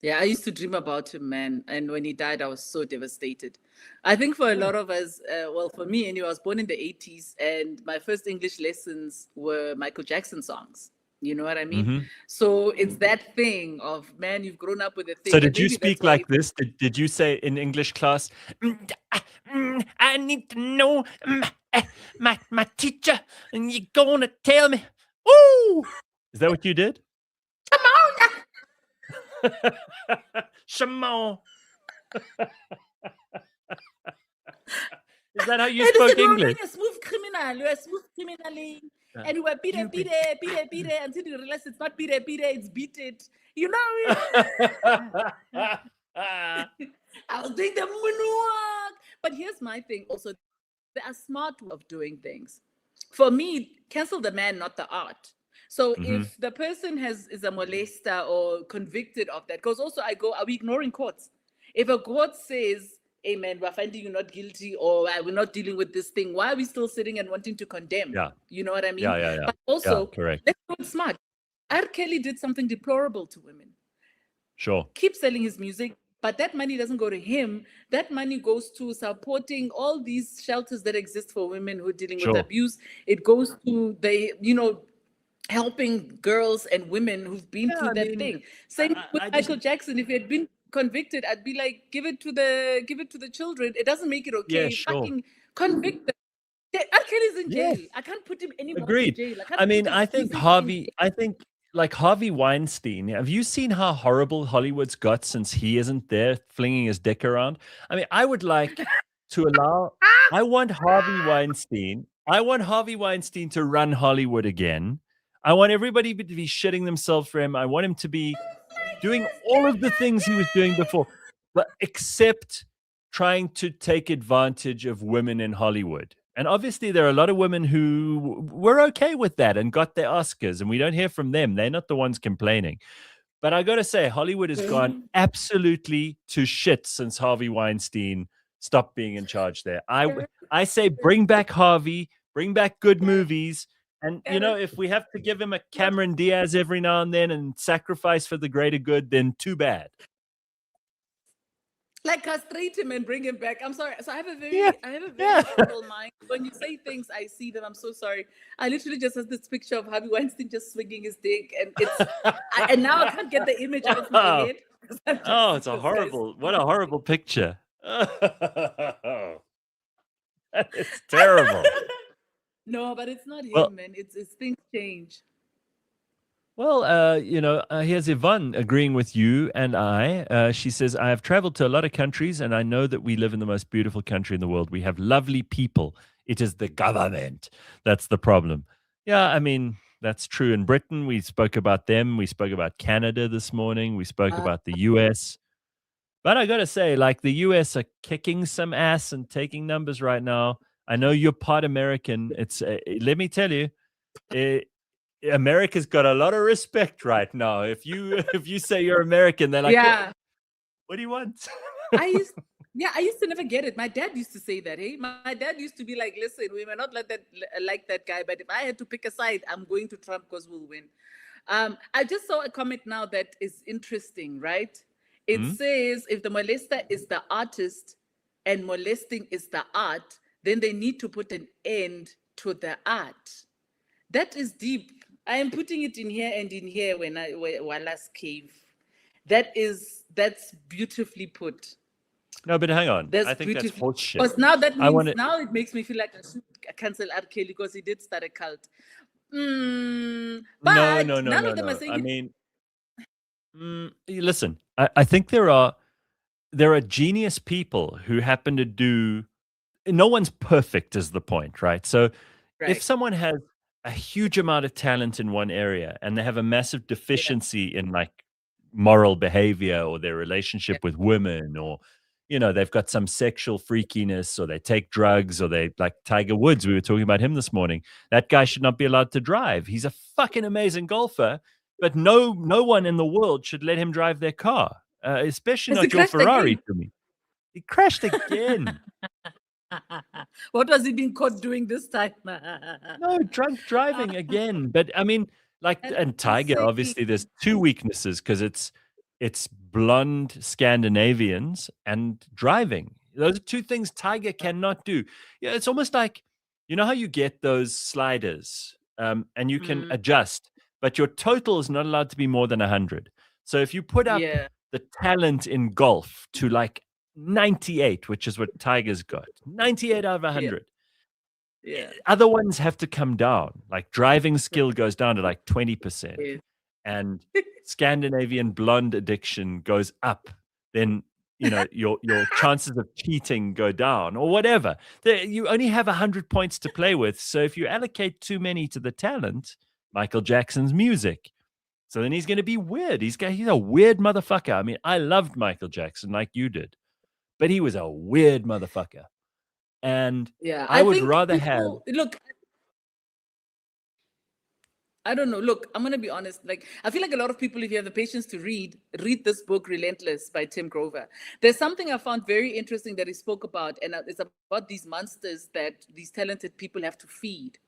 Yeah, I used to dream about him, man. And when he died, I was so devastated. I think for a lot of us, well, for me anyway, I was born in the 80s, and my first English lessons were Michael Jackson songs. You know what I mean? Mhm. So it's that thing of, man, you've grown up with a thing. So and did you maybe that's speak why like this? Did you say in English class, I need to know my teacher, and you're going to tell me, ooh. Is that what you did? Shimon. Is that how you And he spoke said, "Oh, English? you're a smooth criminal. You're a smooth criminal." Yeah. And you were beat it until you realize it's not beat it, it's beat it. You know? I was doing the moonwalk. But here's my thing also. There are smart ways of doing things. For me, cancel the man, not the art. So if the person is a molester or convicted of that, because also are we ignoring courts? If a court says, hey man, we're finding you not guilty, or we're not dealing with this thing, why are we still sitting and wanting to condemn? Yeah. You know what I mean? Yeah. But also, Yeah, correct. let's go smart. R. Kelly did something deplorable to women. Sure. Keep selling his music, but that money doesn't go to him. That money goes to supporting all these shelters that exist for women who are dealing with Sure. abuse. It goes to helping girls and women who've been Yeah, through I that mean, thing. Same with I Michael Jackson. If he had been convicted, I'd be like, give it to the children. It doesn't make it okay. Yeah, sure. Fucking convict them. R. Kelly's in Yes. jail. I can't put him anymore Agreed. in jail. I can't I mean, put his I think music like Harvey Weinstein. Have you seen how horrible Hollywood's got since he isn't there flinging his dick around? I mean, I would like to allow, I want Harvey Weinstein to run Hollywood again. I want everybody to be shitting themselves for him. I want him to be doing all of the things he was doing before, but except trying to take advantage of women in Hollywood. And obviously, there are a lot of women who were okay with that and got their Oscars, and we don't hear from them. They're not the ones complaining. But I got to say, Hollywood has gone absolutely to shit since Harvey Weinstein stopped being in charge there. I say bring back Harvey, bring back good movies. And, if we have to give him a Cameron Diaz every now and then and sacrifice for the greater good, then too bad. Like castrate him and bring him back. I'm sorry. So I have a very simple mind. When you say things, I see them. I'm so sorry. I literally just have this picture of Harvey Weinstein just swinging his dick, and and now I can't get the image out of my head. Oh, it's what a horrible picture. That is terrible. No, but it's not him, man. It's things change. Well, here's Yvonne agreeing with you and I. She says, I have traveled to a lot of countries, and I know that we live in the most beautiful country in the world. We have lovely people. It is the government that's the problem. Yeah, I mean, that's true in Britain. We spoke about them. We spoke about Canada this morning. We spoke about the US. But I got to say, like, the US are kicking some ass and taking numbers right now. I know you're part American. It's let me tell you, America's got a lot of respect right now. If you say you're American, they're like, what do you want? I used to never get it. My dad used to say that. Hey, my dad used to be like, listen, we may not like that guy, but if I had to pick a side, I'm going to Trump because we'll win. I just saw a comment now that is interesting, right? It says if the molester is the artist and molesting is the art, then they need to put an end to the art. That is deep. I am putting it in here and in here Wallace Cave. That's beautifully put. No, but hang on. That's I think that's beautiful. horseshit. Because now that I want means to. now it makes me feel like I should cancel R. Kelly because he did start a cult. No, But no, no, none no, of them are no. saying I it. mean, listen. I think there are genius people who happen to do. No one's perfect, is the point, right? So, if Right. someone has a huge amount of talent in one area and they have a massive deficiency in like moral behavior or their relationship with women, or they've got some sexual freakiness, or they take drugs, or they like Tiger Woods, we were talking about him this morning. That guy should not be allowed to drive. He's a fucking amazing golfer, but no one in the world should let him drive their car, especially Has he not your crashed Ferrari. again? To me, he crashed again. What was he being caught doing this time? No, drunk driving again. But I mean, like, and Tiger, obviously, there's two weaknesses because it's blonde Scandinavians and driving. Those are two things Tiger cannot do. Yeah, it's almost like, how you get those sliders, and you can adjust, but your total is not allowed to be more than 100. So if you put up Yeah. the talent in golf to like 98, which is what Tiger's got, 98 out of 100. Yeah. Other ones have to come down. Like driving skill goes down to like 20%, Yeah. and Scandinavian blonde addiction goes up. Then your chances of cheating go down, or whatever. You only have 100 points to play with. So if you allocate too many to the talent, Michael Jackson's music, so then he's going to be weird. He's a weird motherfucker. I mean, I loved Michael Jackson like you did, but he was a weird motherfucker. And Yeah, I would think rather have. look. I don't know. Look, I'm gonna be honest. Like, I feel like a lot of people, if you have the patience to read this book, Relentless by Tim Grover. There's something I found very interesting that he spoke about, and it's about these monsters that these talented people have to feed.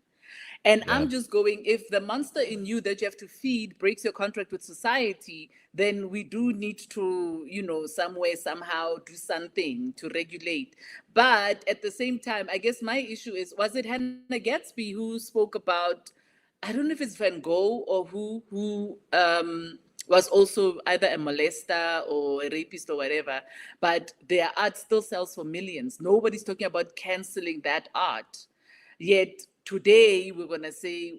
And I'm just going, if the monster in you that you have to feed breaks your contract with society, then we do need to, somewhere, somehow do something to regulate. But at the same time, I guess my issue is, was it Hannah Gatsby who spoke about, I don't know if it's Van Gogh or who was also either a molester or a rapist or whatever, but their art still sells for millions. Nobody's talking about canceling that art. Yet today we're going to say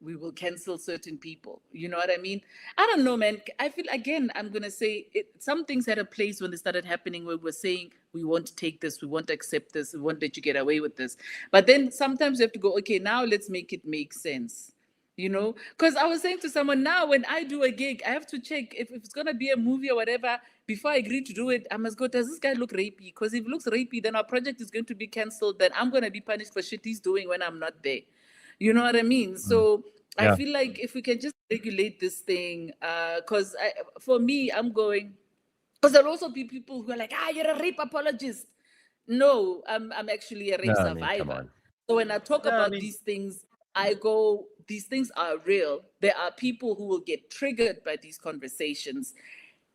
we will cancel certain people. You know what I mean? I don't know, man. I feel, again, I'm going to say some things had a place when they started happening where we're saying, we won't take this, we won't accept this, we won't let you get away with this. But then sometimes you have to go, okay, now let's make it make sense. Because I was saying to someone, now when I do a gig, I have to check if it's going to be a movie or whatever. Before I agree to do it, I must go, does this guy look rapey? Because if he looks rapey, then our project is going to be canceled. Then I'm going to be punished for shit he's doing when I'm not there. You know what I mean? So I feel like if we can just regulate this thing, because for me, I'm going, because there'll also be people who are like, you're a rape apologist. No, I'm actually a rape survivor. So when I talk about these things, I go, these things are real. There are people who will get triggered by these conversations.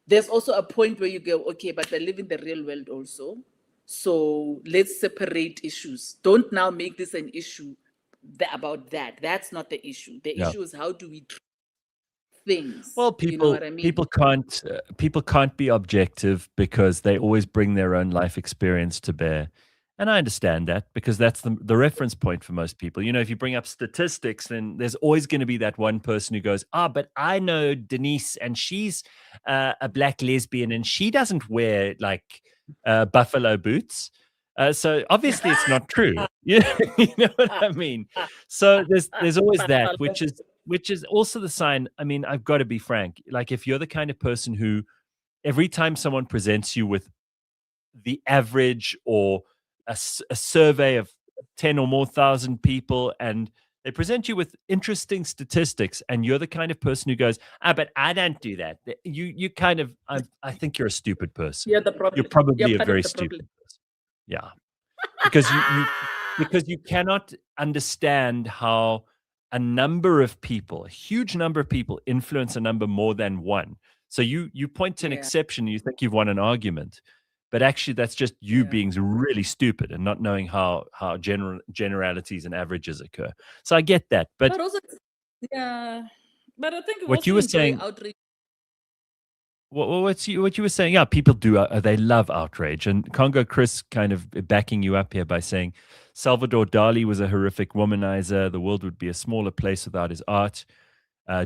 There's also a point where you go, okay, but they live in the real world also. So let's separate issues. Don't now make this an issue about that. That's not the issue. The issue is, how do we treat things? Well, you know what I mean? people can't be objective because they always bring their own life experience to bear. And I understand that, because that's the reference point for most people. If you bring up statistics, then there's always going to be that one person who goes, but I know Denise, and she's a black lesbian, and she doesn't wear like buffalo boots. So obviously it's not true. You know what I mean? So there's always that, which is also the sign. I mean, I've got to be frank. Like, if you're the kind of person who, every time someone presents you with the average or a survey of 10 or more thousand people, and they present you with interesting statistics, and you're the kind of person who goes, but I don't do that. You kind of, I think you're a stupid person. You're the problem. You're probably You're a very stupid person. Yeah. Because you cannot understand how a huge number of people influence a number more than one. So you point to an exception, and you think you've won an argument. But actually, that's just you being really stupid and not knowing how generalities and averages occur. So I get that. But also, but I think what you were saying, what you were saying? Yeah, people do. They love outrage, and Congo Chris kind of backing you up here by saying Salvador Dali was a horrific womanizer. The world would be a smaller place without his art.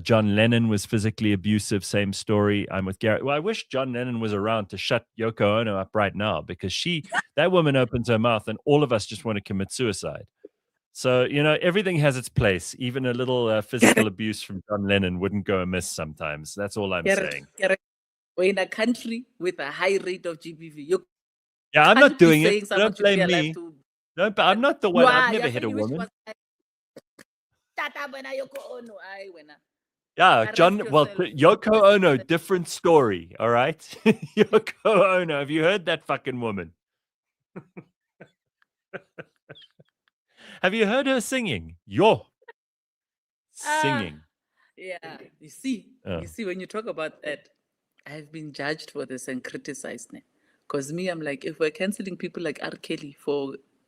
John Lennon was physically abusive. Same story. I'm with Garrett. Well, I wish John Lennon was around to shut Yoko Ono up right now, because that woman opens her mouth and all of us just want to commit suicide. So, everything has its place. Even a little physical abuse from John Lennon wouldn't go amiss sometimes. That's all I'm saying. We're in a country with a high rate of GBV. You Yeah, I'm can't not be doing saying it. someone Don't should be blame alive me. to- No, but I'm not the You one. are, I've never you're hit a saying you wish woman. was- Tata wena Yoko Ono, aye wena. Yeah, Arrest John. Well, yourself. Yoko Ono, different story. All right, Yoko Ono. Have you heard that fucking woman? Have you heard her singing? Singing. Yeah, you see, Oh. when you talk about that, I've been judged for this and criticized. Because me, I'm like, if we're canceling people like R. Kelly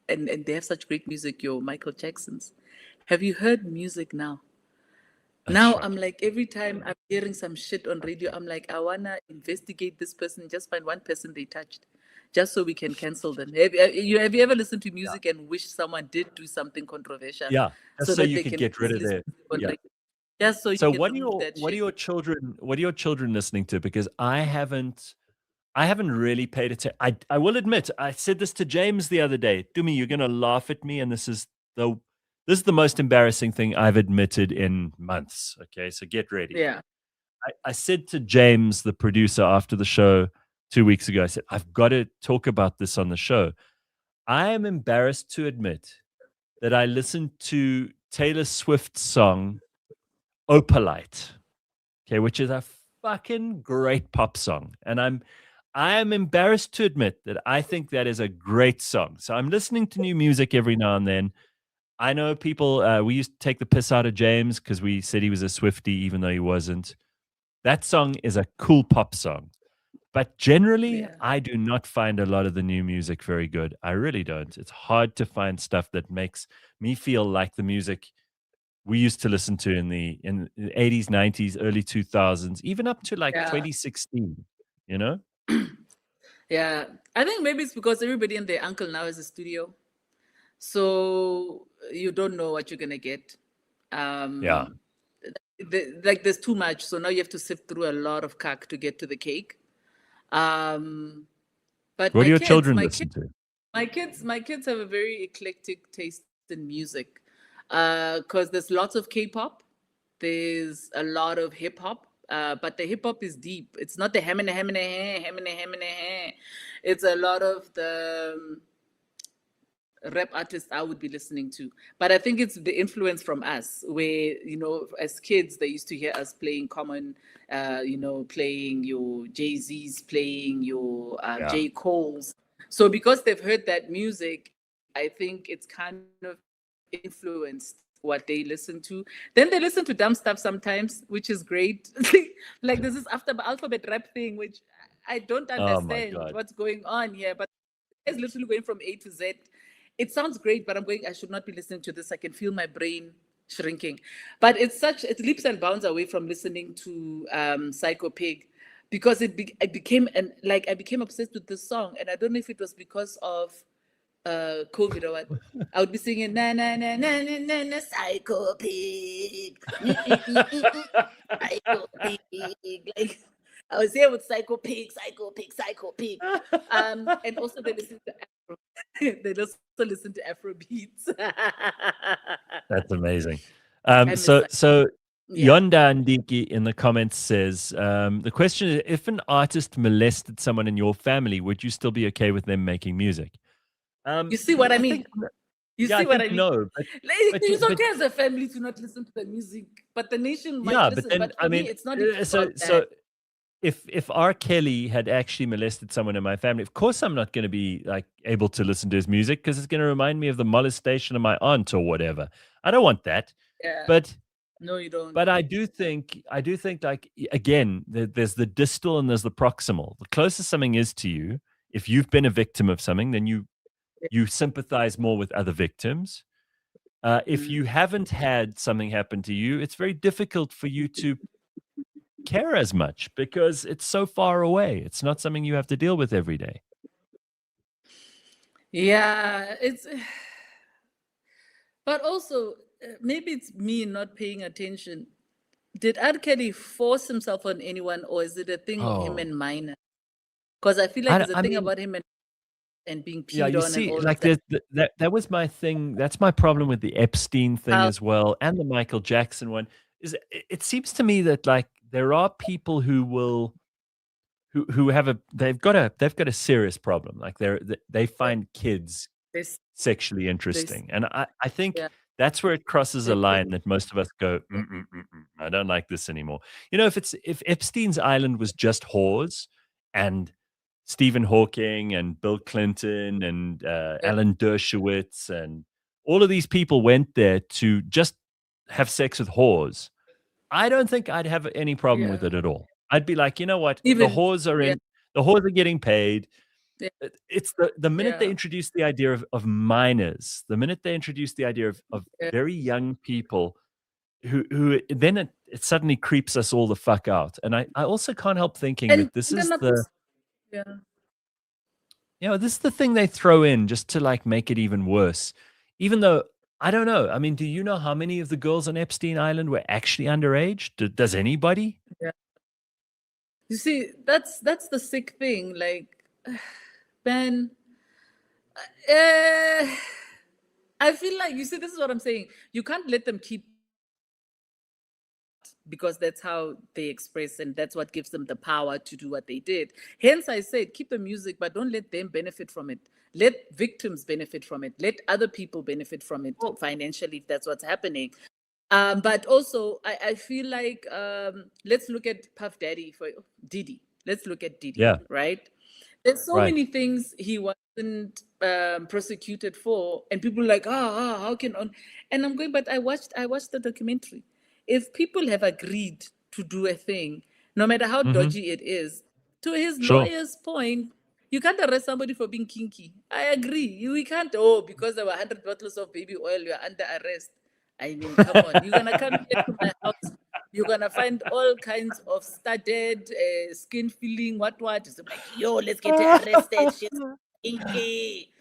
and they have such great music, your Michael Jacksons, have you heard music now? Now I'm like, every time I'm hearing some shit on radio, I'm like, I wanna investigate this person, just find one person they touched, just so we can cancel them. Have you ever listened to music and wish someone did do something controversial? Yeah, just so that you they could can get rid of listen it. on Yeah. radio. Just so you So can what are remove your that what are shit. your children listening to? Because I haven't really paid attention. I will admit, I said this to James the other day. Tumi, you're gonna laugh at me, and this is the most embarrassing thing I've admitted in months. Okay, so get ready. Yeah. I said to James, the producer, after the show 2 weeks ago, I said, I've got to talk about this on the show. I am embarrassed to admit that I listened to Taylor Swift's song Opalite, okay, which is a fucking great pop song. And I am embarrassed to admit that I think that is a great song. So I'm listening to new music every now and then. I know people, we used to take the piss out of James because we said he was a Swiftie, even though he wasn't. That song is a cool pop song. But generally, I do not find a lot of the new music very good. I really don't. It's hard to find stuff that makes me feel like the music we used to listen to in the 80s, 90s, early 2000s, even up to like 2016, you know? Yeah, I think maybe it's because everybody and their uncle now has a studio, so you don't know what you're gonna get. Yeah. Like there's too much, so now you have to sift through a lot of cack to get to the cake. But What my do your kids, children my listen kids, to? my kids have a very eclectic taste in music, because there's lots of K-pop, there's a lot of hip hop, but the hip hop is deep. It's not the hemine hemine hemine hemine. It's a lot of the rap artists I would be listening to. But I think it's the influence from us, where, as kids, they used to hear us playing Common, playing your Jay-Z's, playing your J. Cole's. So because they've heard that music, I think it's kind of influenced what they listen to. Then they listen to dumb stuff sometimes, which is great. Like there's this alphabet rap thing, which I don't Oh my understand God. what's going on here, but it's literally going from A to Z. It sounds great, but I should not be listening to this. I can feel my brain shrinking. But it leaps and bounds away from listening to Psycho Pig, because I became obsessed with this song. And I don't know if it was because of COVID or what. I would be singing na na na na na na na Psycho Pig. Psycho Pig. Like I was here with Psycho Pig, Psycho Pig, Psycho Pig. And also they listen to Afro. They also listen to Afro beats. That's amazing. miss So that. so Yeah. Yonda Ndiki in the comments says, the question is, if an artist molested someone in your family, would you still be okay with them making music? You see what I mean? You yeah, see I what think I mean? no, but It's but- okay as a family to not listen to the music, but the nation might yeah, listen. but then But for I mean, me, it's not even so about so that. if R. Kelly had actually molested someone in my family, of course I'm not going to be like able to listen to his music because it's going to remind me of the molestation of my aunt or whatever. I don't want that. Yeah. But No, you don't. But I do think like again, there's the distal and there's the proximal. The closer something is to you, if you've been a victim of something, then you sympathize more with other victims. If you haven't had something happen to you, it's very difficult for you to care as much because it's so far away. It's not something you have to deal with every day. Yeah, it's. But also, maybe it's me not paying attention. Did R. Kelly force himself on anyone, or is it a thing of him Oh. and Minor? Because I feel like it's a I thing mean, about him and being yeah, peed you on and see, all like of that. that was my thing. That's my problem with the Epstein thing How- as well, and the Michael Jackson one. Is it seems to me that like there are people who will who have they've got a serious problem. Like they find kids This, sexually interesting, and I think yeah. that's where it crosses a Yeah. line that most of us go, I don't like this anymore. You know, if Epstein's Island was just whores and Stephen Hawking and Bill Clinton and Alan Dershowitz and all of these people went there to just have sex with whores, I don't think I'd have any problem with Yeah. it at all. I'd be like, you know what, Even- the whores are yeah. the whores are getting paid. Yeah. It's the minute they Yeah. introduce the idea of minors, the minute they introduce the idea of Yeah. very young people who then it suddenly creeps us all the fuck out. And I also can't help thinking And that this they're is not the yeah. this is the thing they throw in just to like make it even worse. Even though I don't know. I mean, do you know how many of the girls on Epstein Island were actually underage? Does anybody? Yeah. You see, that's the sick thing. Like, man, I feel like, you see, this is what I'm saying. You can't let them keep, because that's how they express and that's what gives them the power to do what they did. Hence, I said, keep the music, but don't let them benefit from it. Let victims benefit from it. Let other people benefit from it financially, if that's what's happening. But also, I feel like let's look at Puff Daddy for Diddy. Let's look at Diddy, Yeah. right? There's so Right. many things he wasn't prosecuted for, and people are like, how can on? And I'm going, but I watched the documentary. If people have agreed to do a thing, no matter how Mhm. dodgy it is, to his Sure. lawyer's point, you can't arrest somebody for being kinky. I agree. We can't, because there were 100 bottles of baby oil, you're under arrest. I mean, come on. You're going to come here to my house. You're going to find all kinds of studded, skin feeling, what. It's like, yo, let's get her arrested. She's kinky.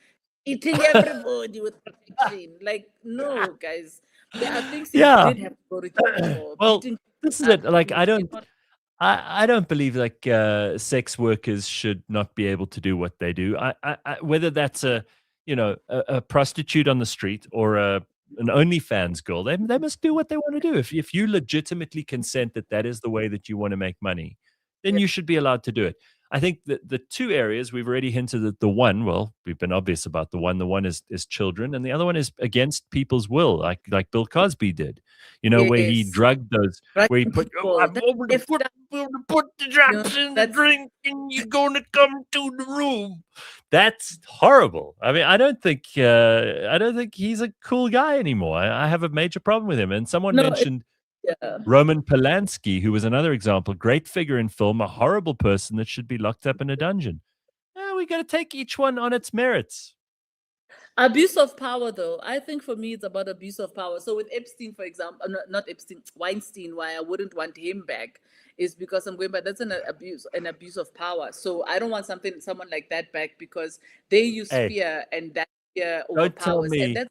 Eating everybody with perfection. Like, no, guys. There are things he Yeah. did have to go to jail for. Well, beating this is up, it. Like, I beating- don't. I don't believe like sex workers should not be able to do what they do. I whether that's a prostitute on the street or an OnlyFans girl, they must do what they want to do. If you legitimately consent that is the way that you want to make money, then you should be allowed to do it. I think that the two areas we've already hinted at, the one, well, we've been obvious about the one. The one is children, and the other one is against people's will, like Bill Cosby did. You know, where he Yes. drugged those, where he put, people. I'm That- going to if that- put the drops in the that's- drink, and you're going to come to the room. That's horrible. I mean, I don't think he's a cool guy anymore. I have a major problem with him. And someone No, mentioned Yeah. Roman Polanski, who was another example, great figure in film, a horrible person that should be locked up in a dungeon. We got to take each one on its merits. Abuse of power, though. I think for me, it's about abuse of power. So with Epstein, for example, not Epstein, Weinstein, why I wouldn't want him back is because I'm going, but that's an abuse of power. So I don't want someone like that back because they use Hey. fear, and that fear Don't tell overpowers. me. And that's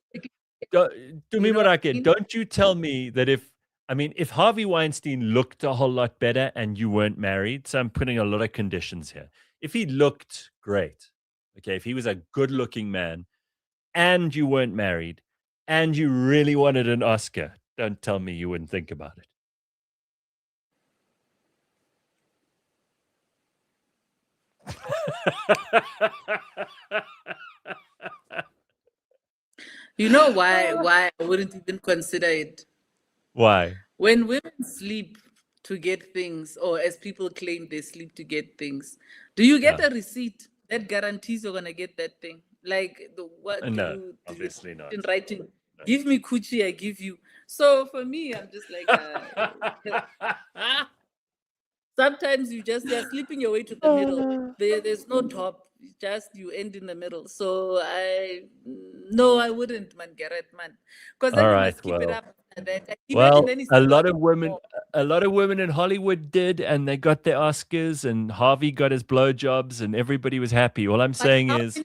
Tumi know what I Morake, mean? don't you tell me that if Harvey Weinstein looked a whole lot better and you weren't married, so I'm putting a lot of conditions here. If he looked great, okay, if he was a good-looking man and you weren't married and you really wanted an Oscar, don't tell me you wouldn't think about it. You know why I wouldn't even consider it? Why? When women sleep to get things, or as people claim they sleep to get things, do you get Yeah. a receipt that guarantees you're gonna get that thing? Like what No, do you obviously not. in writing? Give me coochie, I give you. So for me, I'm just like sometimes you're sleeping your way to the middle. There's no top. You end in the middle. So I wouldn't, man, Garrett, man, because then All you right, must keep it well. up. And then, Well, then he a still lot wants of women, more. a lot of women in Hollywood did, and they got their Oscars, and Harvey got his blowjobs, and everybody was happy. All I'm saying is,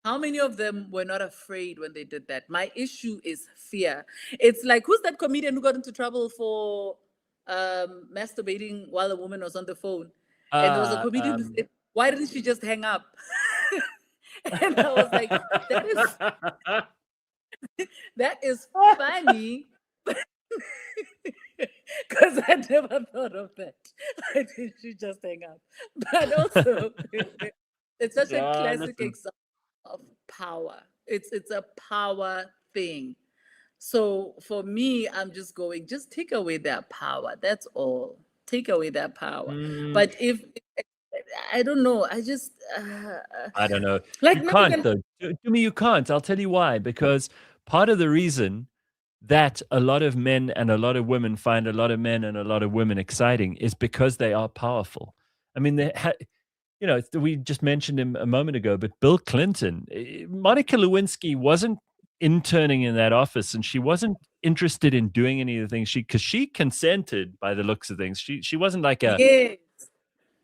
How many of them were not afraid when they did that? My issue is fear. It's like, who's that comedian who got into trouble for masturbating while a woman was on the phone? And there was a comedian who said, why didn't she just hang up? And I was like, that is funny. Because I never thought of that. Why didn't she just hang up? But also, it's such a classic example of power. It's a power thing. So for me, I'm just going, just take away their power. That's all. Take away their power. But if I don't know, I just I don't know. like You not can't even- though. To me, you can't. I'll tell you why. Because part of the reason that a lot of men and a lot of women find a lot of men and a lot of women exciting is because they are powerful. I mean, you know, we just mentioned him a moment ago, but Bill Clinton, Monica Lewinsky wasn't interning in that office, and she wasn't interested in doing any of the things because she consented by the looks of things. She wasn't like a Yes.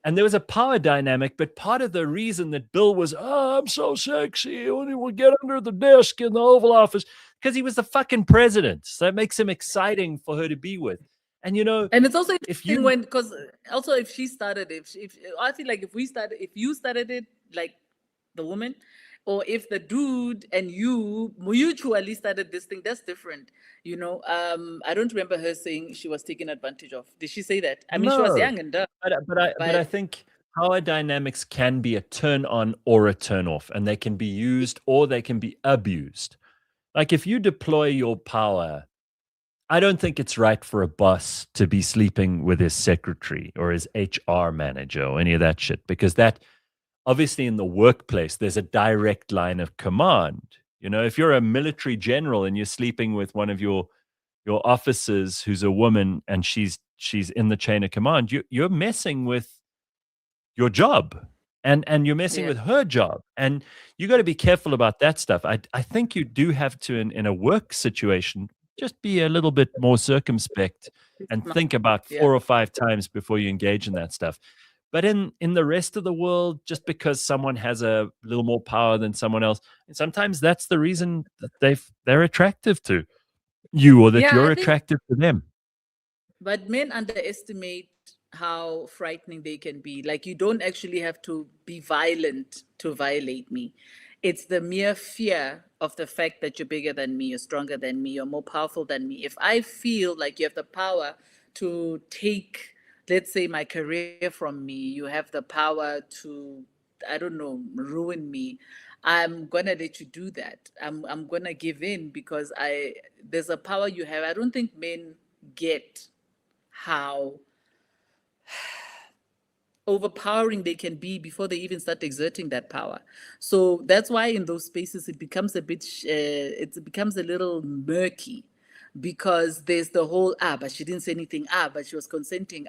And there was a power dynamic, but part of the reason that Bill was, oh, I'm so sexy when he would get under the desk in the Oval Office, because he was the fucking president. So that makes him exciting for her to be with. And you know, and it's also if interesting you when, because also if she started, if I feel like if you started it, like the woman, or if the dude and you mutually started this thing, that's different. You know, I don't remember her saying she was taken advantage of. Did she say that? I mean, she was No. young and dumb. But I think power dynamics can be a turn on or a turn off, and they can be used or they can be abused. Like if you deploy your power, I don't think it's right for a boss to be sleeping with his secretary or his HR manager or any of that shit, because that obviously in the workplace, there's a direct line of command. You know, if you're a military general and you're sleeping with one of your officers who's a woman and she's in the chain of command, you're messing with your job and you're messing with her job, and you got to be careful about that stuff. I think you do have to in a work situation just be a little bit more circumspect and think about 4 or 5 times before you engage in that stuff. But in the rest of the world, just because someone has a little more power than someone else, and sometimes that's the reason that they're attractive to you, or that Yeah, you're I think- attractive to them. But men underestimate how frightening they can be. Like, you don't actually have to be violent to violate me. It's the mere fear of the fact that you're bigger than me, you're stronger than me, you're more powerful than me. If I feel like you have the power to take, let's say, my career from me, you have the power to, I don't know, ruin me, I'm gonna let you do that. I'm gonna give in because there's a power you have. I don't think men get how overpowering they can be before they even start exerting that power. So that's why in those spaces it becomes a bit it becomes a little murky, because there's the whole but she didn't say anything, but she was consenting,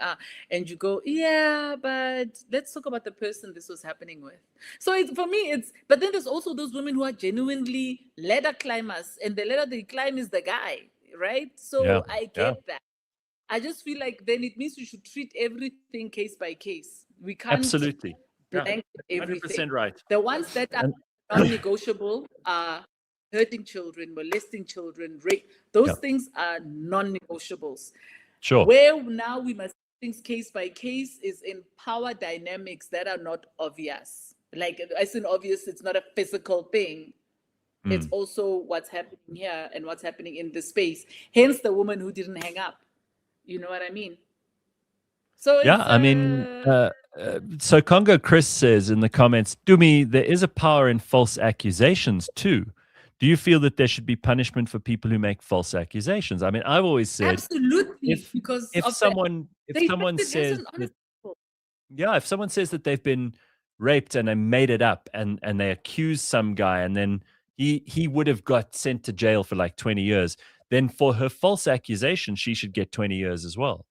and you go, yeah, but let's talk about the person this was happening with. So for me it's, but then there's also those women who are genuinely ladder climbers, and the ladder they climb is the guy, right? So I get that. I just feel like then it means we should treat everything case by case. We can't Absolutely. blanket 100% everything. right. The ones that are non-negotiable are hurting children, molesting children, rape. Those things are non-negotiables. Sure. Where now we must do things case by case is in power dynamics that are not obvious. Like, as in obvious, it's not a physical thing. It's also what's happening here and what's happening in the space. Hence the woman who didn't hang up. You know what I mean? So Yeah, it's, I mean, so Congo Chris says in the comments, Tumi, there is a power in false accusations too. Do you feel that there should be punishment for people who make false accusations? I mean, I've always said, absolutely, because if of someone says that, if someone says that they've been raped and they made it up and they accuse some guy and then he would have got sent to jail for like 20 years, then for her false accusation, she should get 20 years as well.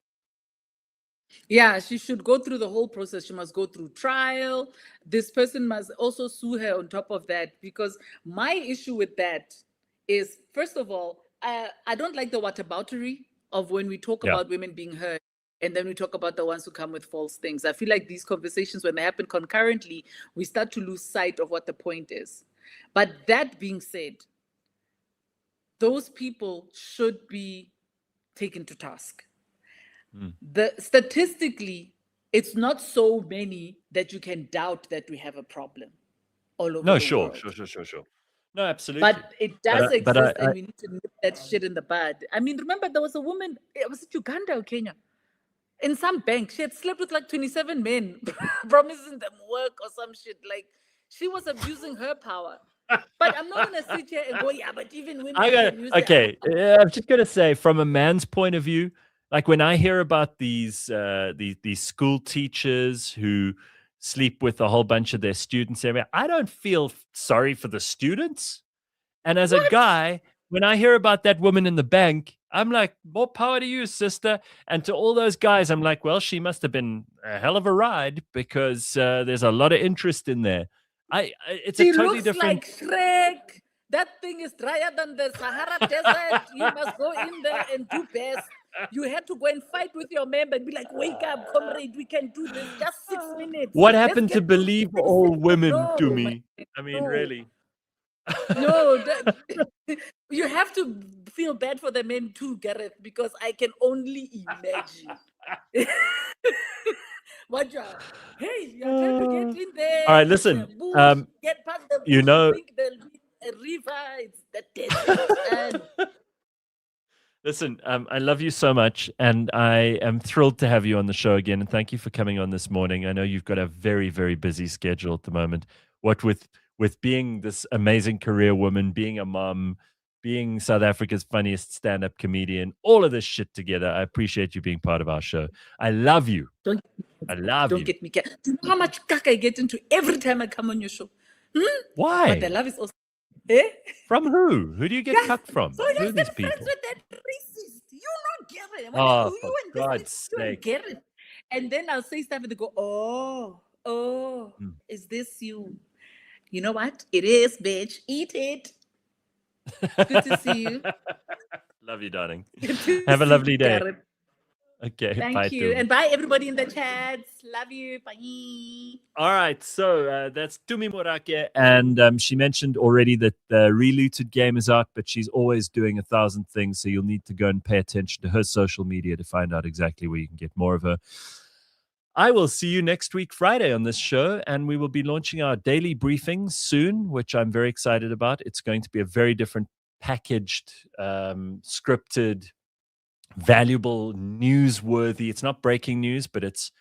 Yeah, she should go through the whole process. She must go through trial. This person must also sue her on top of that, because my issue with that is, first of all, I don't like the whataboutery. of when we talk Yeah. about women being hurt, and then we talk about the ones who come with false things. I feel like these conversations, when they happen concurrently, we start to lose sight of what the point is. But that being said, those people should be taken to task. Statistically, it's not so many that you can doubt that we have a problem all over No, the sure, world. sure. No, absolutely. But it does exist, I- and we need to nip that shit in the bud. I mean, remember there was a woman, was it Uganda or Kenya? In some bank, she had slept with like 27 men, promising them work or some shit. Like, she was abusing her power. But I'm not gonna sit here and go, yeah, but even women can use okay. I'm just gonna say, from a man's point of view, like when I hear about these school teachers who sleep with a whole bunch of their students, I don't feel sorry for the students. And as a guy, when I hear about that woman in the bank, I'm like, more power to you, sister. And to all those guys, I'm like, well, she must have been a hell of a ride, because there's a lot of interest in there. It's She a totally looks different. like Shrek. That thing is drier than the Sahara Desert. You must go in there and do best. You had to go and fight with your member and be like, wake up, comrade, we can do this. Just 6 minutes. What Let's happened to get those believe basics." all women, No, to my me? I mean, no. really. No, you have to feel bad for the men too, Gareth, because I can only imagine. What you hey, you're trying to get in there. All right, it's listen, a bush, get past the bush, you know- think there'll be a river, it's the desert. And Listen, I love you so much, and I am thrilled to have you on the show again. And thank you for coming on this morning. I know you've got a very, very busy schedule at the moment. What with being this amazing career woman, being a mom, being South Africa's funniest stand-up comedian, all of this shit together. I appreciate you being part of our show. I love you. Don't you. get me. Do you know how much cack I get into every time I come on your show? Why? But the love is also. Eh? From who? Who do you get cucked from? So Who you're are these still people? friends with that racist. You not get it. Oh, you for and God's this, you sake. get it. And then I'll say stuff and they go, oh, Hmm. is this you? You know what? It is, bitch. Eat it. Good to see you. Love you, darling. Good to Have a see lovely you, day. Gareth. Okay, Thank bye, you. Tumi. And bye, everybody in the chats. Love you. Bye. All right, so that's Tumi Morake, and she mentioned already that the Relooted game is out, but she's always doing 1,000 things, so you'll need to go and pay attention to her social media to find out exactly where you can get more of her. I will see you next week, Friday, on this show, and we will be launching our daily briefings soon, which I'm very excited about. It's going to be a very different packaged, scripted, valuable, newsworthy. It's not breaking news, but it's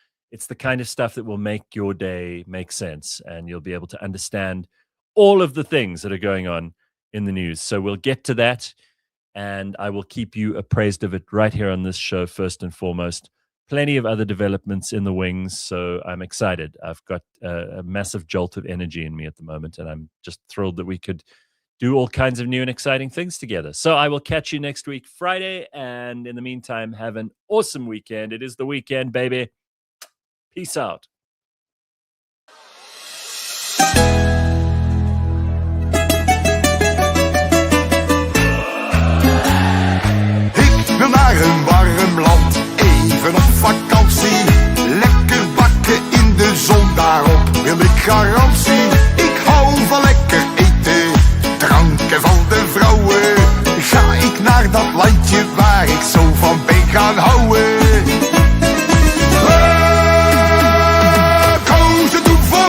the kind of stuff that will make your day make sense, and you'll be able to understand all of the things that are going on in the news. So we'll get to that, and I will keep you appraised of it right here on this show first and foremost. Plenty of other developments in the wings, so I'm excited. I've got a massive jolt of energy in me at the moment, and I'm just thrilled that we could do all kinds of new and exciting things together. So I will catch you next week, Friday. And in the meantime, have an awesome weekend. It is the weekend, baby. Peace out.